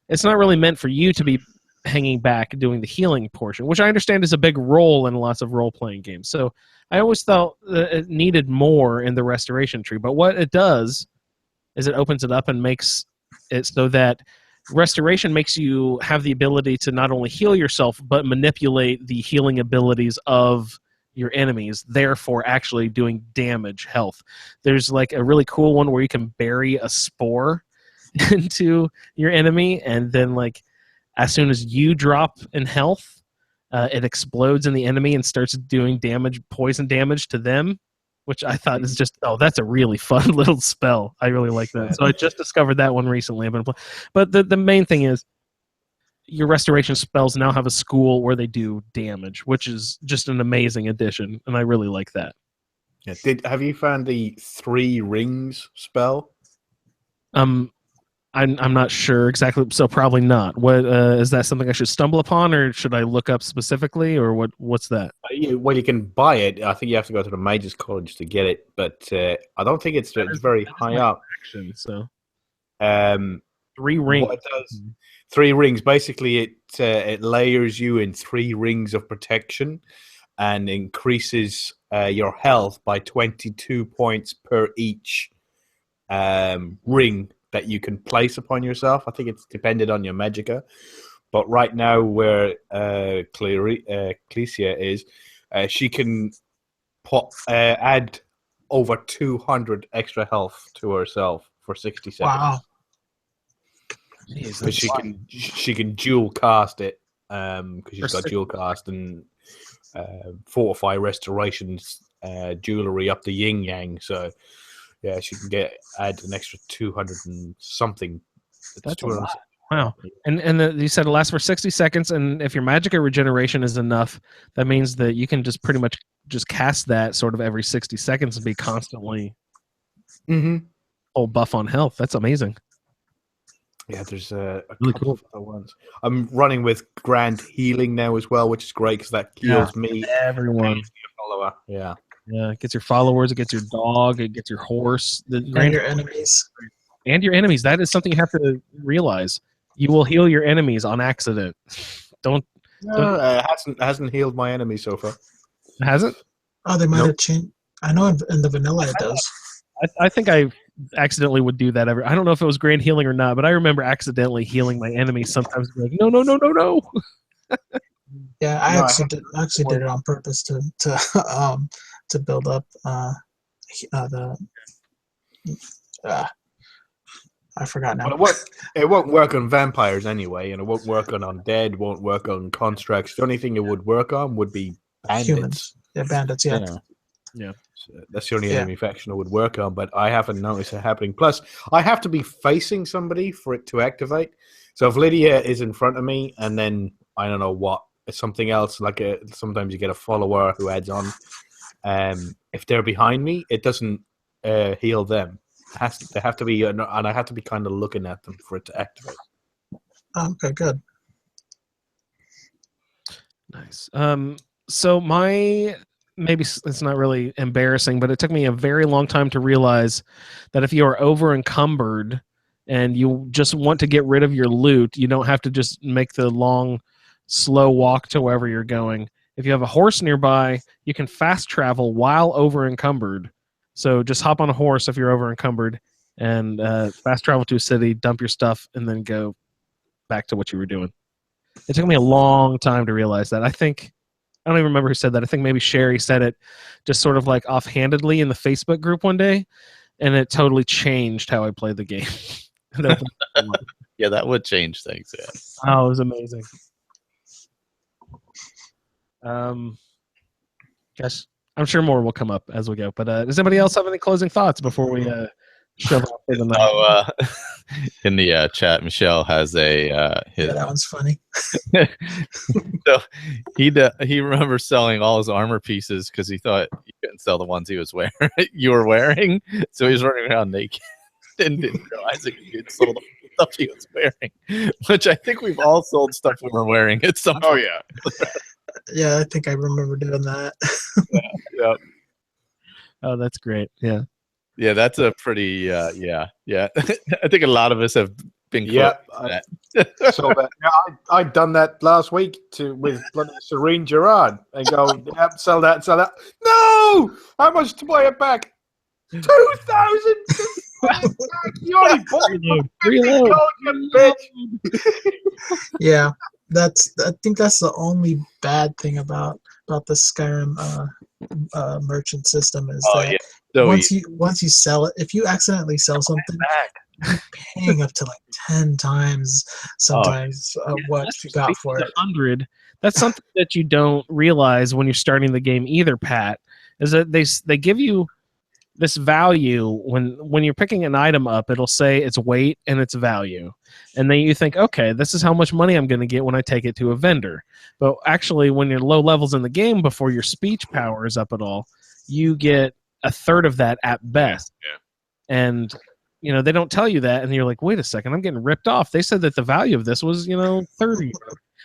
It's not really meant for you to be hanging back doing the healing portion, which I understand is a big role in lots of role-playing games. So I always felt that it needed more in the restoration tree. But what it does is it opens it up and makes it so that restoration makes you have the ability to not only heal yourself, but manipulate the healing abilities of your enemies, therefore actually doing damage, health. There's like a really cool one where you can bury a spore into your enemy, and then like as soon as you drop in health, it explodes in the enemy and starts doing poison damage to them, which I thought is just, that's a really fun little spell. I really like that. So I just discovered that one recently. But the main thing is your restoration spells now have a school where they do damage, which is just an amazing addition, and I really like that. Yeah. Have you found the 3 rings spell? I'm not sure exactly, so probably not. What is that something I should stumble upon, or should I look up specifically, or what's that? Well, you can buy it. I think you have to go to the Mages College to get it, but I don't think it's very high up. Action, so 3 rings. What it does, 3 rings. Basically, it layers you in 3 rings of protection, and increases your health by 22 points per each ring that you can place upon yourself. I think it's dependent on your magicka. But right now, where Clecia is, she can add over 200 extra health to herself for 60 seconds. Wow. Because she can dual cast it, because she's got dual cast and fortify restorations jewelry up the yin yang. So yeah, she can add an extra 200 and something. That's a lot. Wow. And you said it lasts for 60 seconds, and if your magicka regeneration is enough, that means that you can just pretty much just cast that sort of every 60 seconds and be constantly full buff on health. That's amazing. Yeah, there's a really couple of other ones. I'm running with Grand Healing now as well, which is great because that heals me. Everyone. Follower. Yeah. Yeah, it gets your followers, it gets your dog, it gets your horse. And your enemies. And your enemies. That is something you have to realize. You will heal your enemies on accident. Don't. Hasn't healed my enemy so far. Hasn't? Oh, they might have changed. I know in the vanilla it does. I think I accidentally would do that I don't know if it was grand healing or not, but I remember accidentally healing my enemies sometimes. Like, no. Yeah, I actually did it on purpose to build up I forgot now. Well, it won't work on vampires anyway, and it won't work on undead. Won't work on constructs. The only thing it would work on would be bandits. Humans. Yeah, bandits. Yeah. Yeah. So that's the only enemy faction it would work on, but I haven't noticed it happening. Plus, I have to be facing somebody for it to activate. So if Lydia is in front of me, and then I don't know what, it's something else, like sometimes you get a follower who adds on. If they're behind me, it doesn't heal them. They have to be, and I have to be kind of looking at them for it to activate. Okay, good. Nice. So maybe it's not really embarrassing, but it took me a very long time to realize that if you are over encumbered and you just want to get rid of your loot, you don't have to just make the long, slow walk to wherever you're going. If you have a horse nearby, you can fast travel while over encumbered. So just hop on a horse if you're over encumbered and fast travel to a city, dump your stuff, and then go back to what you were doing. It took me a long time to realize that. I don't even remember who said that. I think maybe Sherry said it just sort of like offhandedly in the Facebook group one day, and it totally changed how I played the game. Yeah, that would change things. Yeah. Oh, it was amazing. Guess I'm sure more will come up as we go. But does anybody else have any closing thoughts before we shove off for the night? In the chat, Michelle has a Yeah, that one's funny. So he remembers selling all his armor pieces because he thought you couldn't sell the ones he was wearing. You were wearing, so he was running around naked and didn't realize that you had sold the stuff he was wearing. Which I think we've all sold stuff we were wearing at some point. Oh yeah. Yeah, I think I remember doing that. Yeah. Oh, that's great. Yeah. Yeah, that's a pretty yeah. I think a lot of us have been that. So I'd done that last week with bloody Serene Gerard and go, yep, sell that. No! How much to buy it back? 2,000. You only bought it for 50 gold, you bitch. Yeah, I think that's the only bad thing about the Skyrim merchant system is that once you sell it, if you accidentally sell something, you're paying up to like 10 times sometimes what you got for it. 100. That's something that you don't realize when you're starting the game either, Pat, is that they give you this value when you're picking an item up. It'll say its weight and its value, and then you think, okay, this is how much money I'm going to get when I take it to a vendor. But actually, when you're low levels in the game, before your speech power is up at all, you get a third of that at best. Yeah. And they don't tell you that, and you're like, wait a second, I'm getting ripped off. They said that the value of this was 30.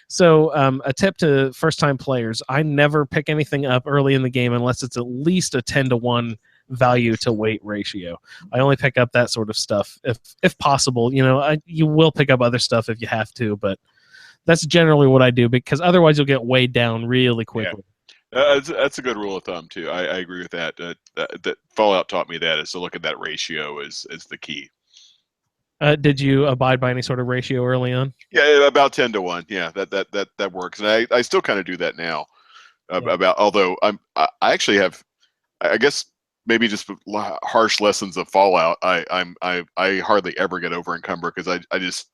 So a tip to first-time players: I never pick anything up early in the game unless it's at least a 10-to-1 value to weight ratio. I only pick up that sort of stuff if possible. You will pick up other stuff if you have to, but that's generally what I do, because otherwise you'll get weighed down really quickly. Yeah. That's a good rule of thumb too. I agree with that. That Fallout taught me that, is to look at that ratio is the key. Did you abide by any sort of ratio early on? Yeah, about 10 to 1. Yeah, that works, and I still kind of do that now. Although I actually have, I guess, maybe just harsh lessons of Fallout. I hardly ever get over encumbered because I just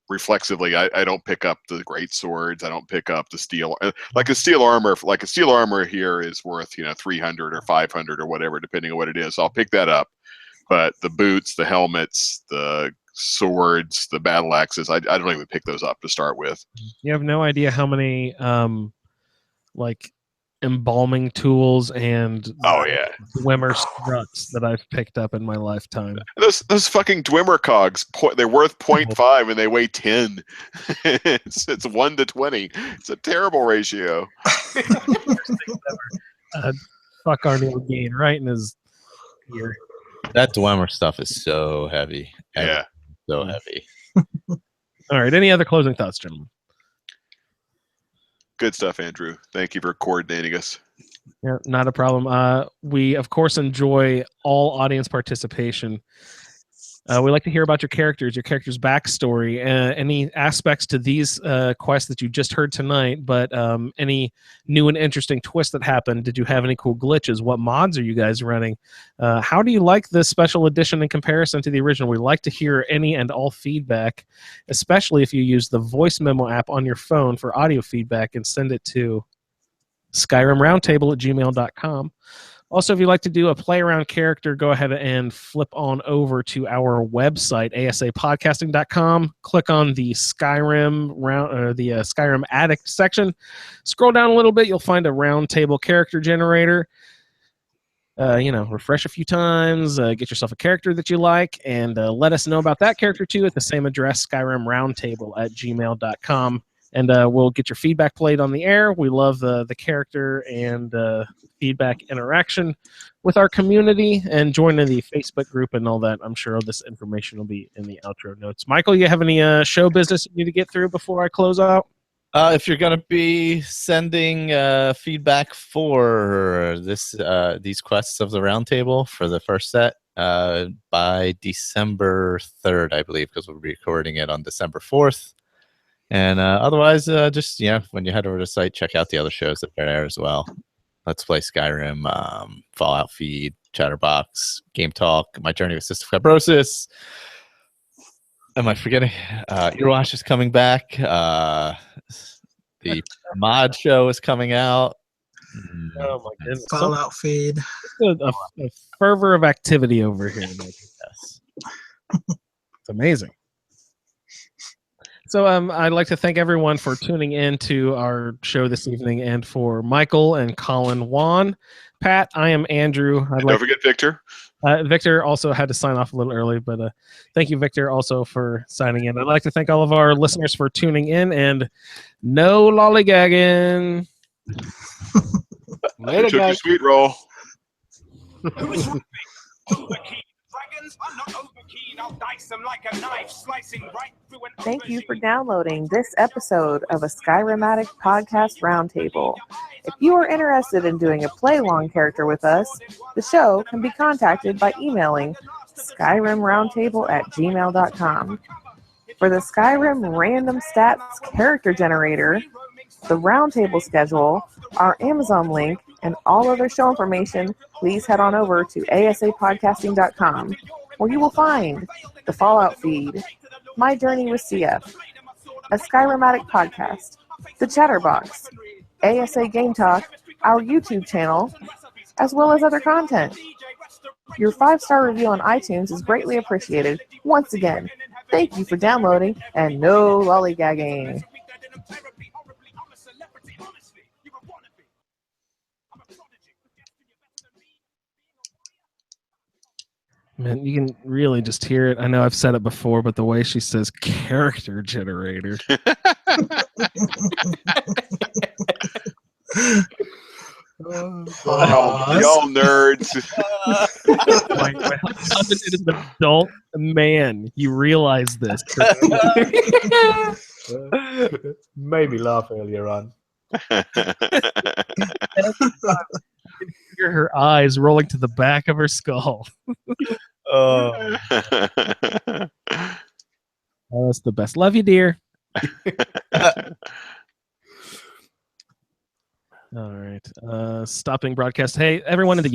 reflexively I don't pick up the great swords. I don't pick up the steel, like a steel armor here is worth 300 or 500 or whatever, depending on what it is. So I'll pick that up, but the boots, the helmets, the swords, the battle axes, I don't even pick those up to start with. You have no idea how many embalming tools and Dwemer struts that I've picked up in my lifetime. Those fucking Dwemer cogs, they're worth 0.5 and they weigh 10. It's 1 to 20. It's a terrible ratio. Fuck Arnie Gain right in his ear. That Dwemer stuff is so heavy. Yeah. So heavy. All right. Any other closing thoughts, gentlemen? Good stuff, Andrew. Thank you for coordinating us. Yeah, not a problem. We, of course, enjoy all audience participation. We like to hear about your character's backstory, any aspects to these quests that you just heard tonight, but any new and interesting twists that happened. Did you have any cool glitches? What mods are you guys running? How do you like this special edition in comparison to the original? We like to hear any and all feedback, especially if you use the voice memo app on your phone for audio feedback and send it to skyrimroundtable@gmail.com. Also, if you'd like to do a play around character, go ahead and flip on over to our website, asapodcasting.com. Click on the Skyrim Addict section. Scroll down a little bit, you'll find a Roundtable character generator. Refresh a few times, get yourself a character that you like, and let us know about that character too at the same address, skyrimroundtable@gmail.com. And we'll get your feedback played on the air. We love the character and feedback interaction with our community, and join in the Facebook group and all that. I'm sure this information will be in the outro notes. Michael, you have any show business you need to get through before I close out? If you're going to be sending feedback for these quests of the Roundtable for the first set by December 3rd, I believe, because we'll be recording it on December 4th. And otherwise, just when you head over to the site, check out the other shows that are there as well. Let's Play Skyrim, Fallout Feed, Chatterbox, Game Talk, My Journey with Cystic Fibrosis. Am I forgetting? Earwash is coming back. The mod show is coming out. Oh my goodness! Fallout Feed. A fervor of activity over here. Yes. It's amazing. So I'd like to thank everyone for tuning in to our show this evening, and for Michael and Colin Wan. Pat, I am Andrew. Don't forget Victor. Victor also had to sign off a little early, but thank you, Victor, also for signing in. I'd like to thank all of our listeners for tuning in, and no lollygagging. Later, took your sweet roll. Who's rapping? Overkeen. Dragons are not overkeen. I'll dice them like a knife, slicing right through an Thank you for aubergine. downloading this episode of a Skyrim Addict Podcast Roundtable. If you are interested in doing a play-along character with us, the show can be contacted by emailing skyrimroundtable@gmail.com. For the Skyrim Random Stats Character Generator, the Roundtable schedule, our Amazon link, and all other show information, please head on over to asapodcasting.com, where you will find the Fallout Feed, My Journey with CF, a Skyrim Addict podcast, the Chatterbox, ASA Game Talk, our YouTube channel, as well as other content. Your 5-star review on iTunes is greatly appreciated. Once again, thank you for downloading, and no lollygagging. Man, you can really just hear it. I know I've said it before, but the way she says character generator. Y'all nerds. My husband is an adult man. You realize this. Made me laugh earlier on. Hear her eyes rolling to the back of her skull. Oh, that's the best. Love you, dear. All right. Stopping broadcast. Hey, everyone in the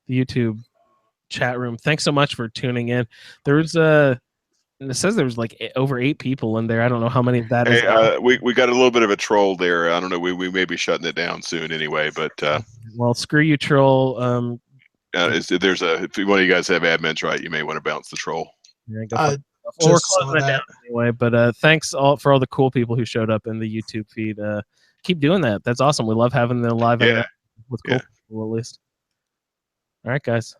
YouTube chat room. Thanks so much for tuning in. There's and it says there was like over 8 people in there. I don't know how many of that is. Hey, we got a little bit of a troll there. I don't know. We may be shutting it down soon anyway. But well, screw you, troll. if one of you guys have admins right, you may want to bounce the troll. Yeah, well, we're closing it down anyway. But thanks for all the cool people who showed up in the YouTube feed. Keep doing that. That's awesome. We love having the live with cool people, at least. All right, guys.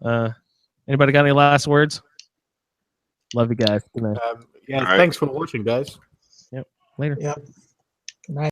Anybody got any last words? Love you guys. Good night. Thanks for watching, guys. Yep. Later. Yep. Good night.